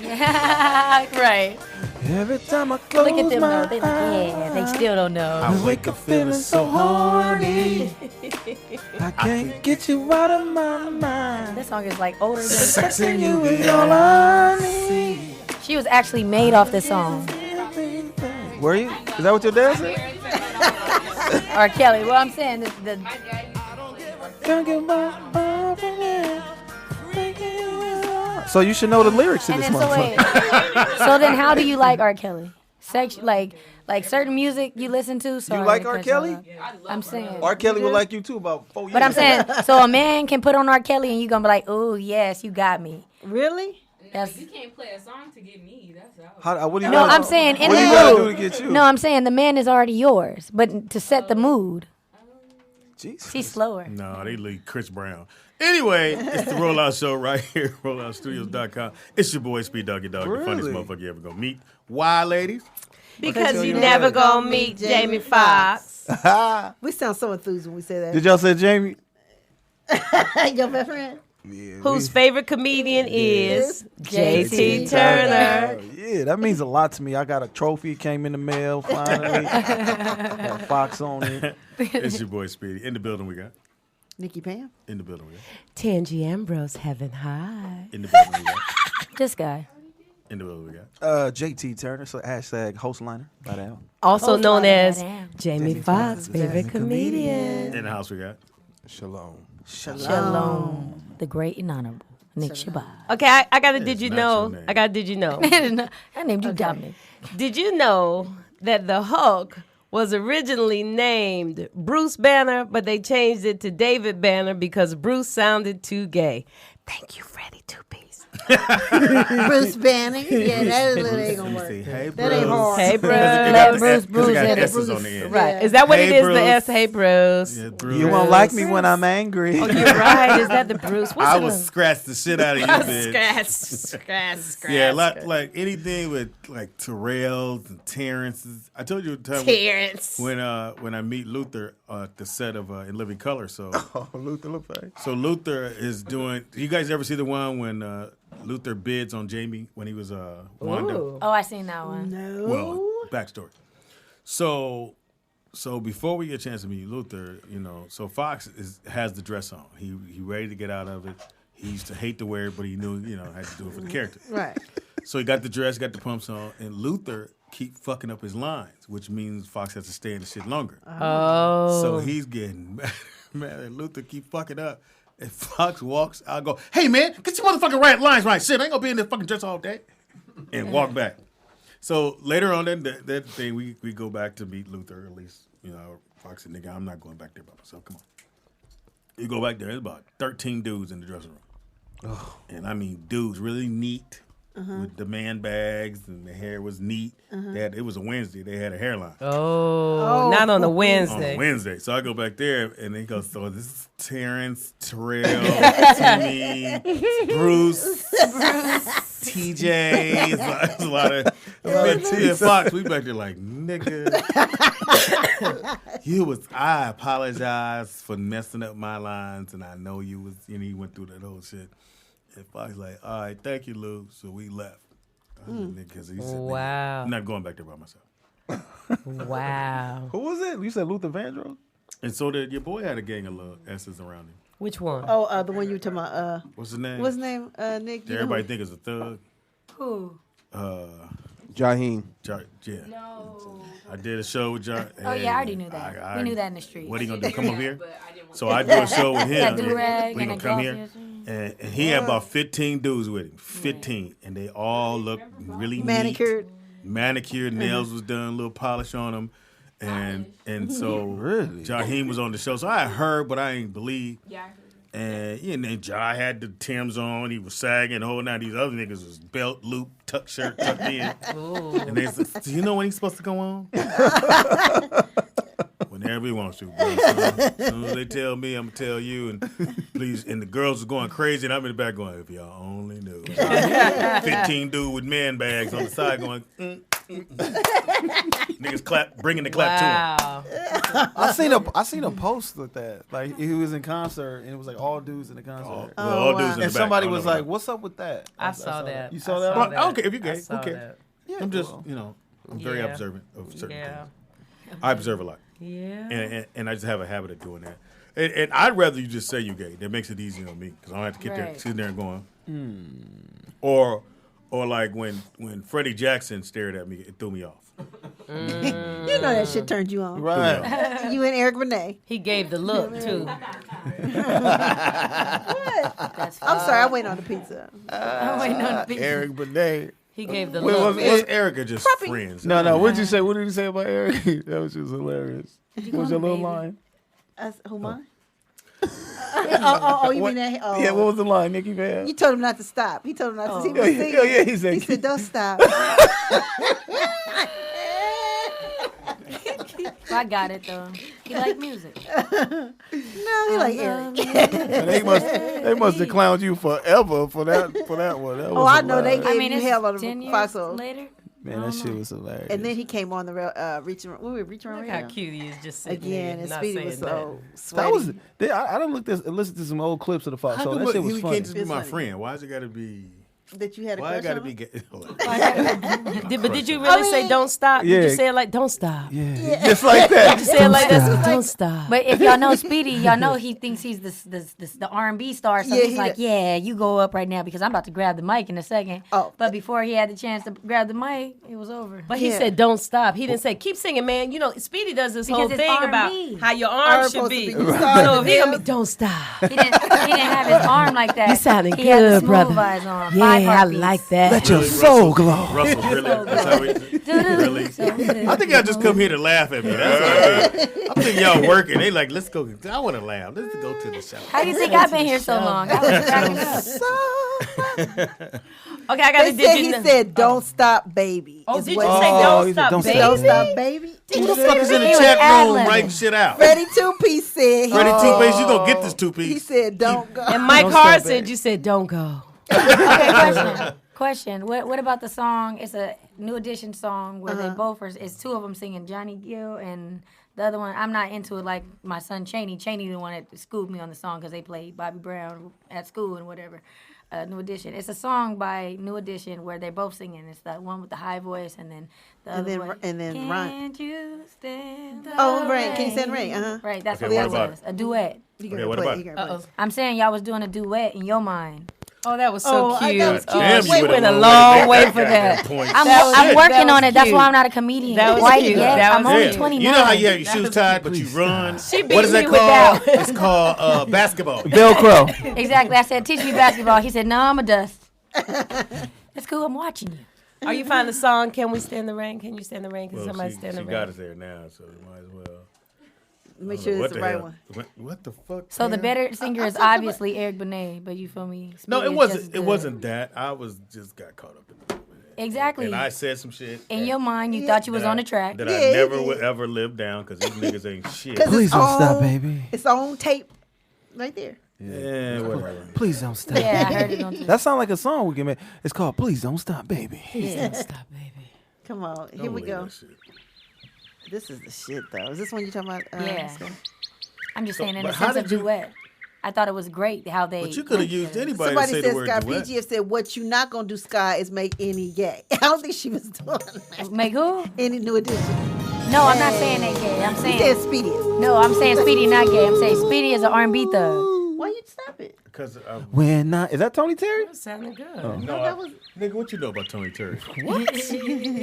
Yeah, right. Every time I close Look at them, my though. They like, yeah, they still don't know. I wake up feeling so horny. I can't get you out of my mind. This song is like older than Texting you is all I need. She was actually made off this song. Were you? Is that what your dad said? R. Kelly. Well, I'm saying the So you should know the lyrics to and this then so motherfucker. wait. So then how do you like R. Kelly? Like certain music you listen to. Sorry, like to R. cut y'all Kelly? off. I'm saying. R. Kelly would like you too about 4 years. But I'm saying, so a man can put on R. Kelly and you gonna be like, oh yes, you got me. Really? That's, You can't play a song to get me. That's out. What do you no, gotta- I'm saying in what the do you gotta do mood. to get you? No, I'm saying the man is already yours, but to set the mood, Jesus. she's slower. No, they leave Chris Brown. Anyway, it's the Rollout Show right here, rolloutstudios.com. It's your boy, Speed Doggy Dog, the funniest Really? motherfucker you ever gonna meet. Why, ladies? Because you you never never gonna meet Jamie Foxx. We sound so enthused when we say that. Did y'all say Jamie? Your best friend? Yeah, Whose favorite comedian is JT Turner. Yeah, that means a lot to me. I got a trophy, came in the mail finally. Got Fox on it. It's your boy, Speedy. In the building we got. Nikki Pam? In the building we got. Tangi Ambrose, Heaven High. In the building we got. This guy. In the building we got. JT Turner, so hashtag hostliner. By that. Also Oh, known Father, as goddamn. Jamie Foxx's favorite comedian. In the house we got. Shalom. Shalom. The great and honorable Nick Shabbat. Okay, I got to did you not know? your name. I got to did you know? I named you Dominic. Did you know that the Hulk was originally named Bruce Banner, but they changed it to David Banner because Bruce sounded too gay? Thank you, Freddie Two Piece. Bruce Banner? Yeah, that ain't gonna work. Say, hey, That ain't bros. hard. Hey, Bruce. Let Bruce Because it got in it. S's on the end. Right. Is that what Hey, it is? Bruce. The S? Hey, Bruce. Yeah, Bruce. You won't like me when I'm angry. Oh, you're right. Is that the Bruce? What's I the was scratch the shit out of you, bitch. scratch. Yeah, like anything with like Terrells and Terrences. I told you the time Terrence. when I meet Luther at the set of In Living Color. So Luther LaFay. so Luther is doing. You guys ever see the one when Luther bids on Jamie when he was Wanda? Ooh. Oh, I seen that one. No. Well, backstory. So before we get a chance to meet Luther, so Fox has the dress on. He ready to get out of it. He used to hate to wear it, but he knew had to do it for the character. Right. So he got the dress, got the pumps on, and Luther keep fucking up his lines, which means Fox has to stay in the shit longer. Oh. So he's getting mad and Luther keep fucking up. And Fox walks, I'll go, hey man, get your motherfucking right lines right. Shit, I ain't gonna be in this fucking dress all day. And walk back. So later on that thing, we go back to meet Luther, at least, Fox said, nigga, I'm not going back there by myself. Come on. You go back there, there's about 13 dudes in the dressing room. Oh. And I mean dudes, really neat. With the man bags and the hair was neat. It was a Wednesday. They had a hairline. Oh, not on a On Wednesday. a Wednesday. So I go back there and he goes, so this is Terrence, Terrell, Timmy, Bruce, TJ. It's a lot of T and Fox. We back there like, nigga. I apologize for messing up my lines and I know you was, he went through that whole shit. And Fox like, all right, thank you, Lou. So we left. Because he said, Wow. I'm not going back there by myself. Wow. Who was it? You said Luther Vandross? And so your boy had a gang of little S's around him. Which one? Oh, the one you were talking about. What's his name? What's his name? Nick. You know Everybody who? think it's a thug. Who? Jaheim. Yeah. No. I did a show with John. Oh, yeah, I already knew that. We knew that in the street. What are you going to do? Come up here? So I do a show with him. That do-rag We and gonna come a here. gloss. And he had about 15 dudes with him. 15. And they all look really Manicured. neat. Manicured. Nails was done. A little polish on them. And so Really? Jaheim was on the show. So I heard, but I ain't believe. Yeah. And then Ja had the Timbs on. He was sagging. The whole night. These other niggas was belt, loop, tuck shirt, tucked in. And they said, do you know when he's supposed to go on? Whenever he wants to, bro. As soon as they tell me, I'm going to tell you. And please, and the girls are going crazy. And I'm in the back going, if y'all only knew. 15 dude with man bags on the side going, Niggas clap, bringing the clap to him. I seen a post with that. Like he was in concert and it was like all dudes in the concert. All dudes in the and back. somebody was like, "What's up with that?" I saw that. You saw that? Well, okay, if you gay, saw who cares? that. Yeah, I'm just, well. I'm very Yeah. observant of certain Yeah. things. I observe a lot. Yeah. And I just have a habit of doing that. And I'd rather you just say you gay. That makes it easier on me because I don't have to get there, Right. sitting there and going, Or like when Freddie Jackson stared at me, it threw me off. You know that shit turned you on. Right. You and Eric Benet. He gave the look too. I'm sorry, I waiting on the pizza. I'm waiting on the pizza. Eric Benet. He gave the Wait, look. Was Erica just friends? No. What'd you say? What did you say about Eric? That was just hilarious. What was your little line? Who mine? Oh, you mean that? Oh. Yeah, what was the line, Nikki Van? You told him not to stop. He told him not to. He was singing. Yeah, he said. He said, "Don't stop." I got it though. He like music. No, he like Eric. They must have clowned you forever for that one. That Oh, was I know they hilarious. gave I mean, you it's hell on 10 the years foxhole. later. Man, that shit was hilarious. And then he came on the reaching. We were reaching around Look how cute he is just sitting again, there, and not Speedy saying was nothing. so that sweaty. was. I done listened to some old clips of the Fox. How So come that shit was he funny. can't just be It's my funny. friend? Why is it got to be? That you had a Why it crush got to on be him? gay? But did you really say don't stop? Did Yeah. you say it like don't stop? Yeah, just like that. Did you say it like that? Don't stop. But if y'all know Speedy, y'all know he thinks he's the R&B star. So Yeah, he's he like, does. yeah, you go up right now because I'm about to grab the mic in a second. Oh. But before he had the chance to grab the mic, it was over. But he Yeah. said don't stop. He didn't say keep singing, man. You know, Speedy does this Because whole it's thing about R&B. how your arms should supposed be. to be starting So if he gonna to be don't stop. He didn't have his arm like that. You sounding he had the good, smooth brother. vibes on. Yeah, 5 I heartbeats. like that. Let your soul glow. Russell, really? That's how we, really? I think y'all just come here to laugh at me. That's what I think. I think y'all working. They like, let's go. I want to laugh. Let's go to the show. How do you think I've been here so long? I was cracking up. Okay, I gotta He said, "Don't stop, baby." Oh, is did you what say he don't he said, stop, don't baby? Don't stop, baby. Who the fuck is in the He was chat room ad-libbing. writing shit out? Freddie Two-Piece said. Freddie Two-Piece, you gonna get this He two-piece. said, "Don't go." And Mike Don't Hart stop, said baby. you said don't go. Okay, question. What about the song? It's a New Edition song where they both are. It's two of them singing, Johnny Gill and the other one. I'm not into it like my son Cheney. Cheney the one that schooled me on the song because they played Bobby Brown at school and whatever. New Edition. It's a song by New Edition where they're both singing. It's the one with the high voice and then the other one. And then Ryan. Can't you stand the Oh, right. Can you stand rain? rain? Right. That's Okay, what what that about was. A duet. You Okay, what about it? I'm saying y'all was doing a duet in your mind. Oh, that was so Oh, cute. that was cute. Damn, you She went went a a long long way way to for make that that. point. I'm working That on was it. That's cute. why I'm not a comedian That was quite cute. yet. That I'm was only Yeah. 29. You know how you have your shoes tied, but you run. She beat What is that me with called? that. It's called basketball. Velcro. Exactly. I said, teach me basketball. He said, no, I'm a dust. It's cool. I'm watching you. Are you finding the song? Can we stand the rain? Can you stand the rain? Can Well, somebody she stand the rain? got us there now, so you might as well. Make I sure don't know it's the right one. What the fuck? So the man? better singer is obviously Eric Benet, but you feel me? No, Speedy it is wasn't. just It good. wasn't that. I was just got caught up in the moment. Exactly. And I said some shit. In your mind, you thought you was that on I- the track. that Yeah, I never you would did. ever live down because these niggas ain't shit. 'Cause Please it's don't stop, on- baby. It's on tape, right there. Yeah, whatever. Please don't stop. Yeah, I heard it on TV. That sounds like a song we can make. It's called "Please Don't Stop, Baby." Yeah. Stop, baby. Come on, here Don't we believe go. that shit. This is the shit, though. Is this one you talking about? Yeah. Scott? I'm just saying in but the how sense of did you- duet. I thought it was great how they. But you could have used anybody Somebody to say said the word Scott duet. PGF said, "What you not gonna do, Sky, is make any gay." I don't think she was doing that. Make who? Any New Edition. No, I'm not saying they gay. I'm He saying said Speedy. no. I'm saying Speedy not gay. I'm saying Speedy is an R&B thug. Why you stop it? Because When not, is that Tony Terry? That sounded good. nigga, what you know about Tony Terry?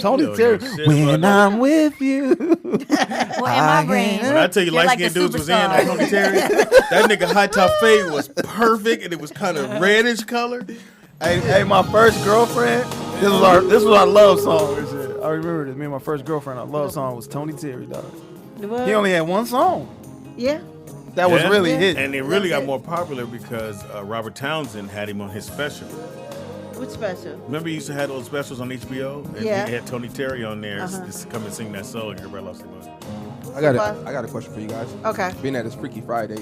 Tony Yo, Terry. yo, shit, When brother. I'm with you. Well, in my brain, When I tell you you're light like skinned the dudes was in on superstar. Tony Terry, that nigga high top fade was perfect and it was kind of reddish color. Hey, my first girlfriend. This was our love song. And shit. I remember this. Me and my first girlfriend, our love song was Tony Terry, dog. What? He only had one song. Yeah. That was really hit. And it really got more popular because Robert Townsend had him on his special. Which special? Remember he used to have those specials on HBO? And Yeah. he had Tony Terry on there just come and sing that song and everybody lost their mind. I got a question for you guys. Okay. Being that it's Freaky Friday,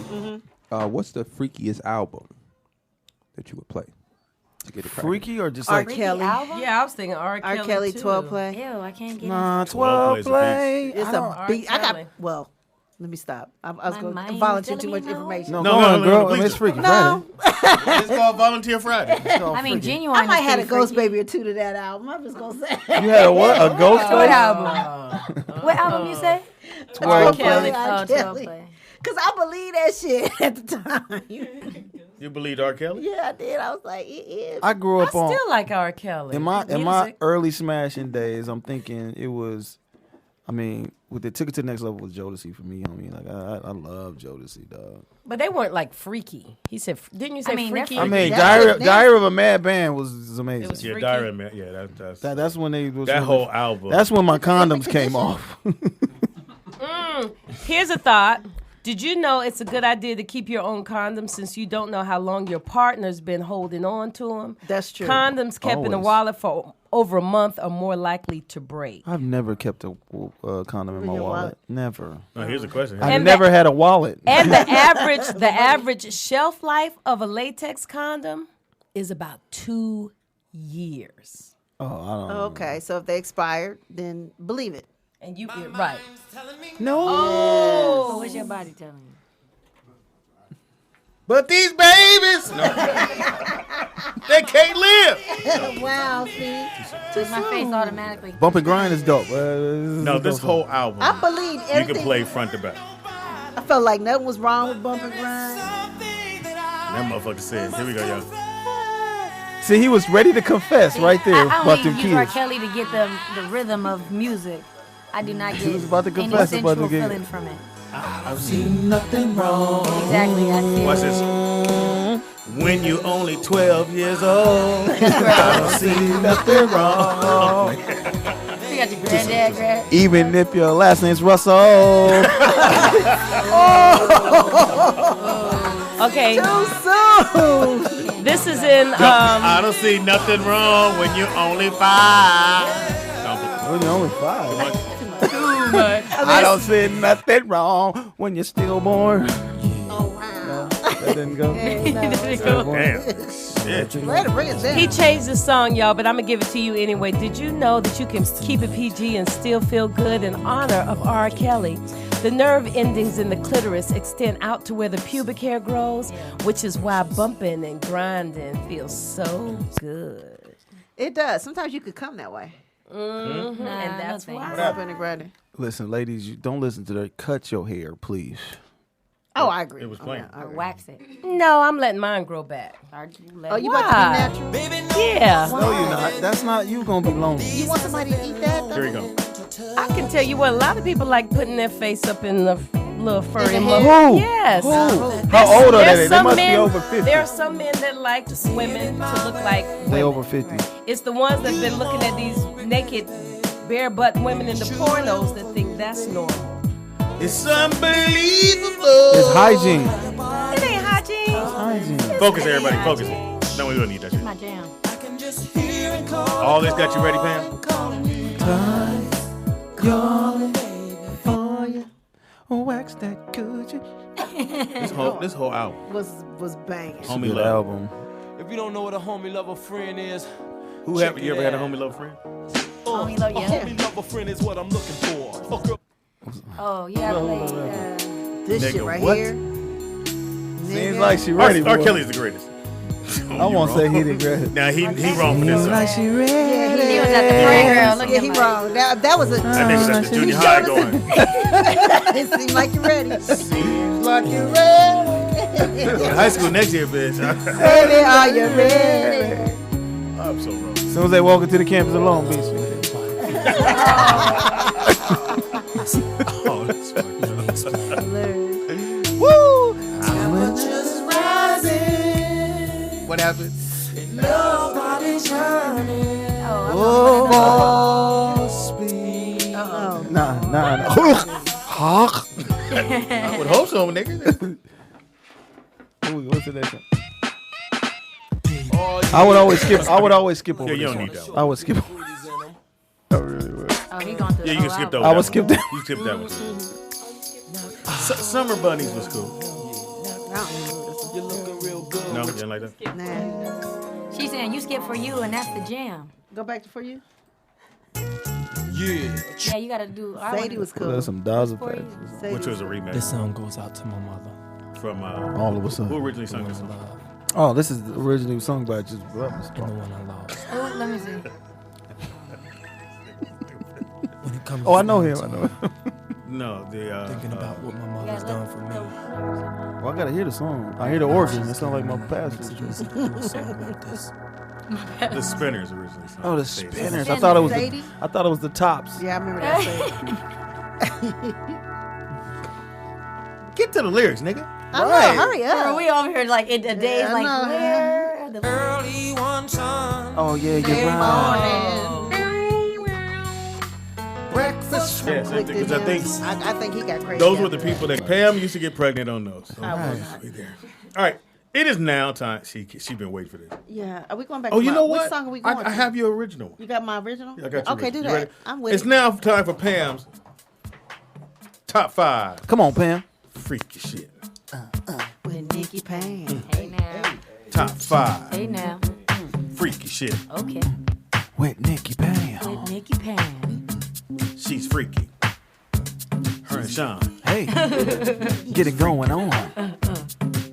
what's the freakiest album that you would play to get it cracking? Freaky or just R. like Kelly. Yeah, I was thinking R. Kelly. R. Kelly too. 12 play. Ew, I can't get it. Nah, 12 12 play. It's I don't- a beat. I got, Kelly. well, let me stop. I was My going to mind's volunteer too telling much me no. information. No, No, go no, on, no, girl. no, I mean, please it's Freaky No. Friday. It's called Volunteer Friday. It's called I mean, Freaky. Genuine. I might is have a pretty Ghost freaky. Baby or two to that album. I'm just going to say. You had a what? A ghost? What Baby? album? What album you say? 12 Kelly. play. Oh, 12 play. Because I believe that shit at the time. You believed R. Kelly? Yeah, I did. I was like, it is. I grew I up on. still like R. Kelly. In my Music. early smashing days, I'm thinking it was. I mean, with the took it to the next level was Jodeci for me. Homie, like I love Jodeci, dog. But they weren't like freaky. He said, didn't you say I mean, they're freaky? I mean, That's Diary of a Mad Band was amazing. It was Yeah, Freaky. Diary, man. Yeah, That's when they was that when whole they- album. That's when my condoms came off. Here's a thought. Did you know it's a good idea to keep your own condoms since you don't know how long your partner's been holding on to them? That's true. Condoms kept in a Always. wallet for over a month are more likely to break. I've never kept a condom in my your wallet. wallet? Never. Now, here's a question. I've And never had a wallet. And the average shelf life of a latex condom is about 2 years. Oh, I don't know. Okay, so if they expired, then believe it. And you right. No. Oh, what's your body telling you? But these babies, they can't live. Wow, see? Does my face automatically? Bump and grind is dope. No, this whole album, I believe you everything. can play front to back. I felt like nothing was wrong with Bump and Grind. That motherfucker said, here we go, y'all. See, he was ready to confess right there I about only them use R. kids. Kelly to get the rhythm of music. I do not get was about to any confess about sensual the gig. feeling from it. I've seen nothing wrong. Exactly, that's it. Watch this. When you only 12 years old, I don't see nothing wrong. You got your granddad grab. Even if your last name's Russell. Okay, Too soon. this is in I don't see nothing wrong when you're only 5. When you're only 5. too much. I don't see nothing wrong when you're stillborn. Oh, wow. That didn't go. Damn. Shit. Way to bring it down. He changed the song, y'all, but I'm gonna give it to you anyway. Did you know that you can keep it PG and still feel good in honor of R. Kelly? The nerve endings in the clitoris extend out to where the pubic hair grows, which is why bumping and grinding feels so good. It does. Sometimes you could come that way. And that's no why. Bumping and grinding. Listen, ladies, you don't listen to that. Cut your hair, please. Oh, I agree. It was playing. I agree. Wax it. No, I'm letting mine grow back. Oh, you about to be Why? natural? Yeah. No, you're not. That's not. You gonna be lonely. You want somebody to eat that? Here we go. I can tell you what, a lot of people like putting their face up in the little furry the mug. hair? Who? Yes. Who? How old are they? There's They some must men, be over 50. There are some men that like women to look like women. They over 50. It's the ones that's been looking at these naked, bare butt women in the pornos that think that's normal. It's unbelievable. It's hygiene. It ain't hygiene. Hygiene. Focus, everybody. Focus. No, we don't need that shit. My jam. All this got you ready, Pam? Wax that good. This whole album. Was banging. Homie Good love. album. If you don't know what a homie lover friend is, You ever had a homie love friend? Homie love, a yeah. homie lover friend is what I'm looking for. A girl Oh, yeah. This Nigga, shit right what? here. Seems like she ready. R. boy. Kelly's the greatest. I won't say he the greatest. Nah, he wrong for this. Like Song. she ready. He was at the party girl. Look Yeah, at he him. wrong. That was a. That nigga's at the junior high going. It seemed like you're ready. Seems like you're ready. High school next year, bitch. Baby, are you ready? I'm so wrong. As soon as they walk into the campus of Long Beach. Oh, that's fucked up. Woo! What happened? Oh, Hawk. I would hope so, nigga. What's the next one? I would always skip over. Yeah, you this don't one. need that one. I would skip. I really would. Oh, he going through Yeah, the you can whole skip album. that one. I would skip that. You skip that one. Summer Bunnies was cool. I don't remember this one. No, you didn't like that? Nah. She's saying you skip for you, and that's the jam. Go back to For You. Yeah. Yeah, you gotta do. Sadie was cool. There's some dozen For you. facts. Sadie Which was a remake This song goes out to my mother. from All of us. who originally sung this song? Oh, this is the original song by just Brothers. And the one I lost. Oh, let me see. When it comes Oh, I to know him. dancing, I know him. No, the Thinking about what my Yeah, mother's done for me. Well, I gotta hear the song. I hear the origin. It sounds like my past. It's easy to do a song like this. the Spinners originally sung. Oh, the Sadie. Spinners. I thought it was. Sadie? I thought it was the Tops. Yeah, I remember that. Sadie. Get to the lyrics, nigga. I know, hurry Girl, up. we over here like in the days, I like know. where the Early one time. Oh yeah, you're right. Breakfast. Yeah, same thing. Because I think he got crazy. those were the after that. people that Pam used to get pregnant on those. So All right, it is now time. She been waiting for this. Yeah, are we going back? Oh, to you my, know what? Which song are we going I to? have your original one. You got my original? I got you. Okay, do You that. ready? I'm with It's it. now time for Pam's top 5 Come on, Pam. freaky shit. With Nikki Payne. Hey now, Top 5 hey now. freaky shit. Okay, With Nikki Pam. with Nikki Pan. She's freaky. Her and Sean. Hey, get it going on.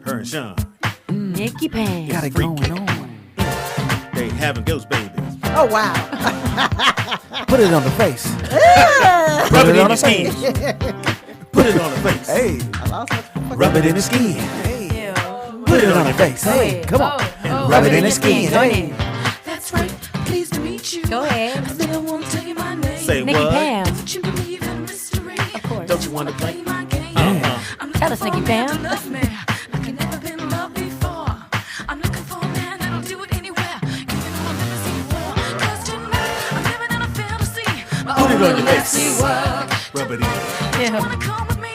Her and Sean. Nikki Pan. Got it going on. They having ghost babies. Oh, wow. Put it on the face. Rub it in on your the skin. Put it on the face. Hey, Rub it in the skin. hey. Put it on the face. Hey, come on. Rub it in the skin. Hey. That's right. Pleased to meet you. Go ahead. I still won't tell you my name. Say Nikki what? Pam. But you believe in mystery. Of course. Don't you want to play? My game. I'm Tell us, looking Nikki for a man Pam. to love me like I never been loved before. I'm looking for a man that'll do it anywhere, even though I've never seen war. 'Cause tonight I'm living in a fantasy. Put it on your face. Fantasy world. Rub it in. Yeah. Wanna come with me?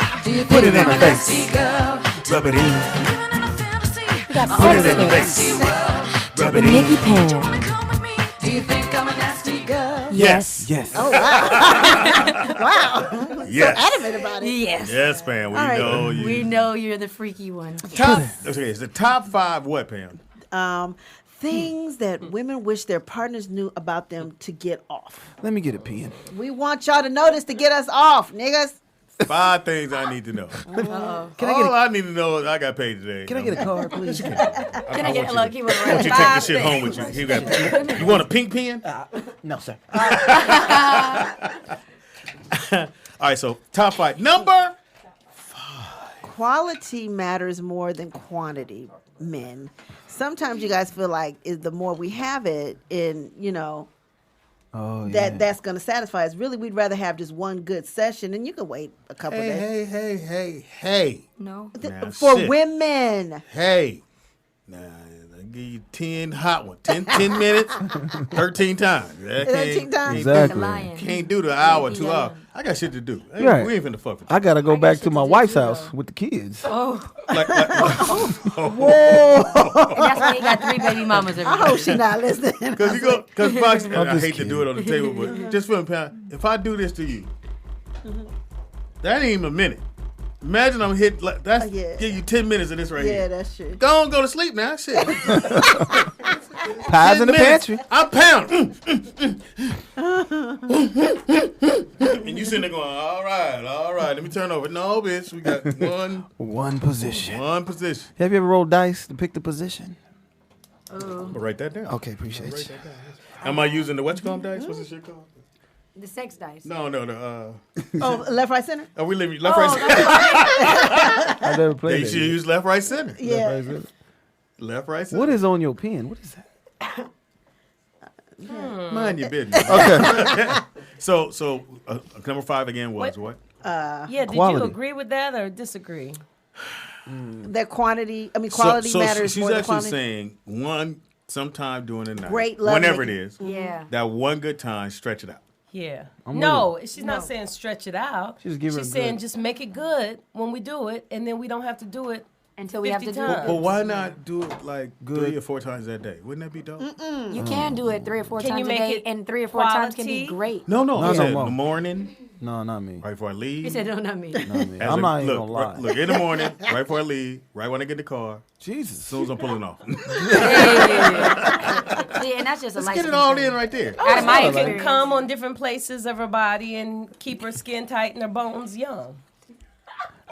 Put it on the face. Fantasy girl. Rub it in. Living in a fantasy. We got Put it sex in the in face. World. Rub with it in. Nikki Pan. Wanna come with me? Do you think I'm a nasty girl? Yes. Yes. Oh, wow. Wow. Yes. So adamant about it. Yes. Yes, Pam. We All right. know you. We know you're the freaky one. Top. Okay, it's the top 5 what, Pam? Things that women wish their partners knew about them to get off. Let me get a pen. We want y'all to know this to get us off, niggas. 5 things I need to know. All I need to know is I got paid today. Can I get a card, please? Can I get a look? He was I want you to take this shit home with you. You want a pink pen? No, sir. All right, so top 5. Number. Quality matters more than quantity, men. Sometimes you guys feel like the more we have it, Oh, yeah. that's going to satisfy us. Really, we'd rather have just one good session, and you can wait a couple days. Hey. No. Now, For shit. women. Hey. Now, I'll give you 10 hot ones. 10 minutes, 13 times. 13 times? Exactly. Lion. Can't do the hour, 2 hours. I got shit to do. Right. We ain't finna fuck with I gotta go back to my wife's house with the kids. Oh, like, and that's why he got 3 baby mamas every I day. hope she not listening. Because Fox, I just hate to do it on the table, but just for a pound, if I do this to you, that ain't even a minute. Imagine I'm hit like that's Yeah. give you 10 minutes of this right Yeah, here. that's true. Go on, go to sleep now. Shit. Pies in the 10 minutes, pantry. I'm pounding. And you sitting there going, all right, let me turn over. No, bitch, we got One position. one position. Have you ever rolled dice to pick the position? But write that down. Okay, appreciate you. Am I using the what you call them dice? What's this shit called? The sex dice. No, the Oh, left, right, center? are we leaving left, right, center? I never Yeah, played you that. should use left, right, center. Yeah. Left, right, center. What is on your pen? What is that? Mind your business. Okay. So number 5 again was what? Yeah, did Quality. you agree with that or disagree? That quality matters she's more than actually quantity. saying one sometime during the night, Great love whenever it making. is, Yeah. that one good time, stretch it out. Yeah. I'm No, with she's not saying stretch it out. She's giving She's her saying good. just make it good when we do it, and then we don't have to do it until we have to 50 do times. But why not do it like 3 or 4 times that day? Wouldn't that be dope? You can do it 3 or 4 Can you times a make day, it and 3 or 4 times can be quality? great. No, No, I said no, in the morning, No, not me. right before I leave. He said, no, not me. Not me. As I'm a- not even look, gonna lie. Look, in the morning, right before I leave, right when I get in the car, Jesus. as soon as I'm pulling off. See, and that's just a Let's light get it skin all thing. in right there. Out of my She can experience. come on different places of her body and keep her skin tight and her bones young.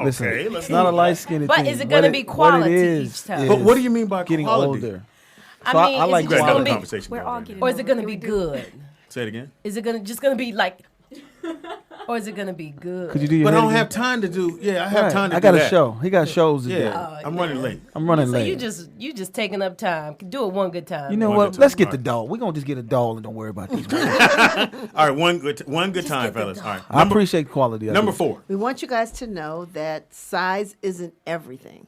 Listen, Okay, let's it's not a move. light skinned But thing. is it gonna be quality each time? But what do you mean by getting quality? older? I So mean, I is like it We just got gonna another be, conversation. We're going all on. getting or is it gonna older. be good? Say it again. Is it just gonna be like, or is it gonna be good? Could you do your But I head don't again? have time to do. Yeah, I have Right. time to I do got that. a show. He got shows to do. Yeah, I'm running late. I'm running So late. you just taking up time. Do it one good time. You know One what? good Let's time. get All the right. doll. We're gonna just get a doll and don't worry about these. All right, one good time, fellas. All right, I appreciate quality. I number do. 4. We want you guys to know that size isn't everything.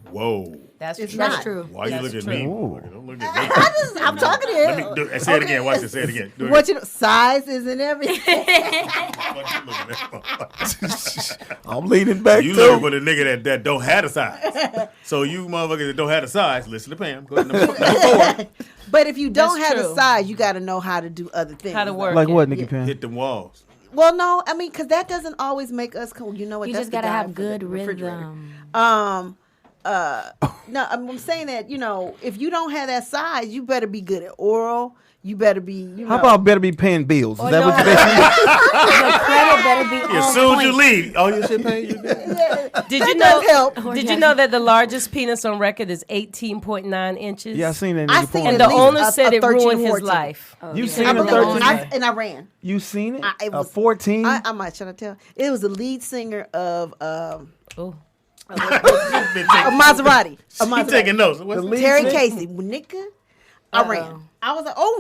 Whoa. That's It's true. not. That's true. Why you That's look at true. me? Ooh. Don't look at me. I'm talking to Let you. me do, say it again. Watch this. Say it again. Do it What you know, size isn't everything. again. I'm leaning back You too. looking for the nigga that don't have a size. So you motherfuckers that don't have a size, listen to Pam. Go ahead, number 4. But if you don't That's have true. the size, you got to know how to do other things. How to work. Like it. what, Nikki Pan? Hit them walls. Well, no, I mean, because that doesn't always make us cool. You know what? You That's just the gotta guy have for good the refrigerator. rhythm. No, I'm saying that, you know, if you don't have that size, you better be good at oral. You better be, you know. How about better be paying bills? Is Or that know what how you basically? Your credit better be As on soon as point. you leave, all your shit paid. You good. Did That you does know? help. Did you know that the largest penis on record is 18.9 inches? Yeah, I seen that. I nigga seen porn. And at the least owner a said it 13, ruined his 14. life. You seen I a believe, 13? and I ran. You seen it? It A was 14? I might, should I tell? It was the lead singer of Oh. Maserati. He taking notes. What's Terry Casey. Nigga, I ran. I was like, oh,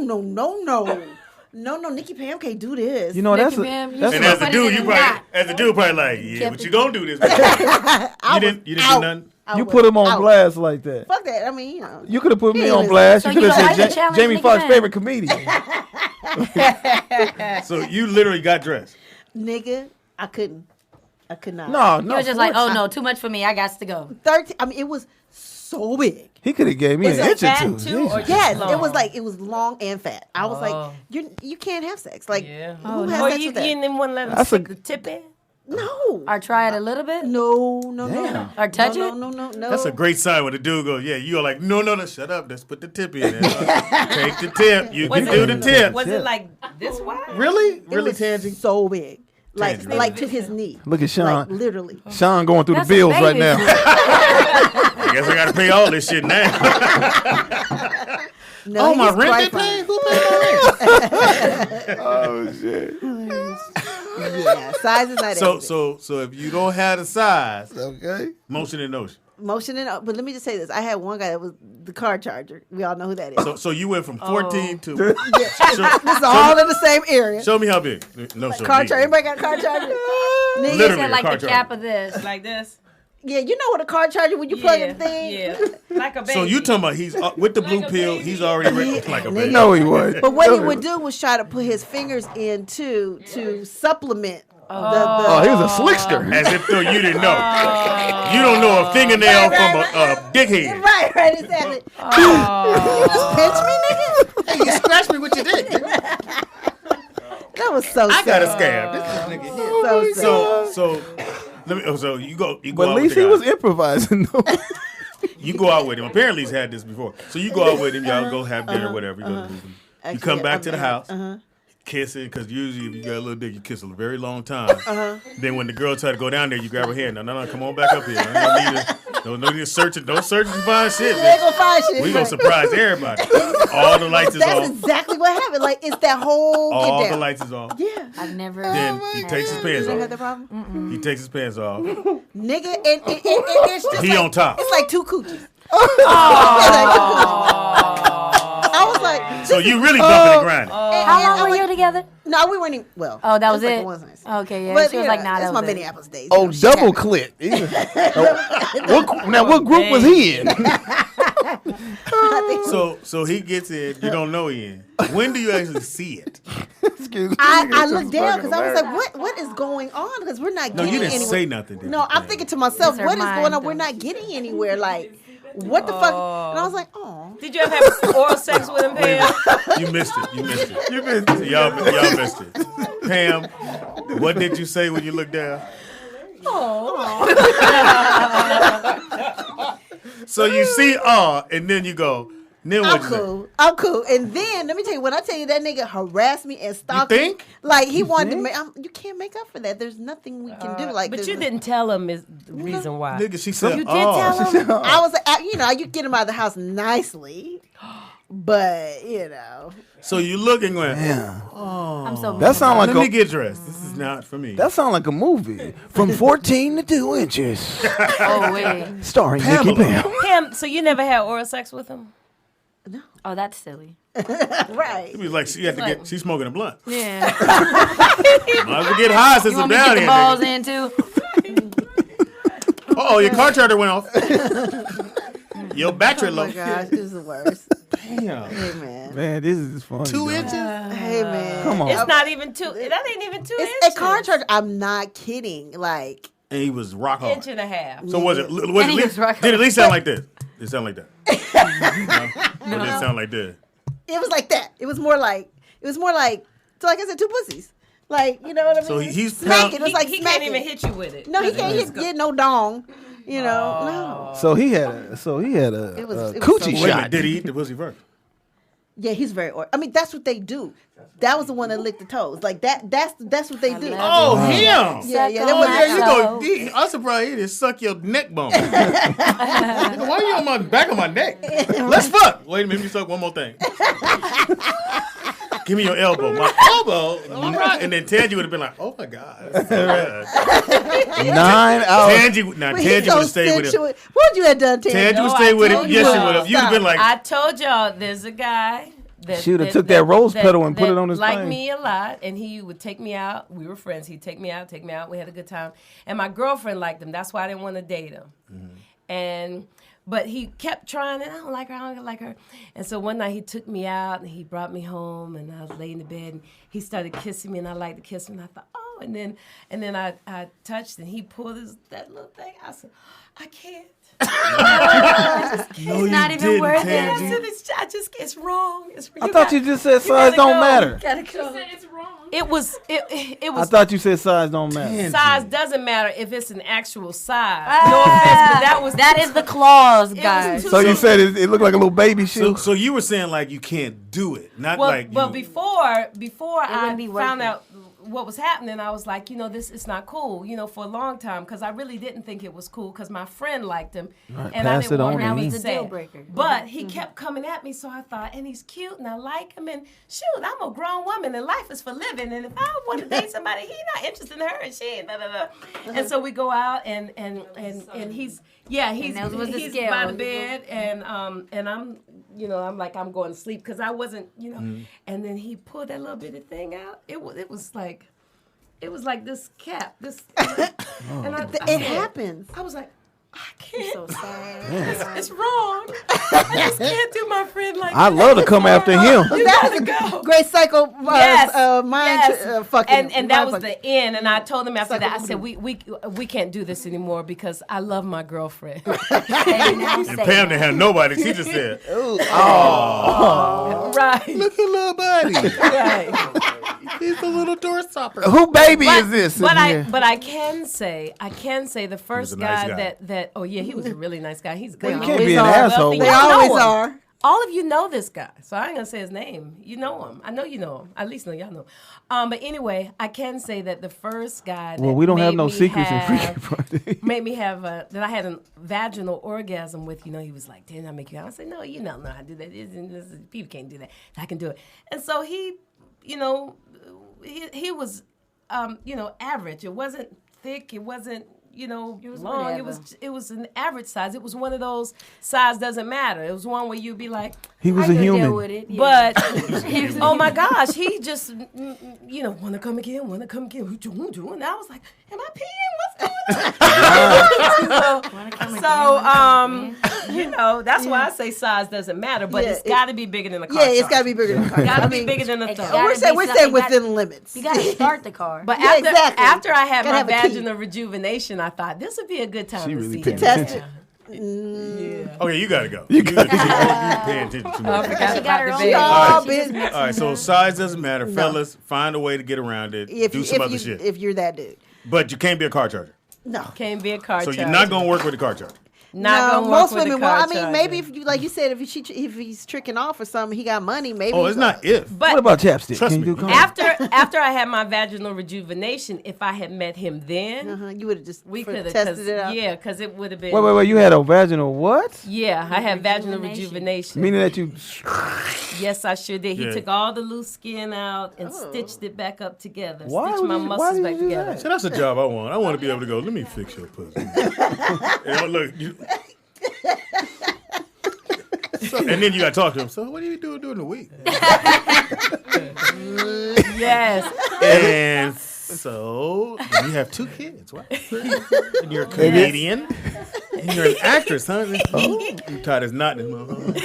no, Nikki Pam can't do this. You know, that's Nikki Pam, a, you that's And should as a put it dude, in you a probably, knot. as a dude, probably like, yeah, Kept what it- you gonna do this? You didn't do out. nothing. I you was put him on out. blast like that. Fuck that. I mean, you know. You could have put me He on was- blast. So You could you have don't like said to challenge Jamie Nikki Foxx's Pam? favorite comedian. So you literally got dressed. Nigga, I could not. No, You no. were just like, oh no, too much for me. I got to go. 13. I mean, it was so big. He could have gave me Was an it inch or fat two. too, or Jesus. Yes, long? it was like, it was long and fat. I was Oh. like, you can't have sex. Like, Yeah. who has Or sex you with that? didn't want to let him That's a- stick the tip in? No. Or try it a little bit. No. Damn. Or touch no, it. No. That's a great sign when the dude goes, yeah, you are like, no, shut up. Let's put the tip in there. Take the tip. You Was can it- do the tip. Was it like this wide? Really? It Really was tangent? so big. Like, Tangent. like to his knee. Look at Sean. Like, literally. Sean going through That's the a bills right baby. now. I guess I got to pay all this shit now. No, Oh, my he's rent quite they paid? fine. Who paid my rent? Oh shit. Yeah, size is not everything. So if you don't have the size, Okay. motion and notion. Motion and but let me just say this: I had one guy that was the car charger. We all know who that is. So you went from 14 to. This is all in the same area. Show me how big. No, show Car me. charger. Everybody got a car charger? Nigga, Literally. Said like car the charger. cap of this. Like this? yeah, you know what a car charger when you plug in the thing. Yeah. Like a baby. So you talking about he's with the blue Like a pill? baby. He's already ready like a baby. No, he was. But what he would do was try to put his fingers in too to supplement Oh, he was a slickster. As if though you didn't know. You don't know a fingernail from a dickhead. Right, exactly. You just pinch me, nigga. Hey, you scratched me with your dick. That was so I sad. got a scab. This nigga. So sad. So let me. So you go. You go But out at least with the he guy. was improvising though. You go out with him. Apparently he's had this before. So you go out with him. Y'all go have dinner, whatever. You, you Actually, come back I've to the been- house. Kissing, because usually if you got a little dick, you kiss a very long time. Then when the girl try to go down there, you grab her hand. No, come on back up here. Don't need to search it. Don't search and find shit. You ain't gonna find shit. We gonna right. surprise everybody. All the lights is That's off. exactly what happened. Like it's that whole All get the down. lights is off. Yeah. I've never. Then he takes his pants You never had that off. problem? He takes his pants off. Nigga, and it's just He like, on top. It's like two coochies. I was like, So you really bumping and grinding. How long were you together? no, we weren't even, well. Oh, that was like it. the one nice. Okay, yeah. But, She was you like, know, nah, that's that my was it. Minneapolis days. Oh, shit double happened. clit. Now what group was he in? So he gets in. You don't know he in. When do you actually see it? I looked down because I was like, what is going on? Because we're not No, getting you didn't anywhere. say nothing. Did No, you? I'm thinking to myself, It's her what is going mind, on? We're though. not getting anywhere. Like, what the fuck? And I was like, oh. Did you ever have oral sex with him, Pam? You missed it. You missed it. Y'all missed it. Pam, what did you say when you looked down? So you see, and then you go. Then what you say? I'm cool. And then let me tell you, when I tell you that nigga harassed me and stalked me, think? like he wanted to make. You can't make up for that. There's nothing we can do. Like, But there's you didn't tell him is the reason why. Nigga, she said, You did tell him? I was like, you get him out of the house nicely, but So you looking going, I'm so That sound like let me get dressed. This is not for me. that sound like a movie. From 14 to 2 inches. Oh wait. Starring Nikki Pam. Pam, so you never had oral sex with him? Oh, that's silly. right. It was like she had to get. She's smoking a blunt. Yeah. Might as well get high since You I'm want me to down get the here. balls Nigga. in too? Oh, your car charger went off. Your battery Oh low. my gosh, this is the worst. Damn. Hey man. Man, this is funny. 2 dog. inches. Hey man. Come on. It's not even 2. That ain't even 2 inches. It's a car charger. I'm not kidding. Like, And he was rock hard. Inch and a half. So was it? Was And it he was rock did it at hard. least sound like this? Did it sound like that? No. Or did it sound like this? it was like that. It was more like. So like I said, 2 pussies. Like, you know what I mean? So he's smacking. It was like he smacking. can't even hit you with it. No, he can't get no dong. You know, no. So he had a It was coochie so Wait a minute, shot. did he eat the pussy first? Yeah, he's very. I mean, that's what they do. That was the one that licked the toes. Like that. That's what they do. Oh, him. Yeah, yeah. That Oh, was yeah, you go. I'm surprised he didn't suck your neck bone. Nigga, why are you on my back of my neck? Let's fuck. Wait a minute, let me suck one more thing. Give me your elbow. My elbow? All right. And then Tangy would have been like, oh my God. That's so good. 9 hours. Tangy would have stayed with him. What would you have done, Tangy? Tangy would No, stay I with him. told Yes, she you. would have. You'd have been like, I told y'all there's a guy that She would've took that rose petal and put it on his liked thing. me a lot, and he would take me out. We were friends. He'd take me out. We had a good time. And my girlfriend liked him. That's why I didn't want to date him. But he kept trying, and I don't like her. And so one night he took me out, and he brought me home, and I was laying in the bed, and he started kissing me, and I liked to kiss him, and I thought, oh, and then I touched, and he pulled that little thing. I said, I can't. no, you not even didn't, worth it. Tangy. It's wrong. I thought you just said size don't matter. It's wrong. It was. I thought you said size don't matter. Size doesn't matter if it's an actual size. No offense, but that is the clause, was guys. too So you soon. said it looked like a little baby shoe. So you were saying like you can't do it, not Well, like but you. before I wouldn't be worth found it. out what was happening, I was like, this is not cool. For a long time, because I really didn't think it was cool, because my friend liked him, Right, and I pass didn't it want on him to to me. be That was the sad. deal breaker. But he kept coming at me, so I thought, and he's cute, and I like him, and shoot, I'm a grown woman, and life is for living, and if I want to date somebody, he's not interested in her, and she ain't, And so we go out, and he's those was the he's scales. by the bed, and I'm. I'm like, I'm going to sleep because I wasn't, And then he pulled that little bitty thing out. It was like this cap, and It happens. I was like, I can't. So sad. It's wrong. I just can't do my friend like I that. love to come after him. You gotta go. Great psycho mind Yes. fucking. And that was mind the end. And I told him after that, I Psycho said, we can't do this anymore because I love my girlfriend. And Pam didn't have nobody. She just said, Right. look at little buddy. Right. He's a little door stopper. Who baby is this? But in I here? can say the first a nice guy, guy. that oh yeah, he was a really nice guy. He's good. You can't be an asshole. They Y'all always know him. are. All of you know this guy, so I ain't gonna say his name. You know him. I know you know him. At least know y'all know. But anyway, I can say that the first guy. Well, that we don't have made no me secrets in have- Freaky Friday. Made me have that I had a vaginal orgasm with. He was like, "Didn't I make you?" I said, "No, you don't know how to do that. People can't do that. I can do it." And so he, he was, average. It wasn't thick. It wasn't. Long. whatever. It was an average size. It was one of those size doesn't matter. It was one where you'd be like, He was I a could human. deal with it. Yeah. but oh my gosh, he just want to come again, want to come again. And I was like, am I peeing? What's going on? you know, that's why I say size doesn't matter, but Yeah, it's got to be bigger than a car. Yeah, it's got to be bigger than a car. Got to I be mean, bigger than a It thumb. gotta we're be saying something- within limits. You got to start the car. But Yeah, exactly. after I had Gotta my have a key. vaginal rejuvenation, I thought this would be a good time She to really see picked him. Test it. Okay, you gotta go. You paying attention too much. She got her own baby. All She just business. All right, so size doesn't matter, fellas. Find a way to get around it. If do you, some if other you, shit, if you're that dude. but you can't be a car charger. No. Can't be a car So charger. you're not gonna work with a car charger. Not No, gonna most work with women a car won't. I mean, charger. maybe if you like you said, if he's tricking off or something, he got money. Maybe. Oh, it's not if. But What about chapstick? Trust Can you me. do condoms? after I had my vaginal rejuvenation, if I had met him then, you would have just we could have tested it out. Yeah, because it would have been. Wait. You had a vaginal what? Yeah, I had vaginal rejuvenation. Meaning that you. Yes, I sure did. He Yeah. took all the loose skin out and stitched it back up together. Why Stitched would my you- why muscles did back you do together. that? So that's a job I want. I want to be able to go. Let me fix your pussy. And look, and then you got to talk to him. So what are you doing during the week? Yes. And so you have 2 kids, right? And you're a comedian. And you're an actress, huh? Oh, you tied his knot in his mouth.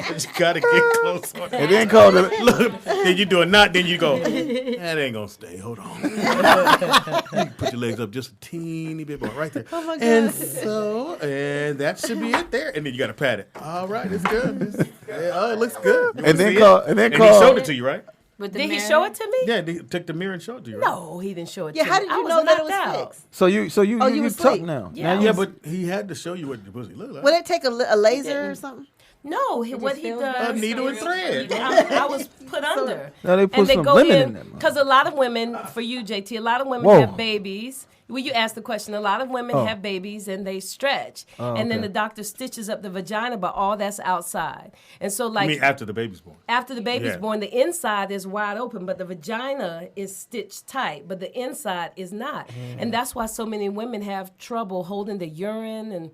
You gotta get close on it. And then called it. Look, then you do a knot, then you go, that ain't gonna stay. Hold on. You put your legs up just a teeny bit more, right there. Oh my God. And that should be it there. And then you gotta pat it. All right, it's good. Oh, it looks good. You wanna And then see it? call. And then And he call. showed it to you, right? With the Did he mirror. show it to me? Yeah, he took the mirror and showed it to you, right? No, he didn't show it Yeah, to how me. did I you know that it was knocked out. fixed? So you Oh, you you was tuck asleep. now. Yeah. Now Yeah, you but he had to show you what the pussy looked like. Would it take a laser or something? No, what he feels does. A needle and thread. I was put under. Now they put and they some go lemon in there. because a lot of women, for you, JT, a lot of women Whoa. have babies. Well, you asked the question. A lot of women Oh. have babies and they stretch, Oh, and then okay. the doctor stitches up the vagina, but all that's outside. And so, I like mean, after the baby's born. after the baby's Yeah. born, the inside is wide open, but the vagina is stitched tight, but the inside is not. And that's why so many women have trouble holding the urine and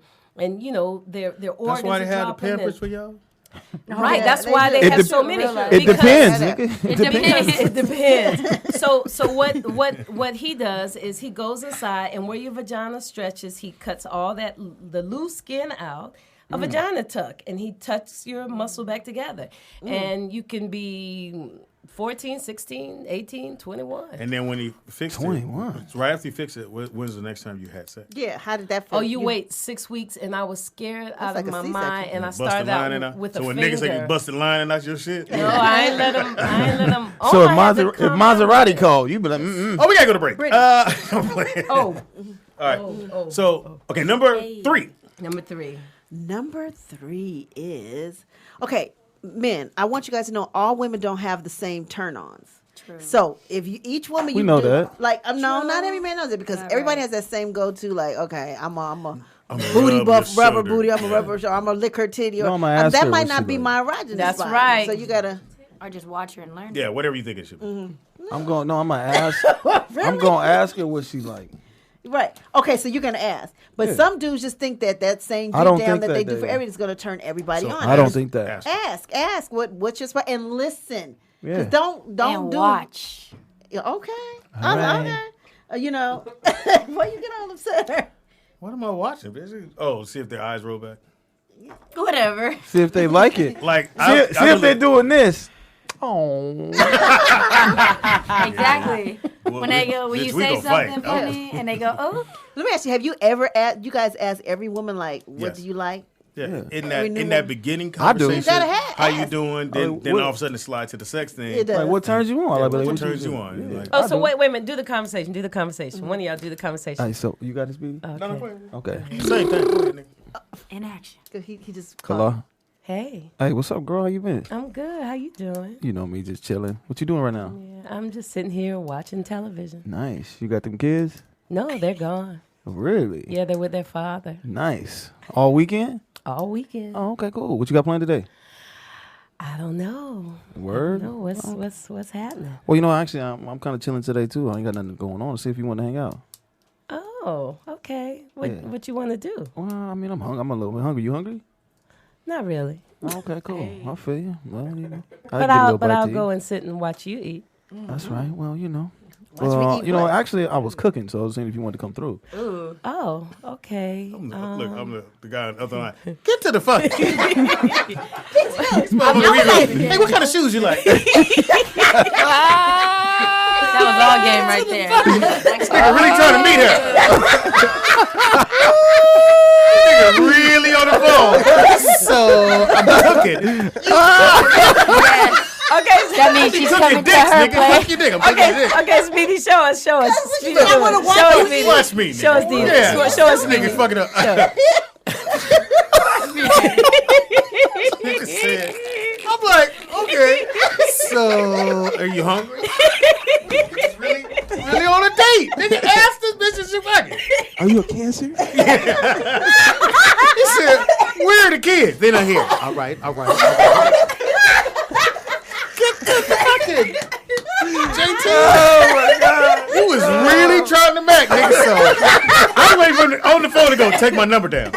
you know their organs. That's why they are had the dropping Pampers and- for y'all? Right, Yeah, that's they why do. they It have dep- so many. It because- depends. It nigga. It Because depends. it depends. So what he does is he goes inside and where your vagina stretches, he cuts all that the loose skin out, a vagina tuck, and he tucks your muscle back together. And you can be 14, 16, 18, 21. And then when he fixed 21. it, right after he fixed it, when's the next time you had sex? Yeah. How did that feel? Oh, you wait 6 weeks, and I was scared out like of a my C-section. mind, and I Busted started lining out out. with So a when finger. niggas say you busted lining out your shit. No, I ain't let him. Oh, So if, I had to if come Maserati out. called, you be like, mm-mm. Oh, we gotta go to break. Brittany. I'm playing. Oh, All right. oh. So, okay, number 3. Number 3. Number 3 is okay, men. I want you guys to know all women don't have the same turn-ons. True. So if you each woman We you know do, that. like no, not every man knows it because everybody has that same go-to. Like okay, I'm a I'm booty rub buff your rubber shoulder. booty. I'm a Yeah. rubber shoulder. I'm gonna lick her titty. Or No, I'ma ask that her might what not she be like. my erogenous That's spot. right. So you gotta. Or just watch her and learn. Yeah, whatever you think it should be. I'm going. No, I'm gonna ask. I'm gonna ask her what she like. Right. Okay, so you're gonna ask, but Yeah. some dudes just think that same I get don't down think that they that do for they- everything is gonna turn everybody So on. I don't think that. Ask. Ask what's your spot and listen. Yeah. 'Cause don't And do. watch. Yeah, okay. All right. Okay. You know, why you get all upset? What am I watching, bitch? Oh, see if their eyes roll back. Whatever. See if they like it. Like, See if they're doing this. Oh. Exactly. Well, When they go, when bitch, you we say gonna fight. something funny, and they go, "Oh, Let me ask you: have you ever asked? You guys ask every woman like, "What Yes. do you like?" Yeah. Yeah. In Every new that one. beginning I do. conversation, You gotta how you ask. doing? Then what- all of a sudden it slides to the sex thing. It does. Like, what turns you on? Yeah, Like, what what turns you do? on? Yeah. Like- Oh, I so do. wait a minute. Do the conversation. Do the conversation. One of y'all do the conversation. Hey, so you got this, Speedy? No, no, wait. Okay. Same thing. Go ahead, nigga. in action." He just Hello. Hey, Hey, what's up, girl? How you been? I'm good. How you doing? You know me, just chilling. What you doing right now? Yeah, I'm just sitting here watching television. Nice. You got them kids? No, they're gone. Really? Yeah, they're with their father Nice. All weekend? all weekend. Oh, okay, cool. What you got planned today? I don't know. Word? No, what's happening? Well, you know, actually, I'm kind of chilling today too. I ain't got nothing going on. See if you want to hang out. Oh, okay. What Yeah. what you want to do? Well, I mean, I'm hungry. I'm a little bit hungry. You hungry? Not really. Oh, okay, cool. I feel you. Well, you know, I But get a I'll little but bite I'll to go eat. and sit and watch you eat. That's right. Well, you know, eat You know, what? actually, I was cooking, so I was saying if you wanted to come through. Ooh. Oh, okay. Look, I'm the guy on the other line. Get to the fuck. Hey, what kind of shoes you like? That was all game right there. This nigga really trying to meet her. This nigga really on the phone. So I'm cooking. Okay, That means she's Cook coming your to dicks, her nigga. Fuck place. your dick. I'm cooking your dick. Okay, Speedy, show us. Speedy, I wanna watch show it. us, Speedy. Watch me, nigga. Show us, Dina. Yeah. Show us, This Speedy. nigga fucking up. Nigga said, I'm like, okay. So, are you hungry? Really on a date. Nigga asked this bitch if she fucking. Are you a Cancer? He said, where are the kids? They're not here. All right. Get the fucking JT. Oh my God. You was really trying to make, nigga. So I was waiting for him on the phone to go, take my number down.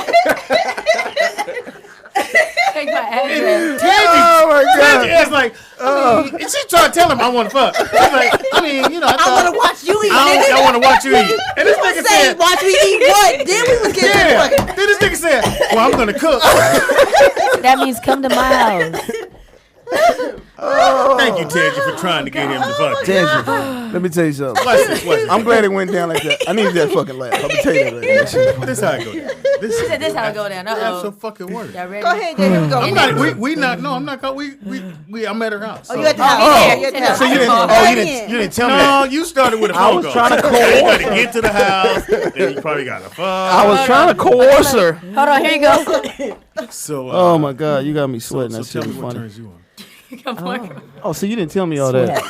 Take my address. Tangy ass like, and she tried to tell him I want to fuck. He's like, I want to watch you eat. I want to watch you eat. And this nigga said, watch me eat what? Then we was getting yeah. Then this nigga said, well, I'm going to cook. That means come to my house. Thank you, Tangy, for trying to get him to fuck. Tangy, let me tell you something. Watch this. I'm glad it went down like that. I need that fucking laugh. I'm gonna tell you that. This how it go down. This This how it go down. That's so fucking work. Y'all ready? Go ahead, Jay. Here we go. I'm not. We not. No, I'm not. I'm at her house. Oh, so- you at the house? You at the house. So you didn't. Go you ahead. didn't tell me. No, you started with a phone I was call. trying to You got to get to the house. Then you probably got a phone. I was trying to coerce her. Hold on, here you go. So. Oh my God, you got me sweating. So That tell shit me was what funny. turns you on. Oh, so you didn't tell me all that.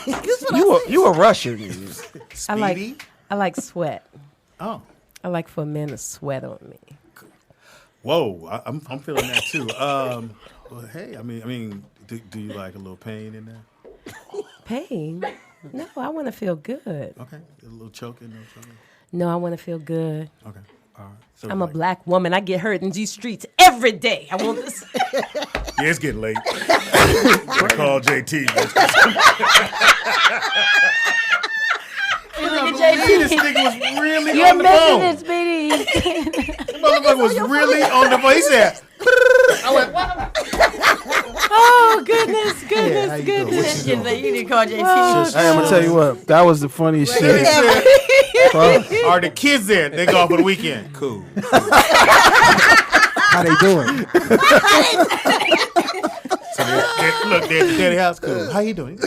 You a rusher, nigga. I like sweat. Oh. I like for men to sweat on me. Whoa, I'm feeling that too. Well, hey, I mean, do you like a little pain in there? Pain? No, I want to feel good. Okay, a little choking, no choking. No, I want to feel good. Okay, all right. So I'm a black woman. I get hurt in these streets every day. I want this. Yeah, it's getting late. I call JT. This nigga was really You're on the phone. missing it, Speedy. This motherfucker was really on the phone. He said, I went, what? Oh, goodness. You didn't call JT. Hey, I'm gonna tell you what. That was the funniest He shit. said, are the kids there? They go off for the weekend. Cool. How they doing? So look, they're at the daddy house. Cool. How you doing?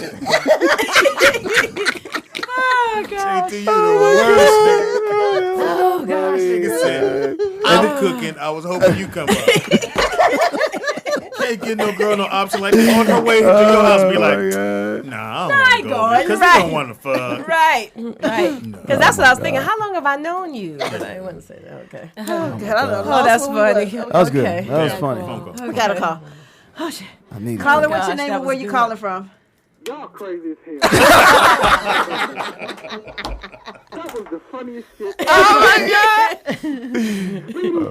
Oh, God. JT, you the worst nigga. Oh, gosh. Nigga said, I'm cooking. I was hoping you come up. Can't get no girl no option like that on her way to your house. Be like, nah, I don't want to go because you don't want to fuck. Right. Because that's what I was thinking. How long have I known you? But I wouldn't say that. Okay. Oh, that's funny. That was good. Okay. That was funny. Phone call. We got a call. Oh, shit. I need Caller, it. what's your Gosh, name that and where was you good. calling from? Y'all crazy as hell. That was the funniest shit. Oh, my God.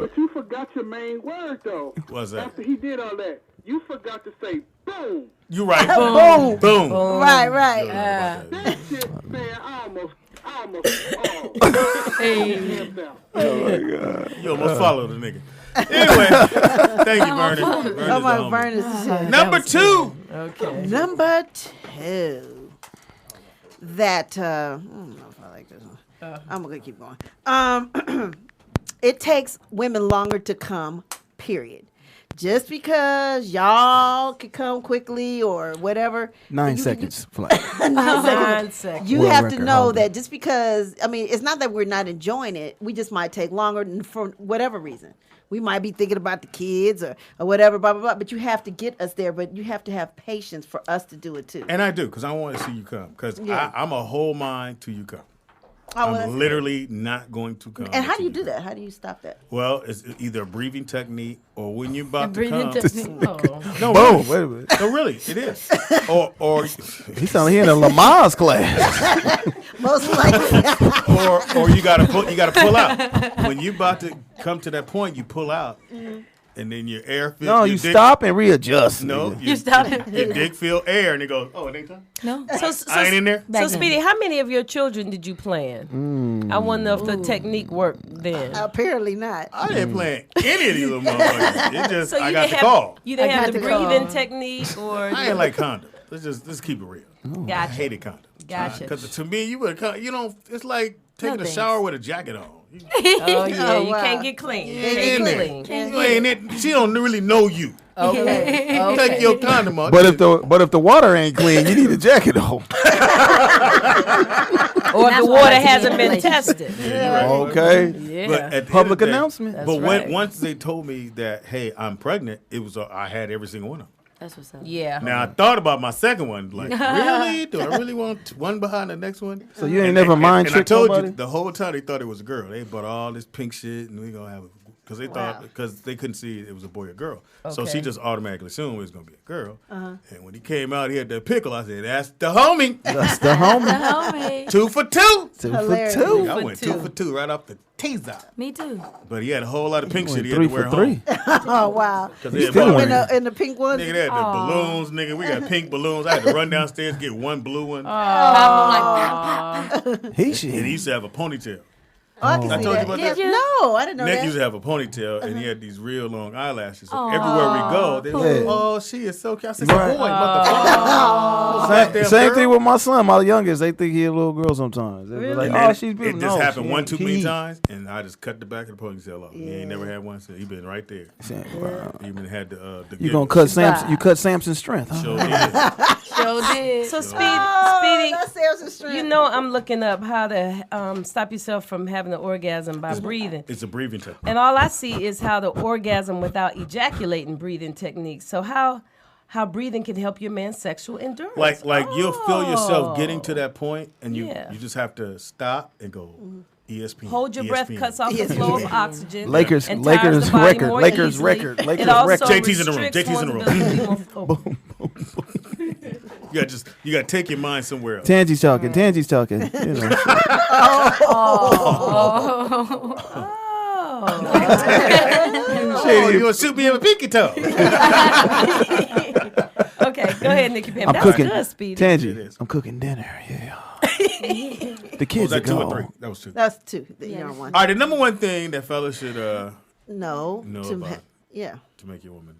But you forgot your main word, though. What's that? After he did all that, you forgot to say boom. You right. Boom. Boom. Right. That shit, man, I almost You almost followed the nigga. Anyway, thank you, Vernon. Oh, my Vernon's shit. Number two. Okay. Number two. That, I don't know if I like this one. I'm going to keep going. It takes women longer to come, period. Just because y'all could come quickly or whatever. 9 seconds flat. 9 seconds. You World have to record, know hold that just because, I mean, it's not that we're not enjoying it. We just might take longer for whatever reason. We might be thinking about the kids or whatever, blah, blah, blah. But you have to get us there. But you have to have patience for us to do it, too. And I do, because I want to see you come. Because Yeah. I'm a whole mind till you come. Oh, well, that's I'm literally not going to come. And how do until you do that? How do you stop that? Well, it's either a breathing technique or when you're about to Breathing come. technique. No, Boom. really. Wait a minute. No, really, it is. Or He sounded like he in a Lamaze class. Most likely. or you gotta pull out. When you about to come to that point, you pull out, and and then your air feels. No, you stop and readjust. No, nigga. You stop. Your dick feel air, and it goes. Oh, it ain't time. No. I ain't in there. So, Speedy, how many of your children did you plan? I wonder if the technique worked then. Apparently not. I didn't plan any of these little motherfuckers. It just So I you got didn't the have, call. You didn't I have got the the call. breathing technique, or I ain't like condoms. Let's keep it real. I Gotcha. hated condoms. Gotcha. Because to me, you don't. It's like taking a thanks. shower with a jacket on. You Oh yeah, Oh, you wow. can't get clean. You ain't can't in get there. clean. You ain't it. She don't really know you. Okay. Take your condom off. But if the water ain't clean, you need a jacket on. Or if the water hasn't been tested. Okay. Yeah. But at the Public end of the day- announcement. That's But right. once they told me that, hey, I'm pregnant, it was I had every single one of them. That's what's up. Yeah. Now I thought about my second one. Like, really? Do I really want one behind the next one? So you ain't never mind And I tricked told nobody? you the whole time they thought it was a girl. They bought all this pink shit, and we gonna have because they thought because they couldn't see it was a boy or girl. So Okay. she just automatically assumed it was gonna be a girl. And when he came out, he had that pickle. I said, "That's the homie. That's the homie. Homie. 2 for 2." 2 Hilarious. for 2. I went 2 for 2 right off the teaser. Me too. But he had a whole lot of pink shit he had 3 to wear for 3. home. Oh wow. Because they had still bought went like- In the pink ones. Nigga, they had the balloons, nigga. We got pink balloons. I had to run downstairs get one blue one. He And should. he used to have a ponytail. Oh, I can I see told you that. about Yeah, that? no, I didn't know Nick that. used to have a ponytail, and he had these real long eyelashes. So everywhere we go, they like, Yeah. "Oh, she is so cute." I said, "Boy, Same thing with my son, my youngest. They think he a little girl sometimes. They be like, And oh, then she's it beautiful. just No, happened she one ain't. too He- many times, and I just cut the back of the ponytail off. He ain't never had one since. He been right there. Wow. Even had the You gonna giggles. cut Samson? You cut Samson's strength? Huh? Sure did. Sure did. So Speedy, That sales is strength. you know I'm looking up how to stop yourself from having an orgasm by breathing. It's a breathing technique. And all I see is how the orgasm without ejaculating breathing techniques. So how breathing can help your man's sexual endurance. Like you'll feel yourself getting to that point, and you Yeah. just have to stop and go. ESPN. Hold your breath, ESPN. cuts off the flow of oxygen. Lakers and tires record. the body more Lakers easily. record. It Lakers also record. JT's in the room. restricts JT's in the room. one's ability to- You got to take your mind somewhere else. Tangi's talking. Tangi's talking. You know. Oh, you want to shoot me in the pinky toe? Okay, go ahead, Nikki Pam. I'm That's cooking. good, Speedy. Tangi, I'm cooking dinner. Yeah. The kids Was are that 2 or 3? gone. That was 2. That's 2. You're on one. All right, the number one thing that fellas should No. know to about yeah. to make your woman.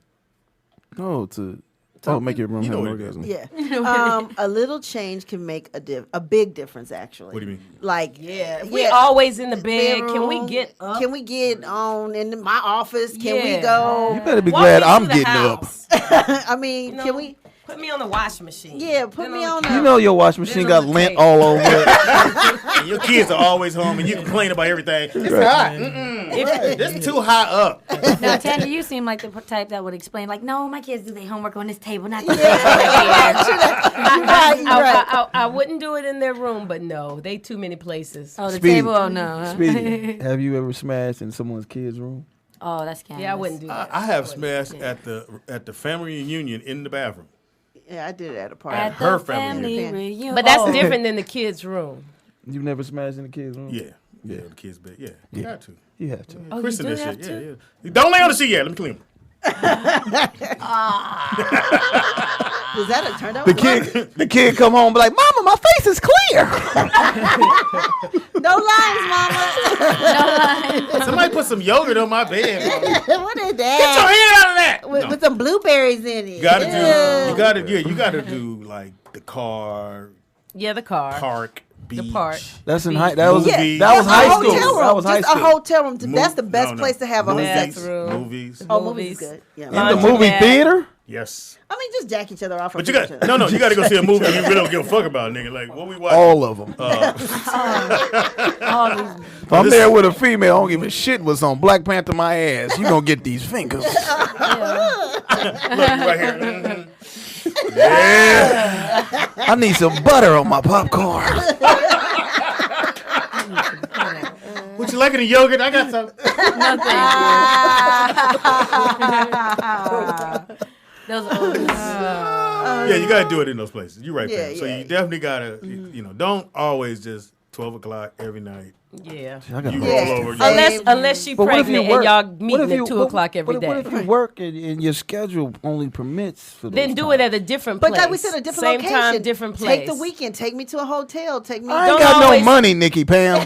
Oh, make your room You know have what an it is. orgasm. Yeah. A little change can make a big difference, actually. What do you mean? Like, We always in the bed. Can we get up? Can we get on in my office? Can we Yeah. go? You better be Walk glad me I'm to the getting up. house. I mean, You know, can we? Put me on the washing machine. Yeah, put Then me the on couch. You know your washing machine Then got on the lint table. all over it. And your kids are always home, and you complain about everything. It's hot. It's too high up. No, Tanya, you seem like the type that would explain, like, no, my kids do their homework on this table, not this I wouldn't do it in their room, but no, they too many places. Oh, the Speedy. table? Oh, no. Huh? Speedy, have you ever smashed in someone's kid's room? Oh, that's scandalous. Yeah, I wouldn't do that. I have smashed at the family reunion in the bathroom. Yeah, I did it at a party. At her the family family reunion. But that's Oh. different than the kids' room. You've never smashed in the kid's room? Yeah, the kids' bed. Yeah, you got to. You have to. Oh, Christen you do this have shit. to? Yeah. Don't lay on the sheet yet. Let me clean them. Was that a turn up? The kid come home and be like, Mama, my face is clear. No lines, mama. Somebody put some yogurt on my bed. Mama. What is Get your that? hand out of that. With some blueberries in it. You gotta Ew. do. You gotta do like the car, Yeah, the car. park, beach. park. That's in high. That was Yeah, that was a high hotel school. room. That was high Just school. a hotel room. That's the best place to have a movies, sex room. Movies. Oh, movies is good. Yeah. In the movie Laundromat. theater. Yes. I mean, just jack each other off. But you got you got to go see a movie you really don't give a fuck about, nigga. Like what we watch. All of them. If I'm there with a female, I don't give a shit what's on Black Panther my ass. You gonna get these fingers. Look right here. Mhm. Yeah. I need some butter on my popcorn. What you like in the yogurt? I got some. Those are old. Yeah, you gotta do it in those places. You're right, Yeah, Pam. So yeah. you definitely gotta, don't always just 12 o'clock every night. Yeah. I gotta You roll roll over. over. Unless she But what if you pregnant work- and y'all what meeting if at you- 2 o'clock every what day. if you work and your schedule only permits for Then those do times? it at a different But place. like we said, a different Same location. time, different place. Take the weekend. Take me to a hotel. Take me. I ain't Don't got always- no money, Nikki Pam.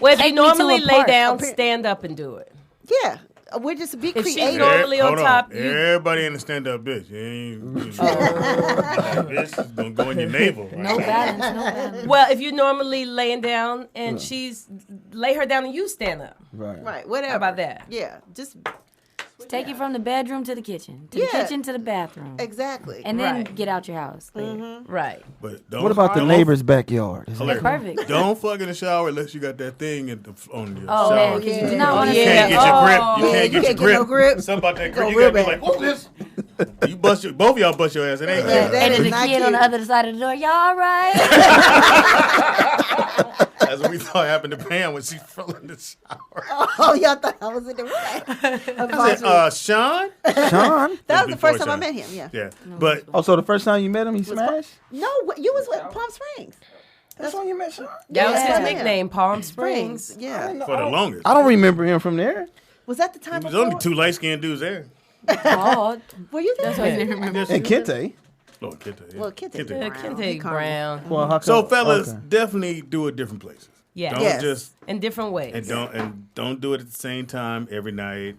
Well, if Take you me to normally a lay park. down, stand up and do it. Yeah, we're just be If she's creative. normally on Hold top, you- Everybody in the stand-up bitch. You ain't, bitch is gonna go in your navel. No balance, no balance. Well, if you're normally laying down and she's lay her down and you stand up. Right. Right. Whatever. How about that? Yeah. Just Take you from the bedroom to the kitchen, to the Yeah. kitchen to the bathroom, exactly. and then Right. get out your house. Right. But don't, What about the don't- neighbor's backyard? Is that Hilarious. Perfect. Don't fuck in the shower unless you got that thing on your Oh, shower. man, 'cause you do not want You to can't get your grip. You Yeah, can't you get your can't get no grip. Something about that Go grip. You real gotta be bad. like, whoop this. You bust your, both of y'all bust your ass. It ain't Yeah, good. that And is then the not kid on the cute. other side of the door, y'all all right? That's what we thought happened to Pam when she fell in the shower. Oh, y'all thought I was in the room. I said, Sean? Sean? That was the first Before time I Sean. met him. Yeah. Yeah. But Oh, so the first time you met him, he smashed? No, you was with Palm Springs. That's when you met Sean? That was Yeah. his nickname, Palm Springs. Yeah. for the longest. I don't remember him from there. Was that the time There's before? only two light-skinned dudes there. Oh, Were you there? And Kente. Oh, Kente. Yeah. Well, Kente Yeah, Brown. Kente He Brown. Well, how So, come- fellas, okay. definitely do it different places. Yeah. Don't Yes. just In different ways. and don't do it at the same time every night.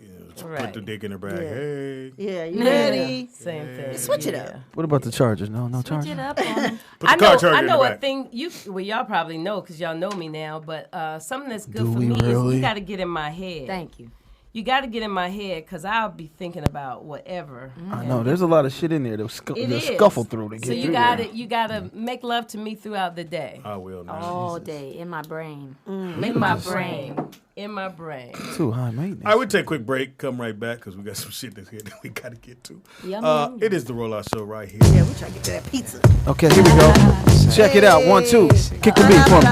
You know, just Right. put the dick in her bag. Hey, Yeah, you ready? Same thing. Switch it up. Yeah. What about the Chargers? No switch Chargers. it up on them. put the I car know, charger I in know the a back. thing y'all probably know because y'all know me now, but something that's good Do for we me is really? you got to get in my head. Thank you. You got to get in my head because I'll be thinking about whatever. I know. There's a lot of shit in there to It is. scuffle through to get So you through got there. to make love to me throughout the day. I will now. All day in my brain. In my brain. In my brain. Too high maintenance. All right, we'll take a quick break. Come right back because we got some shit that's here that we got to get to. Yummy. It is the Rollout Show right here. Yeah, we trying to get to that pizza. Okay, here we go. Check it out. 1, 2. Kick the beat for me.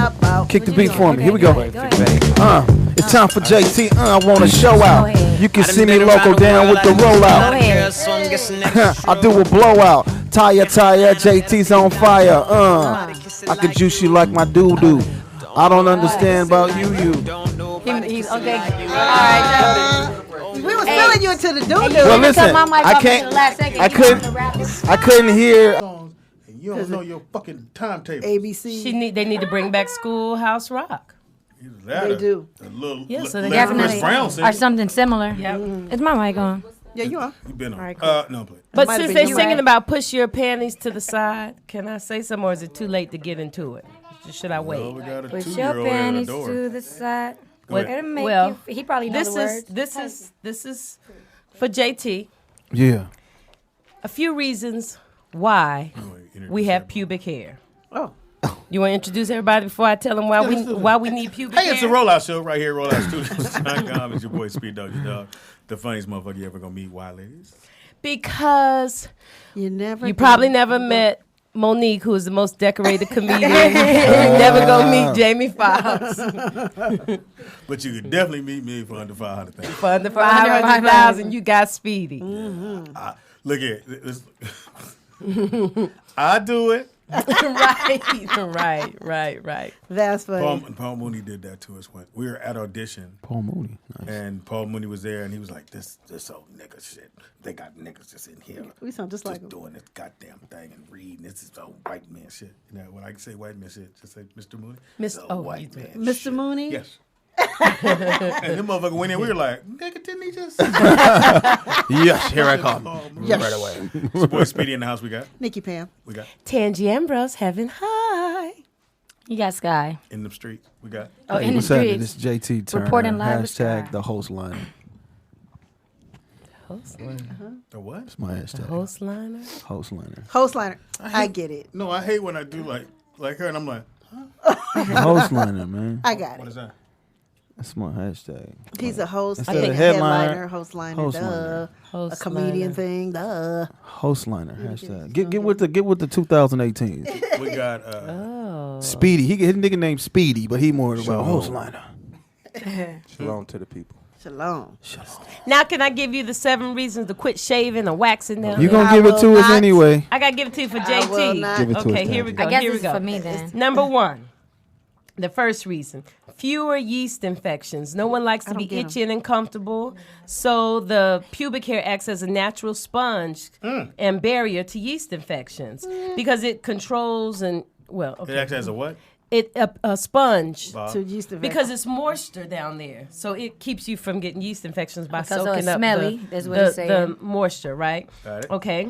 Kick the beat for me. Here we go. It's time for JT. I want to show out. You can see me local down with the rollout. I do a blowout. Tire, JT's on fire. I can juice you like my doo-doo. I don't understand about you. He's okay. We was filling you into the doo-doo. Well, listen, my mic I off can't. at the last second. I You couldn't. wanted to rap it? I couldn't hear. And you don't know your fucking timetable. ABC. They need to bring back Schoolhouse Rock. They do. A little, Yeah, so they let Chris Definitely. Brown sing. Or something similar. Yep. Is my mic on? Yeah, you are. You been on. All right, cool. No, play. But might have since been they're you, singing right? about push your panties to the side, can I say something or is it too late to get into it? Should I wait? Well, we got a Push your 2-year-old at the panties door. to the side. ahead. It'll make Well, you, he probably knows the words. This is for JT. Yeah. A few reasons why introduce we have pubic hair. Oh. You want to introduce everybody before I tell them why we need pubic Hey, hair? it's the Rollout Show right here, RolloutStudios.com. It's your boy Speed Dog, your dog, the funniest motherfucker you ever gonna meet. Why, ladies? Because You probably never met Monique, who is the most decorated comedian. You never go meet Jamie Foxx. But you could definitely meet me for under 500,000. For under 500,000, you got Speedy. Look here, this- I do it. right. That's funny. Paul Mooney did that to us when we were at audition. Paul Mooney. Nice. And Paul Mooney was there, and he was like, "This old nigga shit. They got niggas just in here, We sound just like him. doing this goddamn thing and reading. This is old white man shit. You know, when I say white man shit, just say Mr. Mooney. Mr. It's old white man, Mr. shit. Mooney? Yes. And the motherfucker went in. We were like, "Nigga, didn't he just?" Yes, here I come. Yes. Right away. It's your boy Speedy in the house. We got Nikki Pam. Tangi Ambrose, Heaven High. You got Sky. in the streets. We got. Oh, in the What's happening? This streets. JT Turner. Reporting live with Hashtag Sky. the host liner. The what? That's my hashtag. Host liner. Host liner. Host liner. I get it. No, I hate when I do like her, and I'm like, Host liner, man. I got "What it. is that?" That's my hashtag. He's a host. Instead I of think headliner, headliner, host liner, host duh. liner. A comedian thing, duh. Host liner. Hashtag. Get with the 2018. We got. Speedy. His nigga named Speedy, but he more about host liner. Shalom to the people. Shalom. Now, can I give you the 7 reasons to quit shaving or waxing them? You gonna I give it will to us not. anyway. I gotta give it to you for I will JT. not. Give it to us, Okay, here we Tangi. go. I guess here we it's go. for me then. Number 1, The first reason, fewer yeast infections. No one likes to be get 'em. itchy and uncomfortable. So the pubic hair acts as a natural sponge and barrier to yeast infections because it controls and, well, It okay. acts as a what? A sponge To yeast infection. because it's moisture down there. So it keeps you from getting yeast infections by Because soaking it's up smelly, that's what it's the saying. moisture, right? Got it. Okay.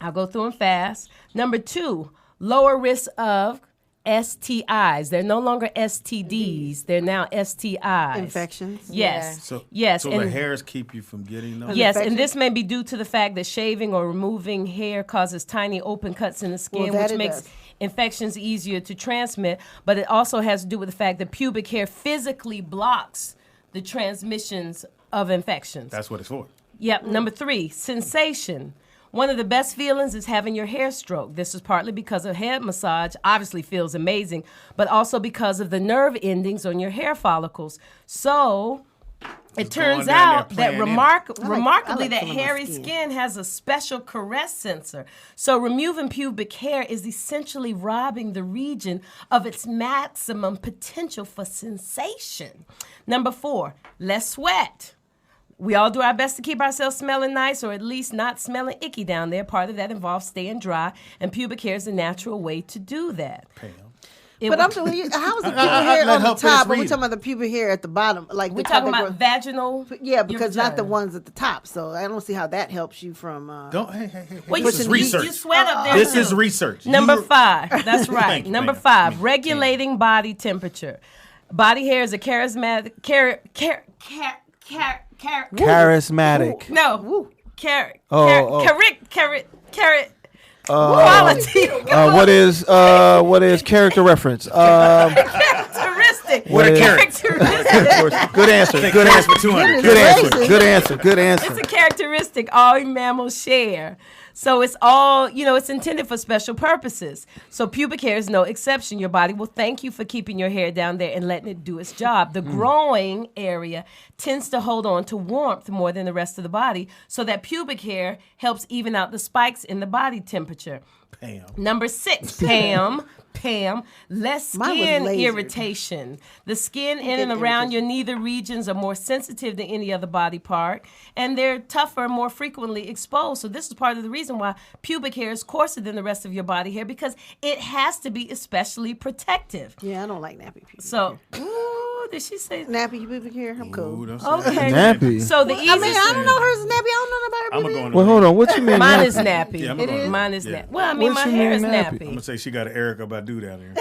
I'll go through them fast. Number 2, lower risk of STIs. They're no longer STDs. They're now STIs. Infections. Yes. So, yes. So the hairs keep you from getting those? Yes, infection? and this may be due to the fact that shaving or removing hair causes tiny open cuts in the skin, Well, that which it makes does. infections easier to transmit. But it also has to do with the fact that pubic hair physically blocks the transmissions of infections. That's what it's for. Yep. Number 3, sensation. One of the best feelings is having your hair stroked. This is partly because a head massage obviously feels amazing, but also because of the nerve endings on your hair follicles. So it Just turns going down there out that playing in it. remarkably I that feeling my hairy skin. skin has a special caress sensor. So removing pubic hair is essentially robbing the region of its maximum potential for sensation. Number 4, less sweat. We all do our best to keep ourselves smelling nice or at least not smelling icky down there. Part of that involves staying dry, and pubic hair is a natural way to do that. It But will- I'm telling you, how is the pubic hair let on her the finish top? But we're reading. talking about the pubic hair at the bottom, like We're the talking top about vaginal. Yeah, your because not the vagina. ones at the top. So I don't see how that helps you from. Don't, hey. Well, This is research. You sweat up there. This too. is research. Number You- 5. That's right. Thank you, Number ma'am. 5. Regulating body temperature. Body hair is a charismatic. Charismatic. No. Carrot. Oh. Carrot. Quality. What is character reference? Characteristic. What a carrot. Characteristic. Good answer. Good answer. for 200. Good answer. Good answer. Good answer. It's a characteristic all mammals share. So it's all, it's intended for special purposes. So pubic hair is no exception. Your body will thank you for keeping your hair down there and letting it do its job. The growing area tends to hold on to warmth more than the rest of the body, so that pubic hair helps even out the spikes in the body temperature. Pam. Number 6, Pam, less Mine was skin lasered. irritation. The skin in and around your nether regions are more sensitive than any other body part, and they're tougher, more frequently exposed. So this is part of the reason why pubic hair is coarser than the rest of your body hair, because it has to be especially protective. Yeah, I don't like nappy pubic So, ooh, did she say nappy pubic hair. I'm cool. Ooh, don't say Okay. that. Nappy. So the easiest. I mean, I don't know hers is nappy. I don't know about her. I'm pubic going hair. to Well, hold on. What you mean? Mine nappy? is nappy. Yeah, I'm gonna go. Mine is Yeah. nappy. Well, I mean, What my you hair mean is nappy? I'm nappy. going to say she got an Erica Badu down here.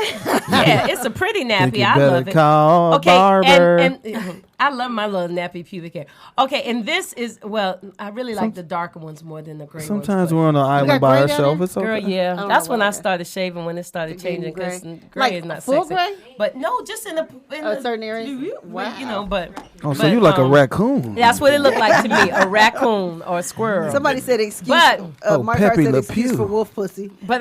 Yeah, it's a pretty Think nappy. you I better love it. call a Okay, barber. and I love my little nappy pubic hair. Okay, and this is, well, I really like the darker ones more than the gray Sometimes ones. we're on an island by gray down ourselves. there? It's okay. Girl, yeah, don't that's know when why. I started shaving, when it started Getting changing, because gray? gray Like is not full sexy. gray? But no, just in A certain area? Wow. But Oh, so but, you like a raccoon? That's what it looked like to me, a raccoon or a squirrel. Somebody said excuse. But- Mark Pepe Hart said Le excuse Pew. for wolf pussy. But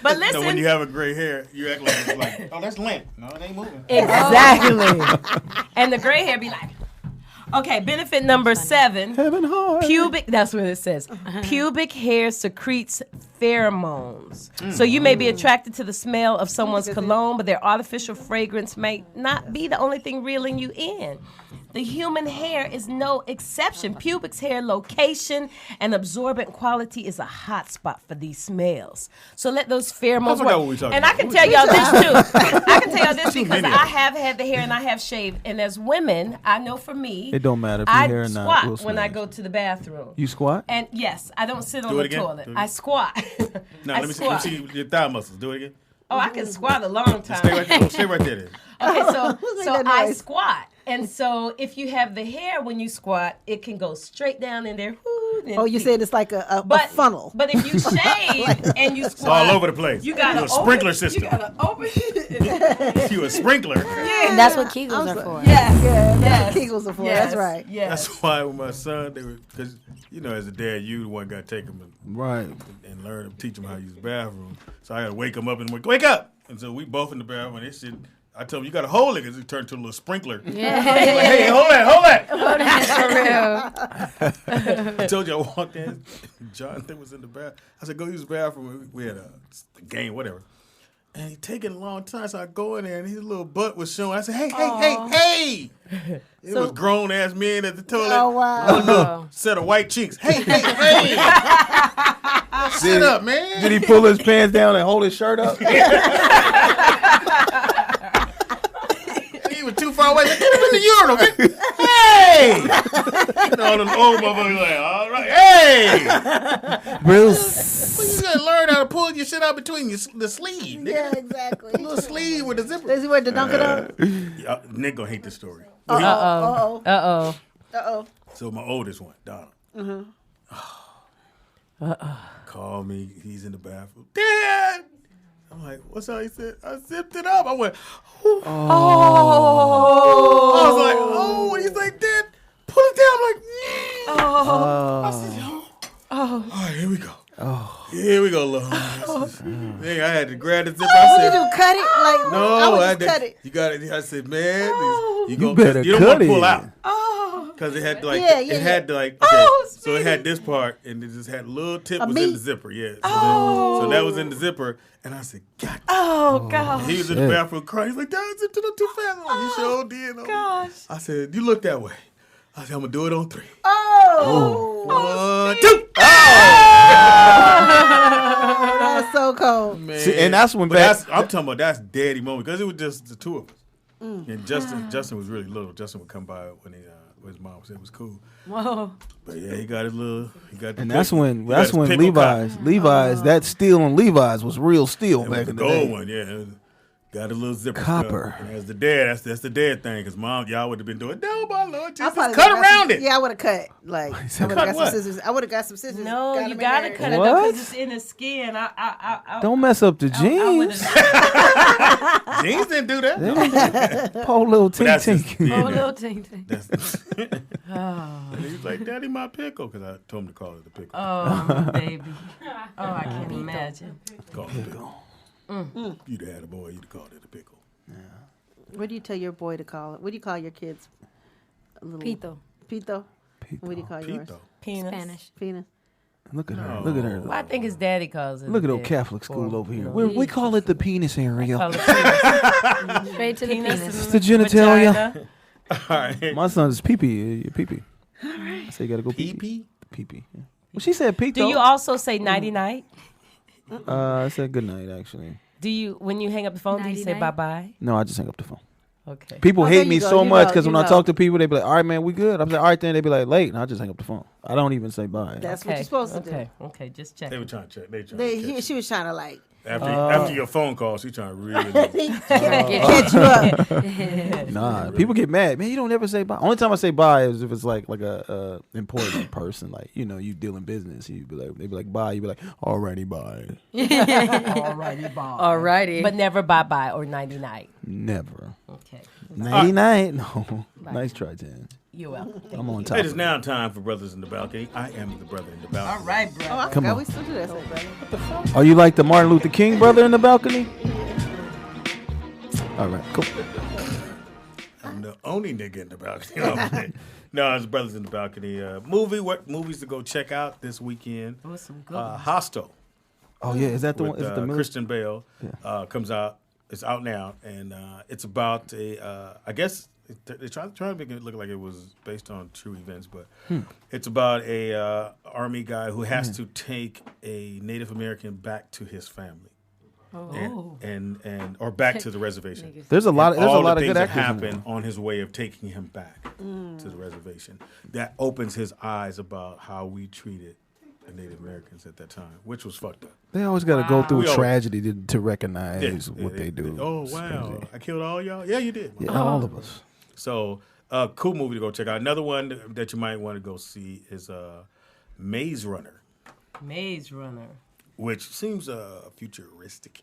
but listen, So when you have a gray hair, you act like, it's like oh, that's lint. No, it ain't moving. exactly. And the gray hair be like, okay, benefit number 7. Heaven hard. Pubic, that's what it says. Pubic hair secretes pheromones. So you may be attracted to the smell of someone's cologne, but their artificial fragrance may not be the only thing reeling you in. The human hair is no exception. Pubic's hair location and absorbent quality is a hot spot for these smells. So let those pheromones I forgot work. what we talking And I about. can tell y'all this too. I can tell y'all this because many of I them. have had the hair and I have shaved. And as women, I know for me, It don't matter if I your hair or not. squat We'll when I smell go to the bathroom. You squat? And yes, I don't sit on Do the it again. toilet. Do it I again. squat. No, I let me squat. see your thigh muscles. Do it again. Oh, I can squat a long time. Stay right there. Stay right there. Then. Okay, so Who's so made that I noise? squat, and so if you have the hair when you squat, it can go straight down in there. Whoo, and Oh, you deep. said it's like a But funnel. But if you shave and you It's squat, all over the place. You got You're a sprinkler system. You gotta open. You a sprinkler. And that's what Kegels are for. Yes. Yeah, that's Yes. what Kegels are for. Yes. That's right. Yes. That's why with my son, they were because as a dad, you the one got to take him Right. and learn him, teach him how to use the bathroom. So I got to wake him up and wake up. And so we both in the bathroom. And this shit, I told him you got to hold it because it turned to a little sprinkler. Yeah. Like, hey, hold that. For real. I told you I walked in. Jonathan was in the bathroom. I said, go use the bathroom. We had a game, whatever. And he taking a long time, so I go in there and his little butt was showing. I said, hey. It was grown ass men at the toilet. Oh, wow. One little set of white cheeks. Hey. Sit up, man. Did he pull his pants down and hold his shirt up? He was too far away. Get him in the urinal, man. Hey! All them old motherfuckers like, all right, hey! Bruce. Well, you gotta learn how to pull your shit out between the sleeve. Nigga. Yeah, exactly. A little sleeve with a zipper. Is he where the dunk it up? Nick gonna hate this story. Uh-oh. So my oldest one, Donald. Call me. He's in the bathroom. Dad! I'm like, what's up? He said, I zipped it up. I went, oh. I was like, oh. And he's like, Dad, pull it down. I'm like, I said, all right, here we go. Here we go, little homie. I had to grab the zipper. I What said, did you cut it? Like, no, I would I just did. cut it. You got it. I said, man, You better you don't want cut to pull it. out. Because it had like Yeah, it had like so it had this part and it just had a little tip was in the zipper, so that was in the zipper and I said, God. God. He was in the bathroom crying. He's like, Dad, I zipped it up too fast. I'm like, you sure did. Gosh. I said, you look that way. I said, I'm gonna do it on 3. Oh. 1, 2. That's so cold. Man. See, and that's when I'm talking about that's daddy moment because it was just the two of us. And Justin was really little. Justin would come by when his mom said it was cool. Whoa. But yeah, he got the And that's when pickle Levi's that steel on Levi's was real steel It back was in the the gold day. one, yeah. Got a little zipper Copper. stuff. And as the dad, that's the dad thing. Because mom, y'all would have been doing, no, my Lord Jesus, probably cut would've got around some- it. Yeah, I would have cut. Like, I would have got what? some scissors. I would have got some scissors. No, got you 'em in gotta there. cut it What? up because it's in the skin. I Don't mess up the I jeans. Jeans didn't do that. Poor little But that's tink just- tink. yeah, Oh, little ting ting. And he was like, Daddy, my pickle. Because I told him to call it the pickle. Oh, baby. Oh, I can't imagine. Call it the pickle. You'd have had a boy, you'd have called it a pickle. What do you tell your boy to call it? What do you call your kids? A little Pito. Pito? What do you call yours? Pito. Penis. Spanish. Penis. Look at her. Look at her. Well, I think his daddy calls it. Look at the old dick. Catholic school Or, over you here. know, We call it the penis area. call it penis. Straight to the Penis penis. It's the genitalia. Vagina. All right. My son's pee-pee. Your pee-pee. I say you gotta go pee-pee. Pee-pee? Pee-pee. Yeah. Well, she said pee. Do you also say nighty night? I said good night, actually. Do you, when you hang up the phone, do you say bye Nighty-night? bye? No, I just hang up the phone. Okay. People Oh, hate there me you go, so you much know, because when you I know. talk to people, they be like, all right, man, we good. I'm like, all right, then they be like, late. And I just hang up the phone. I don't even say bye. That's what you're supposed to Okay. Okay. Just check. They were trying to check. They trying do. to catch She was trying to like after your phone call, she trying to really. catch you up. Nah, people get mad. Man, you don't ever say bye. Only time I say bye is if it's like a important person, like, you know, you dealing business. You be like, they be like, bye. You be like, alrighty, bye. Alrighty. But never bye bye or nighty night. Never. Okay. Nighty night. No. Nice try, Jan. You're welcome. I'm on top. It is of now time for Brothers in the Balcony. I am the brother in the balcony. All right, bro. Oh, I Come forgot on. we still do that. So, Are you like the Martin Luther King brother in the balcony? All right, cool. I'm the only nigga in the balcony. No, it's Brothers in the Balcony. What movies to go check out this weekend? Oh, some good ones. Hostel. Oh yeah, is that the with, one? Is it the Christian Bale comes out. It's out now, and it's about I guess they try to make it look like it was based on true events, but it's about a army guy who has to take a Native American back to his family, and or back to the reservation. There's a lot. And There's a all lot the of things good that actors. in happen there. on his way of taking him back to the reservation. That opens his eyes about how we treated the Native Americans at that time, which was fucked up. They always got to go through We always- tragedy to recognize Yeah, what they do. Oh It's wow! crazy. I killed all y'all. Yeah, you did. Yeah, all of us. So, cool movie to go check out. Another one that you might want to go see is Maze Runner, Maze Runner. which seems futuristic.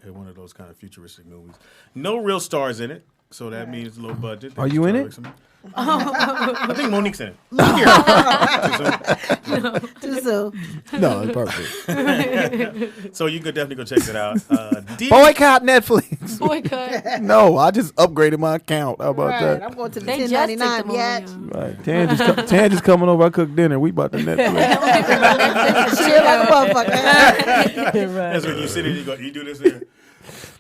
One of those kind of futuristic movies. No real stars in it, so that means low budget. Are you in it? I think Monique's in it. too soon. No, it's perfect. So you could definitely go check that out. Boycott Netflix. Boycott. No, I just upgraded my account. How about Right, that? I'm going to the They just took the 1099 movie yet. out. Right. Tan just coming over. I cook dinner. We about to Netflix. Chill like a motherfucker. That's when you sit in, you do this here.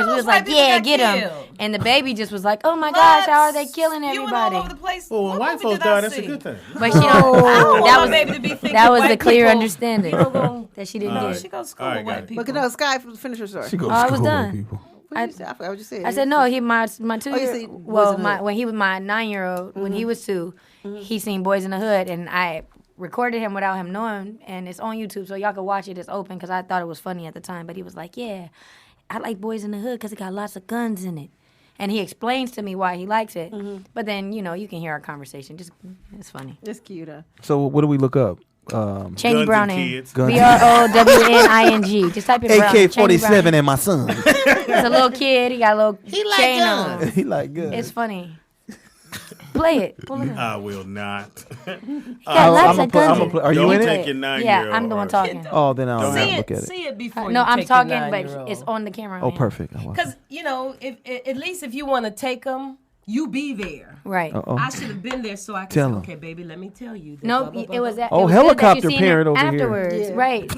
because we those was like, white people yeah, got get him. killed? And the baby just was like, "Oh my gosh, how are they killing You went all everybody?" over the place. Well, when What white movie folks did I die, that's a see? good thing. But she don't. want That my was baby to be thinking that was the white clear people- understanding People gon- that she didn't All get. right. She goes to school All with right, white got it. people. But no, Sky, finish your story. She goes Oh, I to was school with done. people. What did you say? I forgot what you said. I said no. He my 2 Oh, you year. see Boys Well, in the Hood. when he was my 9-year-old, when he was 2, he seen Boys in the Hood, and I recorded him without him knowing, and it's on YouTube, so y'all can watch it. It's open because I thought it was funny at the time. But he was like, "Yeah, I like Boys in the Hood because it got lots of guns in it." And he explains to me why he likes it. But then, you can hear our conversation. Just it's funny. It's cute. So what do we look up? Cheney and Browning. kids. BROWNING. Just type in Browning. AK-47 and my son. It's a little kid. He got a little chain on. He like good. It's funny. Play it. Pull it up. I will not. Got lots of guns in it. Are you Don't in take it? your 9-year-old. Yeah, I'm the one talking. Oh, then I'll Don't have have to look at it. See it before No, you I'm take talking, your but 9-year-old. it's on the camera. Oh, man. perfect. Because, if at least if you want to take them, you be there. Right. Uh-oh. I should have been there so I could Tell say, 'em. okay, baby, let me tell you. that Nope, blah, blah, it was blah, that. Oh, it was good that you helicopter seen parent it over here. afterwards, Yeah. right?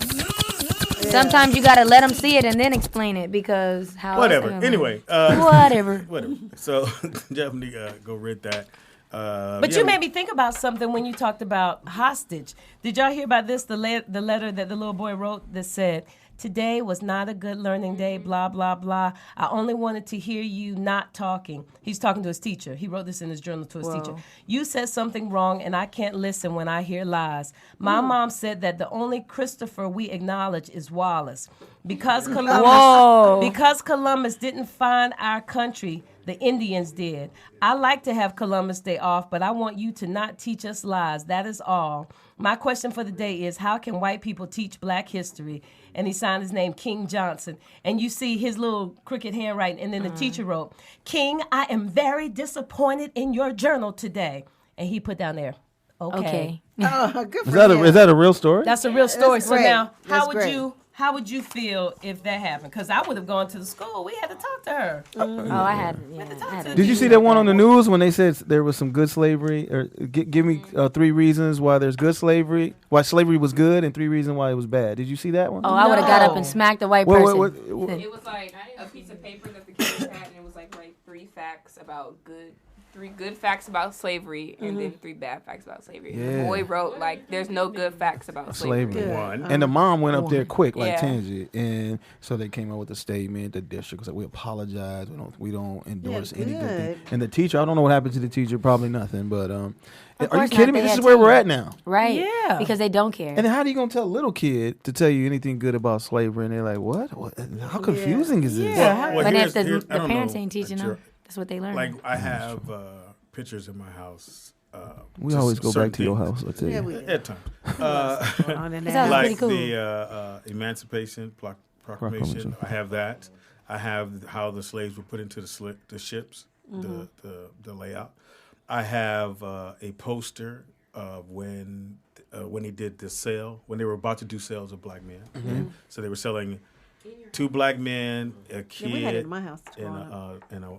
Sometimes you gotta let them see it and then explain it because how. else Whatever. they gonna Anyway. Whatever. Whatever. So definitely go read that. But you made me think about something when you talked about hostage. Did y'all hear about this? The letter that the little boy wrote that said, "Today was not a good learning day, blah, blah, blah. I only wanted to hear you not talking." He's talking to his teacher. He wrote this in his journal to his teacher. "You said something wrong, and I can't listen when I hear lies. My mom said that the only Christopher we acknowledge is Wallace. Because Columbus didn't find our country, the Indians did. I like to have Columbus Day off, but I want you to not teach us lies. That is all. My question for the day is, how can white people teach black history?" And he signed his name King Johnson. And you see his little crooked handwriting. And then the teacher wrote, "King, I am very disappointed in your journal today." And he put down there, okay. Oh, good for Is that a real story? That's a real story. That's So great. now, That's great. how would you feel if that happened? Because I would have gone to the school. We had to talk to her. Oh, I had. Did you see that one on the news when they said there was some good slavery? Or give me 3 reasons why there's good slavery, why slavery was good, and 3 reasons why it was bad. Did you see that one? Oh, I would have got up and smacked the white person. It was like a piece of paper that the kids had, and it was like 3 facts about 3 good facts about slavery, and then 3 bad facts about slavery. Yeah. The boy wrote there's no good facts about slavery. One. And the mom went up there quick, like Yeah. Tangi, and so they came up with a statement. The district was like, "We apologize. We don't endorse any good thing." And the teacher, I don't know what happened to the teacher. Probably nothing. But are you course kidding not. me? They This had is where we're teachers. at now. Right. Yeah. Because they don't care. And then how are you gonna tell a little kid to tell you anything good about slavery? And they're like, "What? How confusing is this?" Well, but here's- if here's- the I don't parents know, ain't teaching them, that's what they learn. Like I have pictures in my house. We just always go certain back to your things. house. I tell you. At times. That was Like pretty cool. the Emancipation Proclamation. I have that. I have how the slaves were put into the ships, the layout. I have a poster of when he did the sale, when they were about to do sales of black men. So they were selling 2 black men, a kid, we had it in my house. and a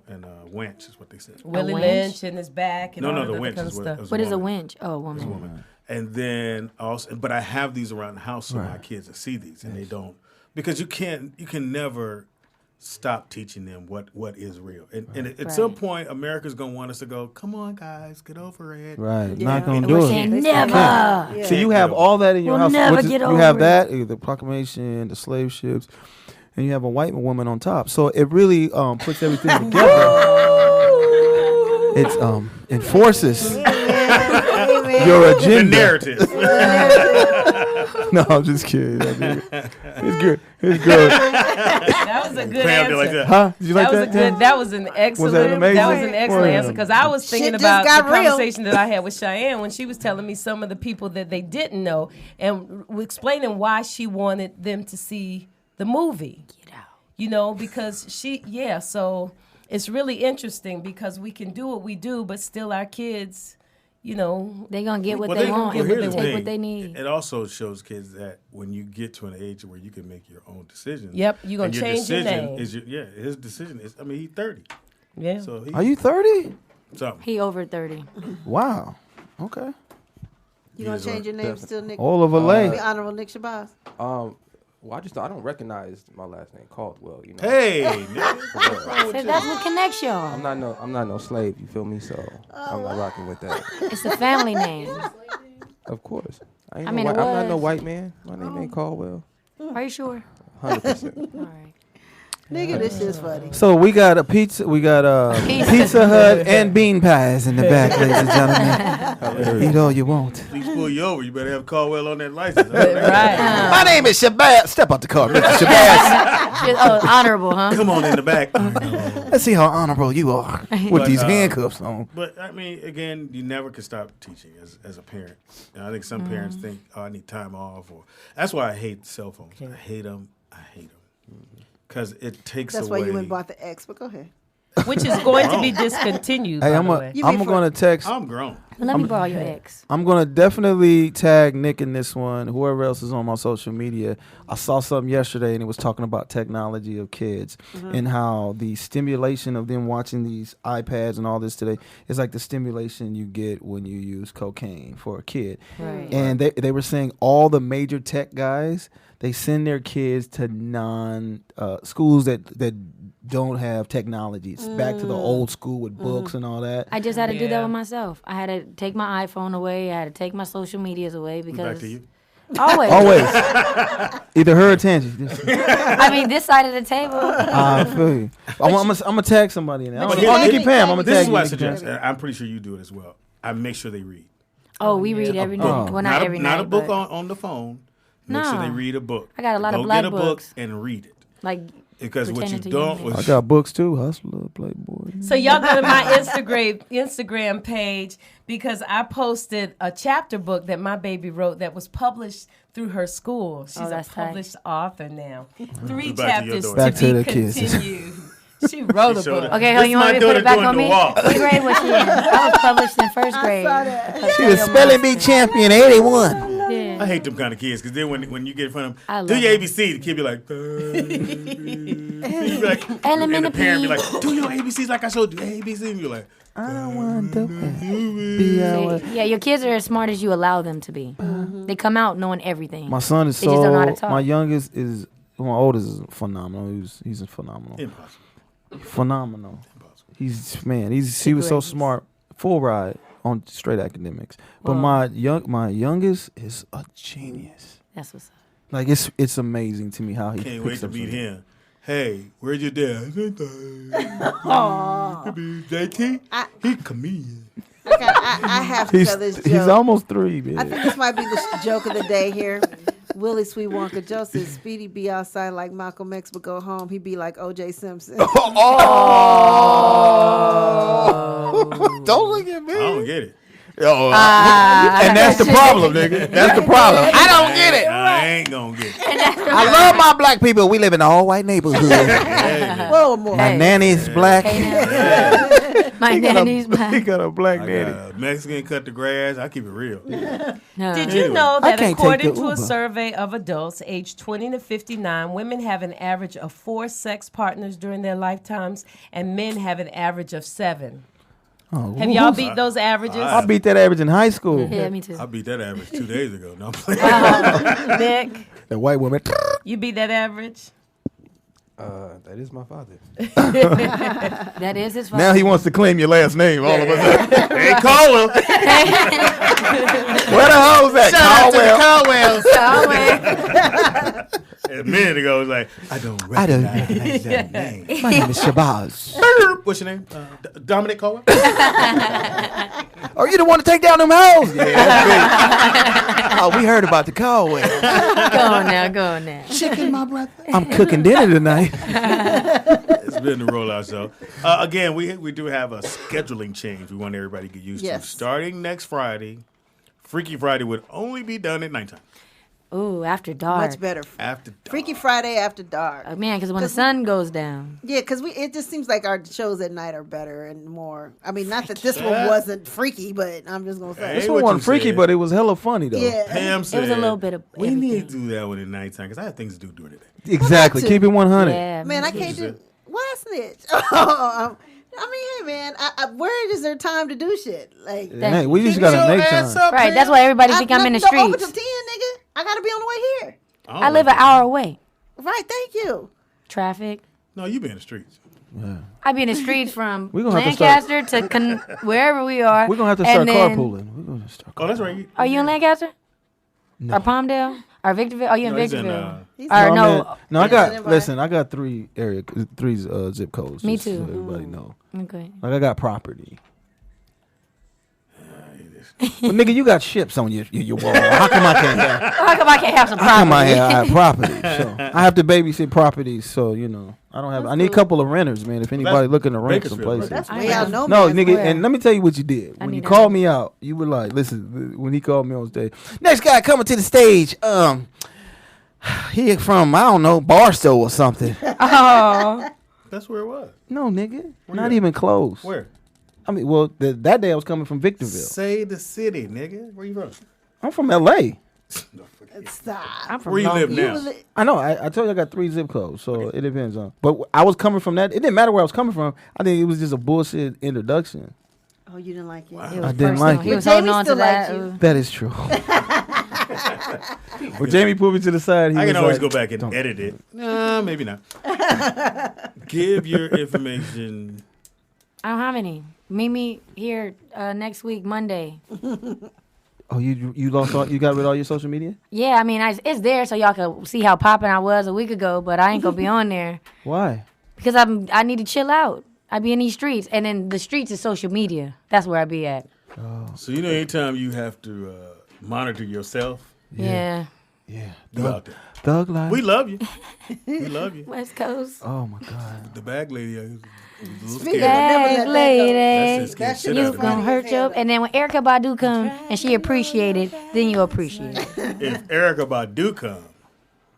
wench is what they said. Willie winch? Lynch and his back and all No, that the wench kind of is what. stuff. it was What is a woman. winch? Oh, a woman. Woman. And then also, but I have these around the house so my kids will see these, and they don't, because you can never stop teaching them what is real. And at some point, America's gonna want us to go, "Come on, guys, get over it." Right, Yeah. not gonna And do We're it. saying Yeah. never. So you have all that in your We'll house. never which is- get you over have it. that, the proclamation, the slave ships, and you have a white woman on top. So it really puts everything together. It's enforces your The agenda. narrative. No, I'm just kidding. It's good. It's good. That was a good Pam, answer. like that. Huh? Did you like That was that? a good. That was an excellent. amazing? That was an excellent Well, answer because I was thinking Shit just about got the real. conversation that I had with Cheyenne when she was telling me some of the people that they didn't know and explaining why she wanted them to see the movie. Get out. You know, because so it's really interesting because we can do what we do, but still our kids, you know, They gonna get what Well, they want. here's They the take thing. what they need. It also shows kids that when you get to an age where you can make your own decisions. Yep, you gonna and change your decision name. Is his decision is. I mean, he's 30. yeah. So Are you 30? something. He over 30. Wow. Okay. You gonna change your name still, Nick? All of LA. Be Honorable Nick Shabazz. Well, I don't recognize my last name Caldwell. You know. Hey, nigga. So that's what connects y'all. I'm not no slave. You feel me? So I'm not rocking with that. It's a family name. Of course. I I mean, I'm it not no was. white man. My name ain't Caldwell. Are you sure? 100%. All right. Nigga, this shit's funny. So we got a pizza. We got Pizza Hut and bean pies in the back, ladies and gentlemen. Eat all you want. Please pull you over. You better have Caldwell on that license. Right. My name is Shabazz. Step out the car, Mr. Shabazz. Oh, honorable, huh? Come on in the back. Let's see how honorable you are with But, these handcuffs on. But I mean, again, you never can stop teaching as a parent. And I think some parents think, "Oh, I need time off," or that's why I hate cell phones. I hate them. Because it takes That's away. why you went and bought the X, but go ahead. Which is going to be discontinued, Hey, by I'm the way. gonna text. I'm grown. Let me borrow your ex. I'm gonna definitely tag Nick in this one. Whoever else is on my social media. I saw something yesterday and it was talking about technology of kids and how the stimulation of them watching these iPads and all this today is like the stimulation you get when you use cocaine for a kid. Right. And they were saying all the major tech guys, they send their kids to schools that don't have technology. It's back to the old school with books and all that. I just had to do that Yeah. with myself. I had to take my iPhone away. I had to take my social medias away because Back to you. always. Either her or Tangy. I mean, this side of the table. I feel you. I'm gonna tag somebody in there. But Oh, Nikki Pam. I'm gonna This tag is you. what I Nikki Pam. suggest. and I'm pretty sure you do it as well. I make sure they read. Oh, we read every night. Well, not every night. Not a book but on the phone. Make sure they No. read a book. I got a lot of Go black get a books. book and read it. like Because what you pertaining to young don't men. I got books too. Hustler, Playboy. So y'all go to my Instagram page because I posted a chapter book that my baby wrote that was published through her school. She's a that's tight. published author now. 3 Back to your chapters daughter. Back to to the be kids. continued. She wrote a showed book. it. Okay, This you my want me to put daughter it back doing on the me? walk. What grade was she in? I was published in first grade. She was spelling bee champion 81. Yeah. I hate them kind of kids because then when you get in front of I them, do love your them. ABC, the kid be like, you be like and the parent be like, do your ABCs like I showed you ABC, and you're like, I don't want to be Yeah, your kids are as smart as you allow them to be. They come out knowing everything. My son is They just don't know how to so. talk. My youngest is. My oldest is phenomenal. He's phenomenal. impossible. Phenomenal. He was so smart. Full ride on straight academics. But my youngest is a genius. That's what's up. Like it's amazing to me how he Can't picks wait to up meet something. him. Hey, where's your dad? JT? He comedian. I have to tell this joke. He's almost 3, man. I think this might be the joke of the day here. Willie Sweet Wonka Joe says Speedy be outside like Malcolm X, but go home. He be like O.J. Simpson. Don't look at me. I don't get it. And that's the problem, nigga. That's the problem. I don't get it. I ain't gonna get it. I love my black people. We live in an all-white neighborhood. Whoa, more. My nanny's black. My nanny's He black. got a black I nanny. got a Mexican cut the grass. I keep it real. No. Did you know I that can't take according the to a Uber. survey of adults aged 20 to 59, women have an average of 4 sex partners during their lifetimes, and men have an average of 7? Oh, Have y'all beat those averages? I beat that average in high school. Yeah, me too. I beat that average 2 days ago. No, I'm playing. Nick, The white woman. you beat that average? That is my father. That is his fault. Now he wants to claim your last name. All of a sudden. Hey, call him. Where the hoes at? Caldwell. A minute ago, it was like, I don't I don't recognize that name. My name is Shabazz. What's your name? Dominic Caldwell? Are you the one to take down them hoes? Yeah, that's me. Oh, we heard about the Caldwell. Go on now. Chicken, my brother. I'm cooking dinner tonight. It's been the rollout show. Again, we do have a scheduling change we want everybody to get used to. Yes. Starting next Friday, Freaky Friday would only be done at nighttime. Ooh, after dark. Much better. After dark. Freaky Friday after dark. Man, because when the sun goes down. Yeah, because it just seems like our shows at night are better and more. I mean, not that this one wasn't freaky, but I'm just gonna say. Hey, This what one you wasn't freaky, said. but it was hella funny though. Yeah. Pam said, It was a little bit of we everything. need to do that one at nighttime because I have things to do during the day. Exactly. to. Keep it 100. Yeah, Man, I me can't you do. Why snitch? I mean, hey, man, where is there time to do shit? Like, Hey, we just Get gotta your make ass time. up, Right, Pam. that's why everybody think I'm in the Open till 10, streets. nigga. I gotta be on the way here. I live an hour away. Right, thank you. Traffic. No, you be in the streets. I be in the streets from We gonna have to start- Lancaster to wherever we are. We're gonna have to start and then- carpooling. We're gonna start. Oh, that's right. Are you in Lancaster? Or Palmdale? Or Victorville? Are you in No, he's in, Victorville? He's or I'm no? in- no, I He's got. in Listen, I got three zip codes. Me just too. So everybody know. Okay. Like I got property. But nigga, you got ships on your wall. How come I can't have? How come I can't have some How come I property? have property? So I have to babysit properties. So I don't have. I need a couple of renters, man. If anybody looking to rent some Bakersfield, places. right? That's I way know. out no No, man's nigga, way. and let me tell you what you did. I When you need called that. me out, you were like, listen, when he called me on stage, next guy coming to the stage, he from, I don't know, Barstow or something. Oh. That's where it was. No, nigga, Where not you at? even close. Where? I mean, well, that day I was coming from Victorville. Say the city, nigga. Where you from? I'm from L.A. Stop. I'm from Where you Long live Beach. now? I know. I told you I got 3 zip codes, so it depends on. But I was coming from that. It didn't matter where I was coming from. I think it was just a bullshit introduction. Oh, you didn't like it. It was I didn't personal. like He it. was But holding Jamie on to still liked that. you. That is true. When Jamie pulled me to the side, he I was can always like, go back and edit it. Nah, maybe not. Give your information. I don't have any. Meet me here next week, Monday. Oh, you lost all, you got rid of all your social media? Yeah, I mean, it's there so y'all can see how popping I was a week ago, but I ain't gonna be on there Why? because I need to chill out. I be in these streets, and then the streets is social media. That's where I be at. So anytime you have to monitor yourself, Yeah. Yeah. you out there. Thug life. We love you. We love you. West Coast. Oh my God. The bag lady was a little Speaking scared. of- Never let Bag that lady. That's just getting shit You out of gonna me. hurt your, and then when Erica Badu come and she appreciate it, then you appreciate it. If Erica Badu come,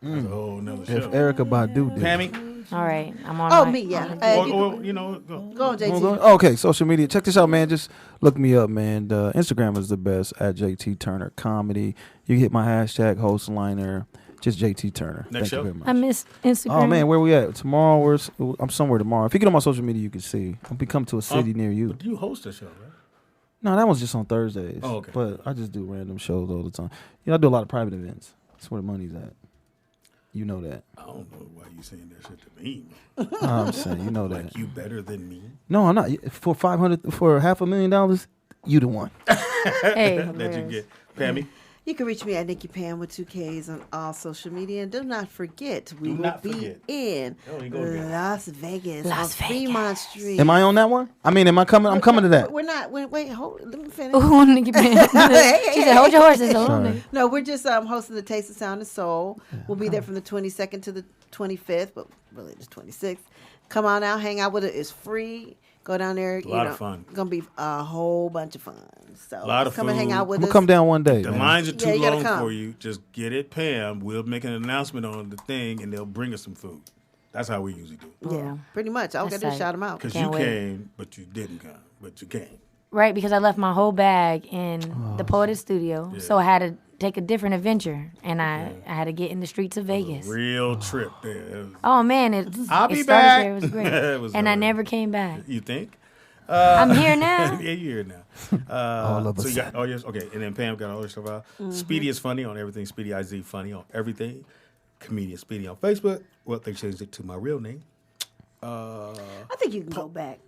that's a whole nother show. If Erica Badu did. Pammy, All right, I'm on. Oh, my- me, yeah. or you know, go. Go on, JT. Okay, social media. Check this out, man. Just look me up, man. Instagram is the best at JT Turner Comedy. You can hit my hashtag host liner, just JT Turner. Next Thank you show? very much. I miss Instagram. Oh man, where we at? Tomorrow, I'm somewhere tomorrow. If you get on my social media, you can see. I'll be coming to a city near you. But you host a show, right? No, that one's just on Thursdays. Oh, okay. But I just do random shows all the time. I do a lot of private events. That's where the money's at. You know that. I don't know why you saying that shit to me. I'm saying, you know that. Like you better than me. No, I'm not. For $500,000, you the one. Hey, That you get, Pammy. You can reach me at Nikki Pam with 2 Ks on all social media. And do not forget, we Do will not be forget. in Oh, you go again. Las Vegas on Las Fremont Street. Am I on that one? I mean, am I coming? I'm coming to that. We're not. Wait, hold. Let me finish. Ooh, Nikki Pam. She said, "Hold your horses." Hold on, Sorry. nigga. No, we're just hosting the Taste of Sound and Soul. We'll be there from the 22nd to the 25th, but really the 26th. Come on out, hang out with us. It's free. Go down there. A lot of fun. Gonna be a whole bunch of fun. So A lot of come and hang food. out with I'm us. gonna come down one day. The man. lines are too Yeah, you gotta long come. for you. Just get it, Pam. We'll make an announcement on the thing, and they'll bring us some food. That's how we usually do it. Yeah, pretty much. All we That's gotta do is tight. shout them out. Because Can't you wait. came, but you didn't come. But you came. Right, because I left my whole bag in the Poetic Studio, Yeah. so I had to take a different adventure, and I had to get in the streets of Vegas. Real trip there. It was- Oh man, I'll it be started back. there. It was great, It was and I alright. never came back. You think? I'm here now. Yeah, you're here now. All of a so you got sudden. all yours. Okay, and then Pam got all her stuff out. Speedy is funny on everything. Speedy IZ funny on everything. Comedian Speedy on Facebook. Well, they changed it to my real name. I think you can go back.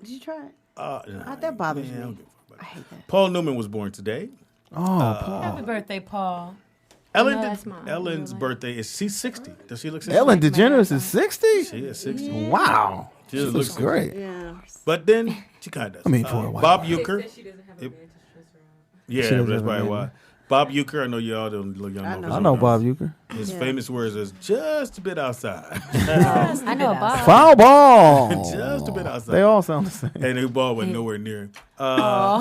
Did you try it? Nah, That bothers man, I me. don't give a fuck about I it. hate that. Paul Newman was born today. Oh, Paul. Happy birthday, Paul. Ellen No, that's mine. Ellen's birthday is she's 60. Does she look 60? Ellen DeGeneres is 60. She is 60. Wow, She she just looks 60. great. Yeah. But then she kind of does. I mean, for a while. Bob Euchre. She doesn't have a It- man to stress her out. Yeah, She doesn't that's have a probably man. why. Bob Euchre, I know y'all don't look young. I know. I know Bob Euchre. His famous words is just a bit outside. I know Bob. Foul ball. Just a bit outside. They all sound the same. And the ball went nowhere near him.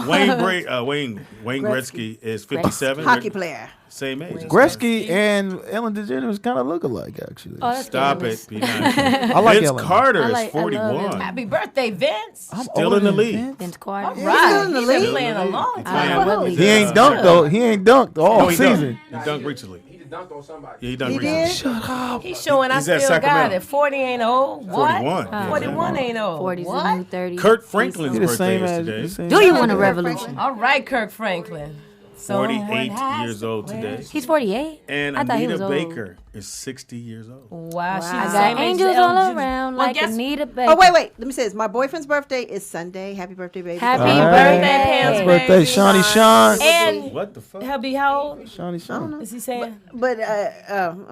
Wayne Gretzky is 57. Hockey player. Same age. Gretzky and Ellen DeGeneres kind of look alike, actually. Oh, that's Stop good. it. Be nice. I like Vince Ellen. Carter I is love 41. him. Happy birthday, Vince. I'm Still older in the than league. Vince. Vince Carter. Right. Still in the He's been league? playing a long He's time. playing- He He ain't dunked though. He ain't dunked all No, he season. dunked. He dunked recently. He just dunked on somebody. Yeah, he dunked He recently. did? Shut up. He's showing I He's at still got Sacramento. it. 40 ain't old. What? 41. Yeah. 41 ain't old. 40s is What? new 30s. Kurt Franklin's He the birthday same is as. today. the same Do you as- want a revolution? All right, Kirk Franklin. Someone 48 has years to old wear today. He's 48. And I thought he Anita was old. Baker is 60 years old. Wow, she's I the got same age angels as all Ellen around Well, like guess- Anita Baker. Oh, wait. Let me say this. My boyfriend's birthday is Sunday. Happy birthday, baby. Happy All right. birthday, Pam's Happy birthday, Shawnee Sean. And What the fuck? Hubby, how old Shawnee Sean. is he saying? But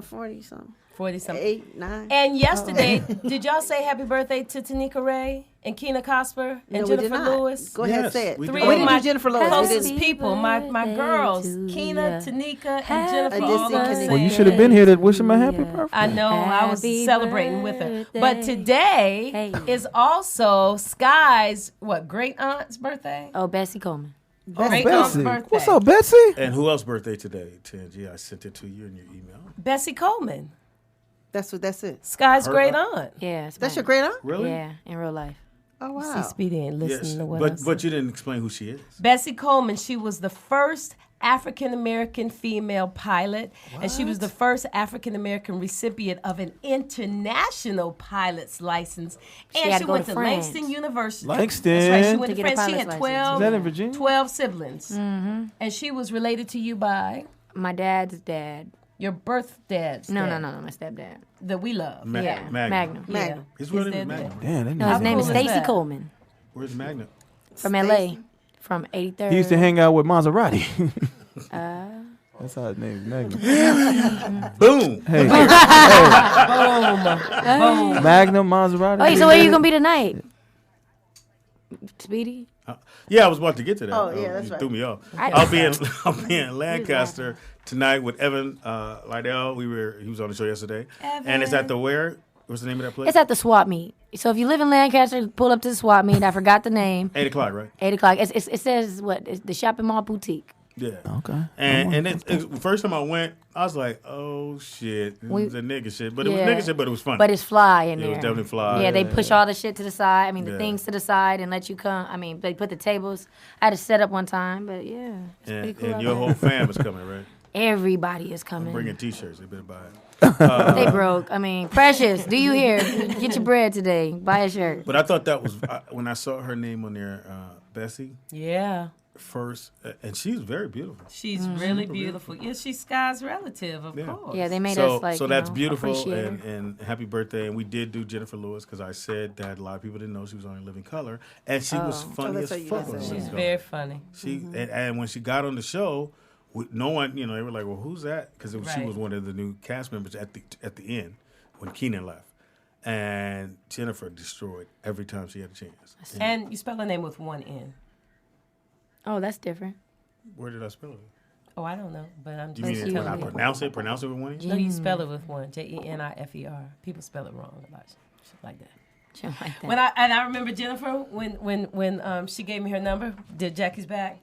40 something. 40 something. 8, 9. And yesterday, did y'all say happy birthday to Tanika Ray and Keena Cosper and No, we did Jennifer not. Lewis? Go ahead, Yes, say it. we Three did. Oh, we of didn't my do Jennifer Lewis. We closest didn't. people, my birthday girls, to Keena, ya. Tanika, and Happy Jennifer. I did all see on the Keena. same Well, you should have been here to wish him a happy Yeah. birthday. I know, I was Happy celebrating with her. But birthday. today Hey. is also Sky's, great aunt's birthday? Oh, Bessie Coleman. Great aunt's Betsy. birthday. What's up, Betsy? And who else birthday today, Tangi? I sent it to you in your email. Bessie Coleman, That's it. Sky's Her great aunt? aunt. Yeah. it's That's my- your great aunt? Really? Yeah, in real life. Oh, wow. See, Speedy ain't listening Yes. to what I said. But you didn't explain who she is. Bessie Coleman, she was the first African American female pilot, and she was the first African American recipient of an international pilot's license. And had she to go went to to France. Langston University. Langston. That's right. She went To to get a France. She pilot's had license. 12, Is that in Virginia? 12 siblings. Mm-hmm. And she was related to you by My dad's dad. your birth dad's No, dad no, my stepdad. that we love. Yeah, Magnum. Magnum. His His real name is dad Magnum. dad. Damn, that No, his nigga- name is cool is Stacy that? Coleman Where's Magnum? from LA, from 83rd. He used to hang out with Maserati. That's how his name is Magnum. Boom. Hey, Magnum Maserati. Oh, so where you gonna be tonight? Speedy? Yeah, I was about to get to that. Oh, yeah, that's you right. threw me off. I- I'll be in Lancaster tonight with Evan Lydell. He was on the show yesterday, and it's at the where? What's the name of that place? It's at the swap meet. So if you live in Lancaster, pull up to the swap meet. I forgot the name. 8:00, right? 8 o'clock. It says what? It's the shopping mall boutique. Yeah. Okay. And it's first time I went, I was like, oh shit, it was a nigga shit, but it was Yeah. nigga shit, but it was funny. But it's fly in It there. was definitely fly. Yeah, they push all the shit to the side. I mean, the Yeah. things to the side and let you come. I mean, they put the tables. I had to set up one time, but yeah, it's pretty and, cool. out and your there. whole fam is coming, right? Everybody is coming. Bringing T-shirts. They better buy it. They broke. I mean, Precious, do you hear? Get your bread today. Buy a shirt. But I thought that was when I saw her name on there, Bessie. Yeah. First, and she's very beautiful. She's really beautiful. Yeah, she's Sky's relative, of course. Yeah, they made so, us like. so you that's know, beautiful, appreciate her. and happy birthday. And we did do Jennifer Lewis because I said that a lot of people didn't know she was on In Living Color, and she was funny that's as what you fuck. said. on She's Living Color. very funny. She and when she got on the show, no one, they were like, "Well, who's that?" Because she Right. was one of the new cast members at the end when Keenan left, and Jennifer destroyed every time she had a chance. And you spell her name with one N. Oh, that's different. Where did I spell it? Oh, I don't know, but I'm Do just you mean she when I was- telling you. pronounce it? Pronounce it with one E? No, you spell it with one. Jenifer. People spell it wrong a lot. Shit like that. Shit like that. When I remember Jennifer when she gave me her number, did Jackie's back.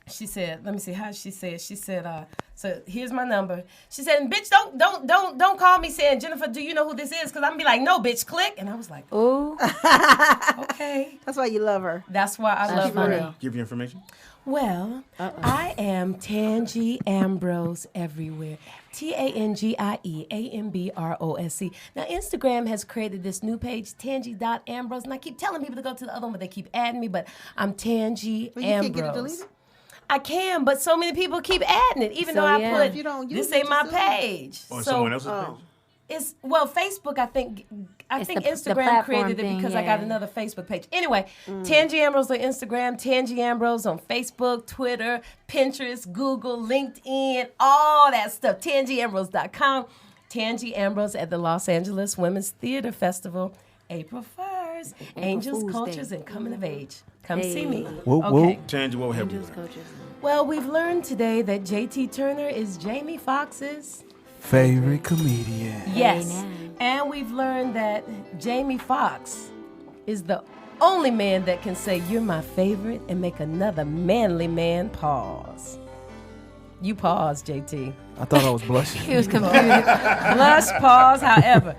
She said, let me see how she said. She said, so here's my number. She said, bitch, don't call me saying, Jennifer, do you know who this is? Because I'm gonna be like, no, bitch, click. And I was like, Ooh, okay. That's why you love her. That's why I love funny. her. Give you information. Well, I am Tangi Ambrose everywhere. TangiEAMBROSE. Now, Instagram has created this new page, Tangi.Ambrose, and I keep telling people to go to the other one, but they keep adding me, but I'm Tangi Well, you Ambrose. can't get it deleted? I can, but so many people keep adding it, even So, though I yeah. put, If you don't use this it, ain't my just delete it. page. Or So, someone else's page. it's Facebook. I think It's the Instagram platform created it thing, because I got yeah. another Facebook page. Anyway, Tangi Ambrose on Instagram, Tangi Ambrose on Facebook, Twitter, Pinterest, Google, LinkedIn, all that stuff. TangiAmbrose.com. Tangi Ambrose at the Los Angeles Women's Theater Festival, April 1st. Angels, Fool's Cultures, Day. and Coming of Age. Come see me. Whoop, Okay. whoop. Tangi, what have you Angels learned? coaches. Well, we've learned today that JT Turner is Jamie Foxx's Favorite comedian. yes. now. And we've learned that Jamie Foxx is the only man that can say, you're my favorite, and make another manly man pause. You pause, JT. I thought I was blushing. He was confused. Blush, pause, however.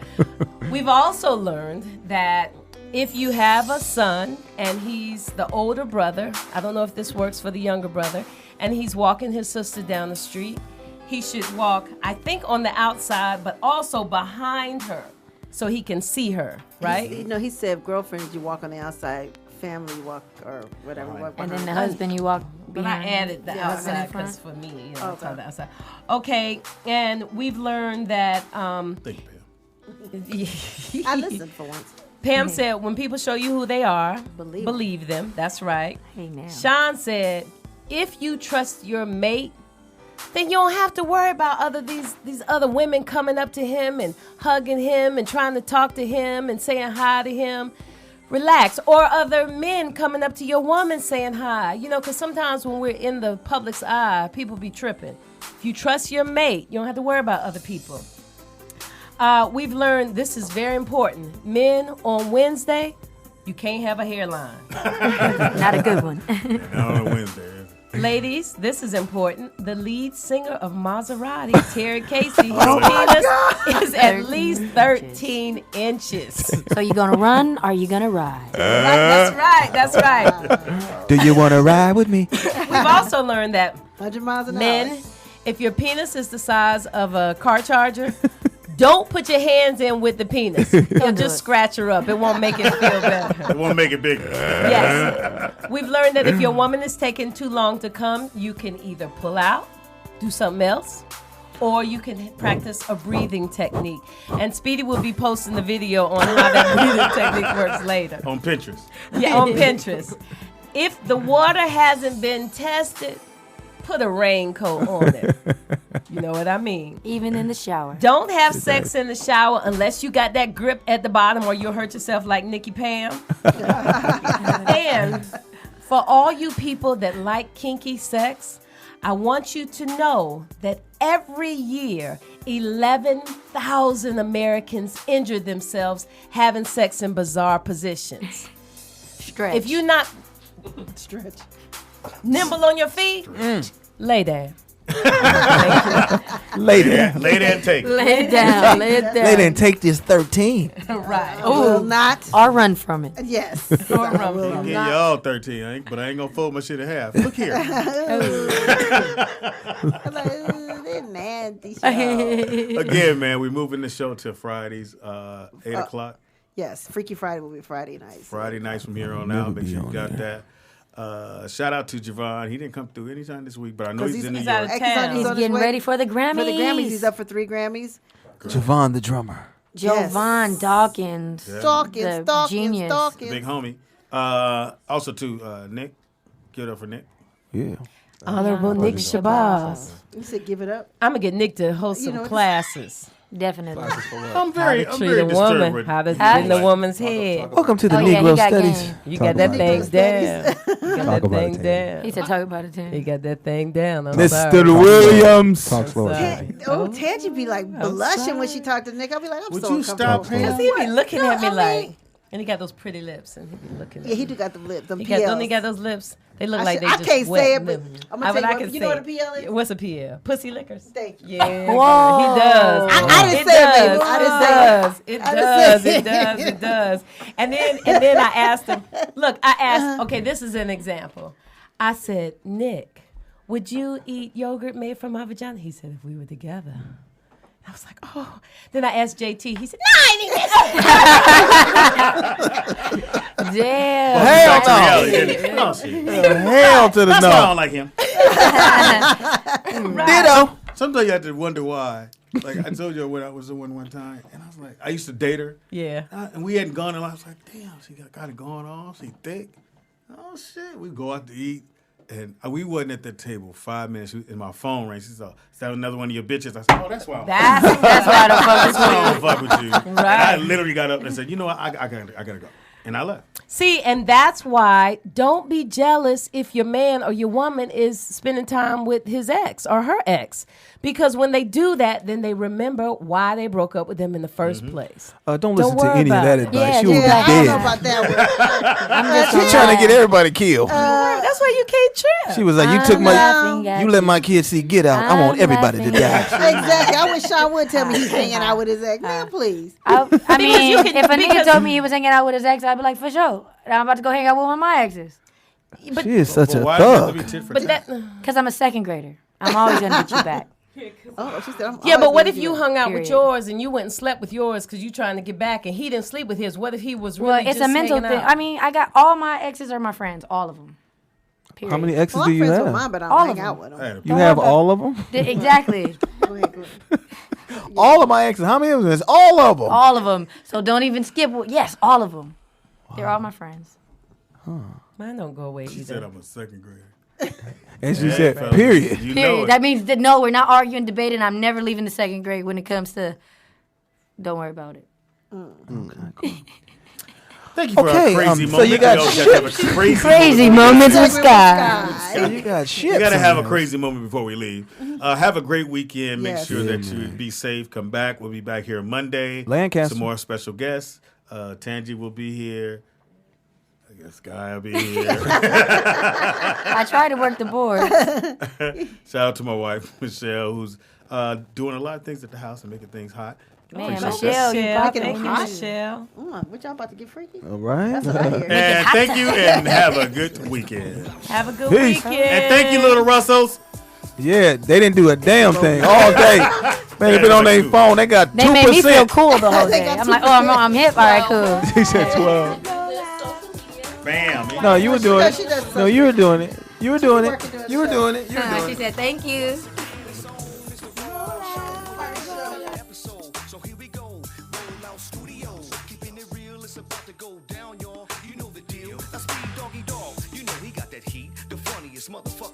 We've also learned that if you have a son and he's the older brother, I don't know if this works for the younger brother, and he's walking his sister down the street, he should walk, I think, on the outside, but also behind her so he can see her, right? He said, girlfriends, you walk on the outside, family you walk or whatever. Walk And then behind. the husband you walk But I behind. added the Yeah, husband in outside because front. for me, you know, it's on the outside. Okay, and we've learned that Thank you, Pam. I listened for once. Pam said when people show you who they are, Believe believe them. That's right. Hey, now. Sean said, if you trust your mate, then you don't have to worry about these other women coming up to him and hugging him and trying to talk to him and saying hi to him. Relax. Or other men coming up to your woman saying hi. You know, because sometimes when we're in the public's eye, people be tripping. If you trust your mate, you don't have to worry about other people. We've learned this is very important. Men on Wednesday, you can't have a hairline. Not a good one. Not on Wednesday. Ladies, this is important. The lead singer of Maserati, Terry Casey, his penis is at least 13 inches. So you gonna run or you gonna ride? That's right. That's right. Do you want to ride with me? We've also learned that 100 miles an hour. men, if your penis is the size of a car charger, don't put your hands in with the penis. You'll just scratch her up. It won't make it feel better. It won't make it bigger. Yes. We've learned that if your woman is taking too long to come, you can either pull out, do something else, or you can practice a breathing technique. And Speedy will be posting the video on how that breathing technique works later. On Pinterest. Yeah, on Pinterest. If the water hasn't been tested, put a raincoat on it. You know what I mean? Even in the shower. Don't have sex in the shower unless you got that grip at the bottom or you'll hurt yourself like Nikki Pam. And for all you people that like kinky sex, I want you to know that every year 11,000 Americans injure themselves having sex in bizarre positions. Stretch. If you're not Stretch. nimble on your feet, lay down. Lay there. Lay there and take. Lay it down. Lay it down. They didn't take this 13. Right. Will not. Or run from it. Yes. Or I run will from Get not. y'all 13, but I ain't gonna fold my shit in half. Look here. I'm like, ooh, they're nasty. Show. Again, man, we moving the show to Fridays, 8 o'clock. Yes, Freaky Friday will be Friday nights. Friday nights from here on out. Make sure you got that. Shout out to Javon. He didn't come through anytime this week, but I know he's in New he's out York. of He's on- town. he's He's on his getting way ready for the Grammys. For the Grammys, he's up for 3 Grammys. Javon the drummer. Jovan Dawkins. Stalking, The stalking, genius. stalking. Big homie. Also to Nick. Give it up for Nick. Yeah. Honorable Nick Shabazz. You said give it up. I'm going to get Nick to host You some know, it's- classes. Definitely. I'm very Treat a disturbed woman, with how to How get in the to- woman's head. Welcome to the Oh, yeah, Negro he got Studies. game. You Talk got that about thing it. down. You got Talk that about thing it, down. He said talk about it too. You got that thing down. I'm Mr. sorry. Williams. Tangie be like blushing when she talked to Nick. I'll be like, I'm Would so you stop uncomfortable. paying? Because he be looking at me I mean- like, and he got those pretty lips, and he be looking at Yeah, he me. do got the lip, them He PLs. don't he got those lips? They look I like said- they I just can't wet say it, but lips. I'm gonna tell you I what- can you know say what a PL is? What's a PL? Pussy lickers. Thank you. Yeah, Whoa. he does. I didn't It say it, baby. does. I didn't say it. It I does. didn't It say does. it. It does. And then I asked him. Look, I asked. Okay, this is an example. I said, Nick, would you eat yogurt made from my vagina? He said, if we were together. I was like, oh. Then I asked JT. He said, no, I ain't eating Damn. Back to reality, didn't it? No, shit. Hell to the That's why I no. don't like him. Ditto. Sometimes you have to wonder why. Like I told you when I was the one time, and I was like, I used to date her, Yeah. and we hadn't gone, and I was like, damn, she got it going on. She thick. Oh shit, we go out to eat, and we wasn't at the table 5 minutes, and my phone rang. She said, "Is that another one of your bitches?" I said, "Oh, that's why." That's why I don't fuck with I you. don't fuck with you. And I literally got up and said, "You know what? I gotta go," and I left. See, and that's why don't be jealous if your man or your woman is spending time with his ex or her ex. Because when they do that, then they remember why they broke up with them in the first place. Don't listen to worry any of about that it. advice. Yeah, She will be Yeah, I don't know dead. about that one. She's trying to get everybody killed. That's why you can't trip. She was like, "You took my, laughing at you let my kids see Get Out. I want I'm everybody to laughing die." at Exactly. I wish Sean would tell me he's hanging out with his ex. Man, please. I mean, you can- if a nigga because- told me he was hanging out with his ex, I'd be like, for sure. I'm about to go hang out with one of my exes. She is such a Well, why does it have to be thug. tit for But tat? that, Because I'm a second grader. I'm always going to get you back. Oh, she said, I'm Yeah, but always what gonna if do you that. hung out with Period. yours and you went and slept with yours because you trying to get back and he didn't sleep with his? What if he was really Well, it's just a mental hanging thing. out? I mean, I got all my exes are my friends, all of them. Period. How many exes Well, do I'm you friends with have? mine, but I All don't of hang them. out with them. I had a- You have all of them? Exactly. Go ahead, go ahead. All of my exes. How many of them? It's all of them. All of them. So don't even skip. Yes, all of them. They're all my friends. Mine don't go away She either. said I'm a second grader. And she Yeah, said, fellas, period. You know Period. it. That means that no, we're not arguing, debating. I'm never leaving the second grade when it comes to. Don't worry about it. Thank you for Okay, a crazy so moment. you got always gotta have a crazy Crazy moment. moments with Sky. So you got shit. You got to have a somewhere. crazy moment before we leave. Have a great weekend. Make Yes. sure that you be safe. Come back. We'll be back here Monday. Lancaster. Some more special guests. Tangi will be here. I guess Guy will be here. I try to work the board. Shout out to my wife, Michelle, who's doing a lot of things at the house and making things hot. Man, Appreciate Michelle, you Michelle, fucking thank you, hot. Michelle. What y'all about to get freaky? All right. That's what I hear. And thank you and have a good weekend. Have a good Peace. weekend. And thank you, little Russells. Yeah, they didn't do a damn thing all day. Man, they been on their phone. They got 2%. They made me feel cool the whole day. I'm like, oh, I'm hip. All right, cool. She said 12. Bam. No, you were doing She it. does No, you were doing it. You were doing it. working doing You were stuff. doing it. You were doing She it. said, thank you. Episode. So here we go. Roll out studio. Keeping it real, it's about to go down, y'all. You know the deal. Now speed doggy dog. You know he got that heat. The funniest motherfucker.